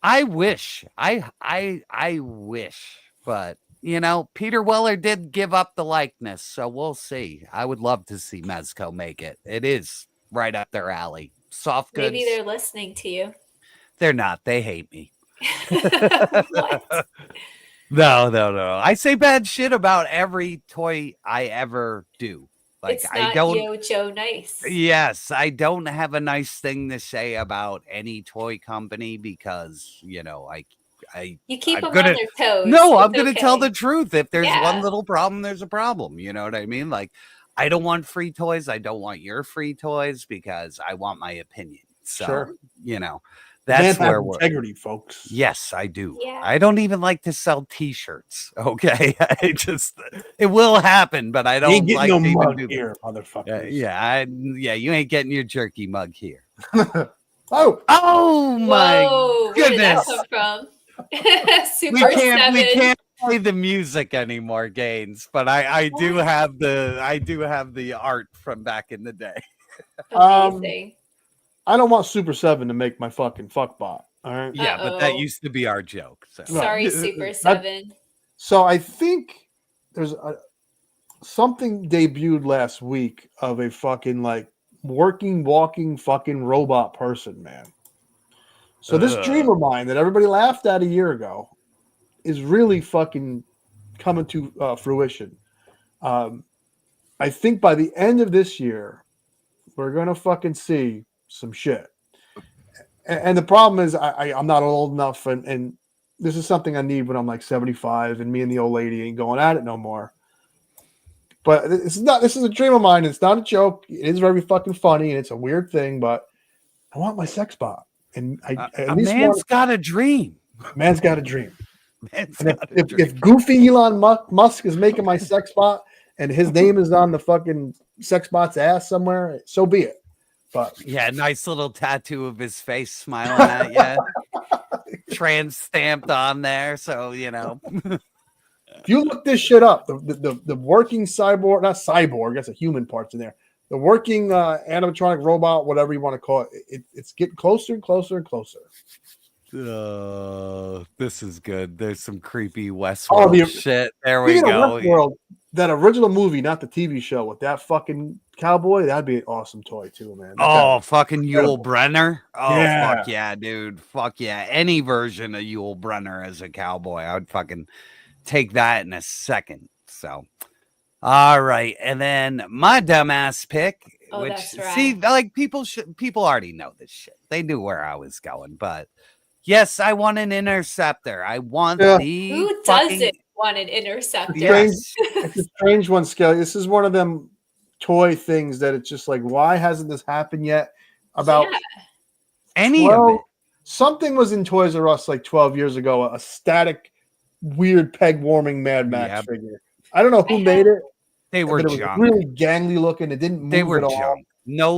I wish, I wish, but you know, Peter Weller did give up the likeness, so we'll see. I would love to see Mezco make it. It is right up their alley. Soft goods. Maybe they're listening to you. They're not. They hate me. No. I say bad shit about every toy I ever do. Like it's not I don't YoJoe nice. Yes, I don't have a nice thing to say about any toy company because, you know, you keep I'm them gonna, on their toes. No, I'm It's going to okay. tell the truth. If there's Yeah. one little problem, there's a problem. You know what I mean? Like, I don't want free toys. I don't want your free toys because I want my opinion. So, Sure. you know, that's Man, where have we're. integrity, folks. Yes, I do. Yeah. I don't even like to sell T-shirts. Okay, it will happen, but I You don't ain't getting like no to even mug do that. here, motherfuckers. You ain't getting your jerky mug here. Oh my Whoa, where did that goodness! come from? Super We 7. can't play the music anymore, Gaines. But I do have the art from back in the day. Amazing. I don't want Super 7 to make my fucking fuck bot. All right. Yeah, but that used to be our joke. So. Sorry, Super 7. So I think there's something debuted last week of a fucking like walking fucking robot person, man. So this dream of mine that everybody laughed at a year ago is really fucking coming to fruition. I think by the end of this year, we're gonna fucking see some shit. And the problem is I'm not old enough, and this is something I need when I'm like 75 and me and the old lady ain't going at it no more. But this is a dream of mine. It's not a joke. It is very fucking funny and it's a weird thing, but I want my sex bot. And a man's got a dream. Man's got a dream. If goofy Elon Musk is making my sex bot and his name is on the fucking sex bot's ass somewhere, so be it. But yeah, nice little tattoo of his face smiling at you, trans stamped on there. So you know, if you look this shit up, the working cyborg, not cyborg, that's a human parts in there. The working animatronic robot, whatever you want to call it, it's getting closer and closer and closer. This is good. There's some creepy Westworld shit. There we go. Westworld, that original movie, not the TV show, with that fucking cowboy, that'd be an awesome toy too, man. Fucking Yul Brenner. Oh, yeah. Fuck yeah, dude. Fuck yeah. Any version of Yul Brenner as a cowboy, I would fucking take that in a second. So, all right. And then my dumbass pick, which, see, like people already know this shit. They knew where I was going, but yes, I want an interceptor. I want the Who doesn't want an interceptor? It's a strange one, Skelly. This is one of them toy things that it's just like, why hasn't this happened yet? About any of it. Something was in Toys R Us like 12 years ago, a static, weird peg warming Mad Max figure. I don't know who made it. They were junk. junk. Really gangly looking. It didn't move They were at all. junk. No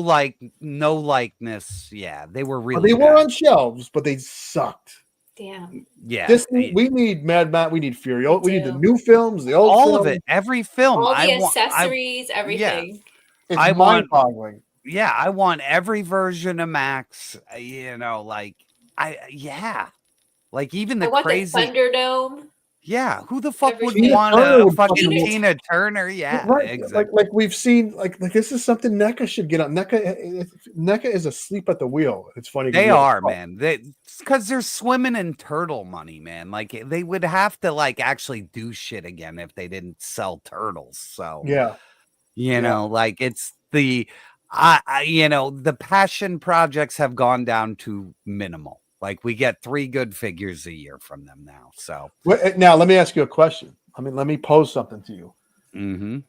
likeness. Yeah, they were really. They were on shelves, but they sucked. Damn. Yeah. We need Mad Max. We need Fury. We need the new films, the old all films. of it. Every film. All the accessories, everything. It's I want mind-boggling. Yeah, I want every version of Max. You know, like like even the crazy the Thunderdome. Yeah, who the fuck would Everything. want a fucking Tina Turner? Yeah, right. exactly. Like we've seen, like this is something NECA should get on. NECA is asleep at the wheel. It's funny. They are, man. Because they're swimming in turtle money, man. Like they would have to like actually do shit again if they didn't sell turtles. So yeah, you know, like it's the the passion projects have gone down to minimal. Like we get 3 good figures a year from them now. So now let me ask you a question. Let me pose something to you. Mm-hmm.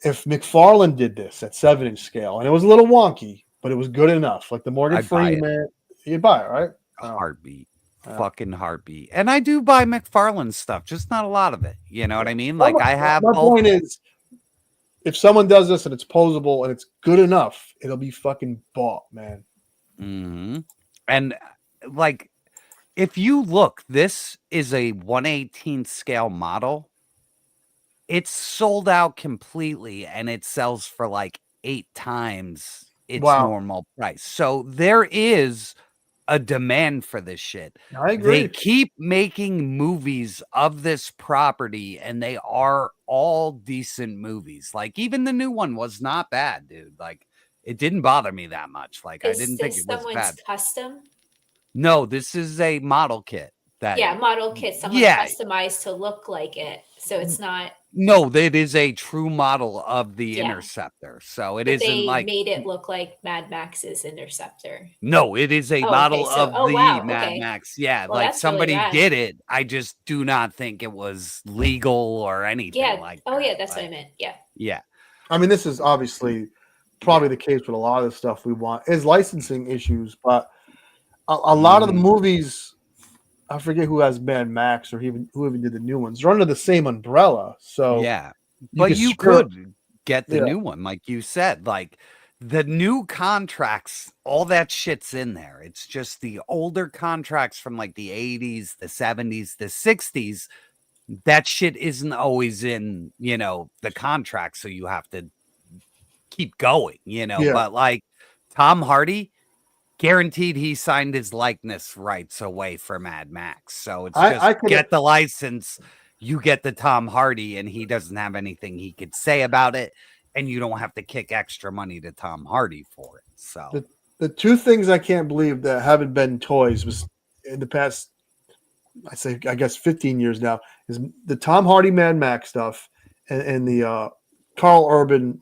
If Mcfarlane did this at 7-inch scale, and it was a little wonky, but it was good enough, like the Morgan Freeman, you'd buy it, right? Heartbeat. Fucking heartbeat. And I do buy Mcfarlane stuff, just not a lot of it. You know what I mean? Like I have. My point is, if someone does this and it's posable and it's good enough, it'll be fucking bought, man. Mm-hmm. And like, if you look, this is a 1/18 scale model. It's sold out completely, and it sells for like 8 times its normal price. So there is a demand for this shit. I agree. They keep making movies of this property, and they are all decent movies. Like, even the new one was not bad, dude. Like, it didn't bother me that much. Like, I didn't think it was bad. Custom? No, this is a model kit. Model kit. Someone customized to look like it, so it's not. No, it is a true model of the Interceptor. So it isn't they like made it look like Mad Max's Interceptor. No, it is a model of the Mad okay. Max. Yeah, Well, like that's somebody really rad. did it. I just do not think it was legal or anything like that. Oh, yeah, that's what I meant. Yeah. Yeah. I mean, this is obviously probably the case with a lot of the stuff we want is licensing issues, but a lot of the movies, I forget who has Mad Max or who even did the new ones. They're under the same umbrella. So yeah, but you could get the new one, like you said. Like the new contracts, all that shit's in there. It's just the older contracts from like the 80s, the 70s, the 60s. That shit isn't always in, the contract. So you have to keep going, But like Tom Hardy, guaranteed he signed his likeness rights away for Mad Max. So it's just get the license, you get the Tom Hardy, and he doesn't have anything he could say about it, and you don't have to kick extra money to Tom Hardy for it. So the two things I can't believe that haven't been toys was in the past, I guess 15 years now, is the Tom Hardy Mad Max stuff and the Carl Urban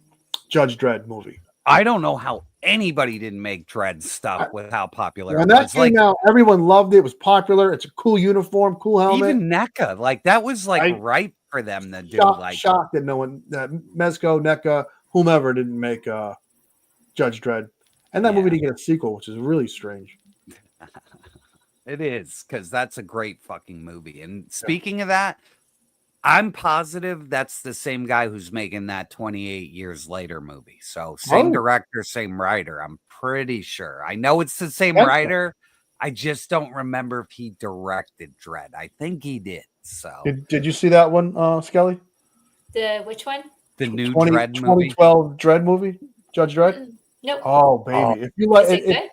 Judge Dredd movie. I don't know how anybody didn't make Dredd stuff with how popular when it was. that came out, everyone loved it. It was popular. It's a cool uniform, cool helmet. Even NECA, like that was like right for them to do. Shocked that no one, Mezco, NECA, whomever didn't make Judge Dredd, and that movie didn't get a sequel, which is really strange. It is, because that's a great fucking movie. And speaking of that, I'm positive that's the same guy who's making that 28 Years Later movie. So same director, same writer. I'm pretty sure. I know it's the same writer. I just don't remember if he directed Dredd. I think he did. So did you see that one, Skelly? The which one? The new Dredd movie. 2012 Dredd movie, Judge Dredd. Nope. Oh baby, if you like it,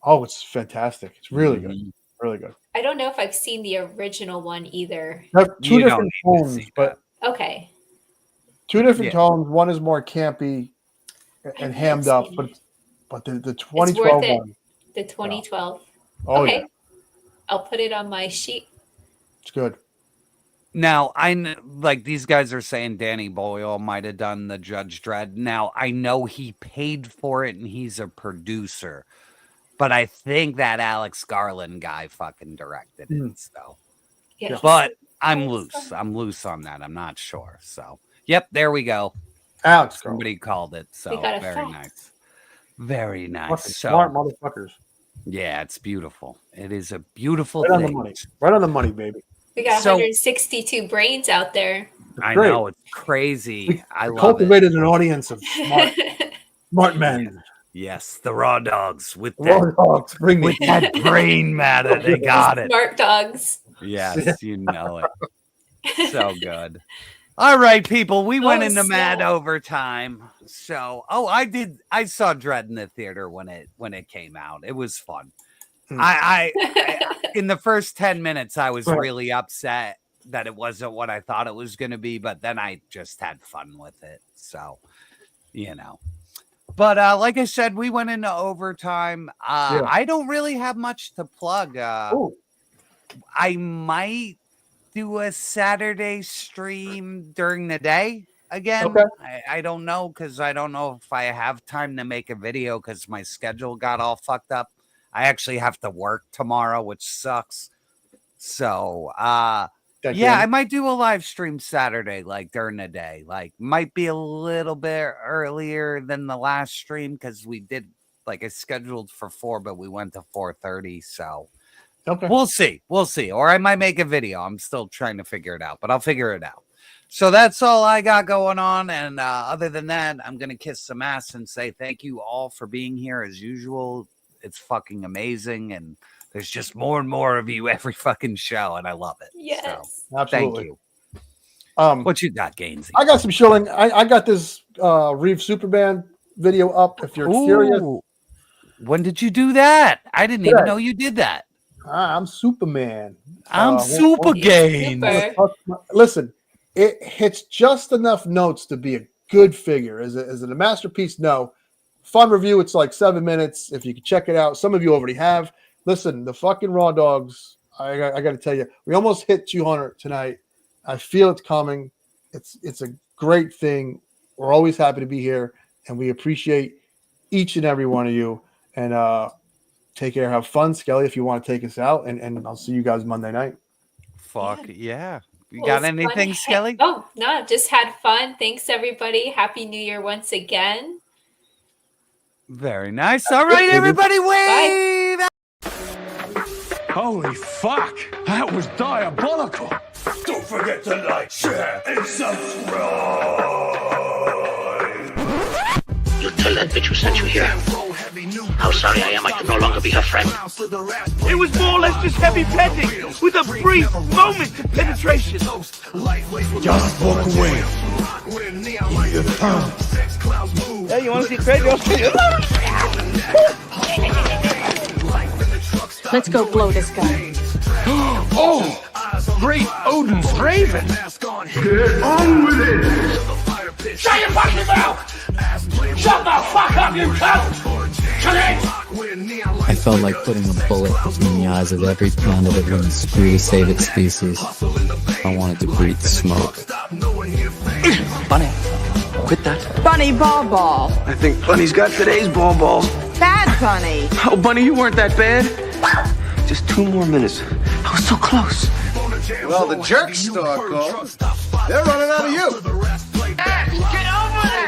it's fantastic. It's really good. Really good. I don't know if I've seen the original one either. Two different tones, but okay. Two different tones. One is more campy and hammed up, but the 2012 one. The 2012. Oh, okay. Yeah. I'll put it on my sheet. It's good. Now, like these guys are saying Danny Boyle might have done the Judge Dredd. Now, I know he paid for it and he's a producer. But I think that Alex Garland guy fucking directed it. So, but I'm loose. I'm loose on that. I'm not sure. So, yep, there we go. Alex, somebody called it. So very nice, very nice. Fucking so, smart motherfuckers. Yeah, it's beautiful. It is a beautiful thing. On the money. Right on the money, baby. We got 162 brains out there. I know, it's crazy. I love cultivated an audience of smart men. Yes, the raw dogs with with that brain matter. They got it. Smart dogs. Yes, you know it. So good. All right, people. We went into mad overtime. So, I saw Dredd in the theater when it came out. It was fun. I in the first 10 minutes, I was really upset that it wasn't what I thought it was going to be, but then I just had fun with it. So, But like I said, we went into overtime. I don't really have much to plug. I might do a Saturday stream during the day again. Okay. I don't know, because I don't know if I have time to make a video because my schedule got all fucked up. I actually have to work tomorrow, which sucks. So, I might do a live stream Saturday, like during the day. Like, might be a little bit earlier than the last stream because we did, like, I scheduled for 4, but we went to 4:30. So, we'll see. Or I might make a video. I'm still trying to figure it out, but I'll figure it out. So that's all I got going on. And other than that, I'm going to kiss some ass and say thank you all for being here as usual. It's fucking amazing. And there's just more and more of you every fucking show. And I love it. Yes. So, Absolutely. thank you. What you got, Gainsey? I got some shilling. I got this Reeve Superman video up. If you're curious. When did you do that? I didn't even know you did that. I'm Superman. I'm Super Gain. Listen, it hits just enough notes to be a good figure. Is it a masterpiece? No. Fun review. It's like 7 minutes. If you can check it out, some of you already have. Listen, the fucking Raw Dogs. I got to tell you, we almost hit 200 tonight. I feel it's coming. It's a great thing. We're always happy to be here, and we appreciate each and every one of you. And take care. Have fun, Skelly, if you want to take us out. And I'll see you guys Monday night. Fuck yeah. You got anything, Skelly? Oh, no, just had fun. Thanks, everybody. Happy New Year once again. Very nice. All right, everybody, wave. Holy fuck! That was diabolical! Don't forget to like, share, and subscribe! You tell that bitch who sent you here how sorry I am I can no longer be her friend. It was more or less just heavy petting with a brief moment of penetration. Just walk away. Hey, you want to see Craig? Let's go blow this guy. Oh, great Odin's Raven. Get on with it! Shut your fucking mouth! Shut the fuck up, you cunt! I felt like putting a bullet between the eyes of every planet that wouldn't screw to save its species. I wanted to breathe smoke. Bunny, quit that. Bunny Ball Ball. I think Bunny's got today's ball balls. Bad Bunny. Oh, Bunny, you weren't that bad. Just 2 more minutes. I was so close. Well, the jerk store called. They're running out of you. Get over there!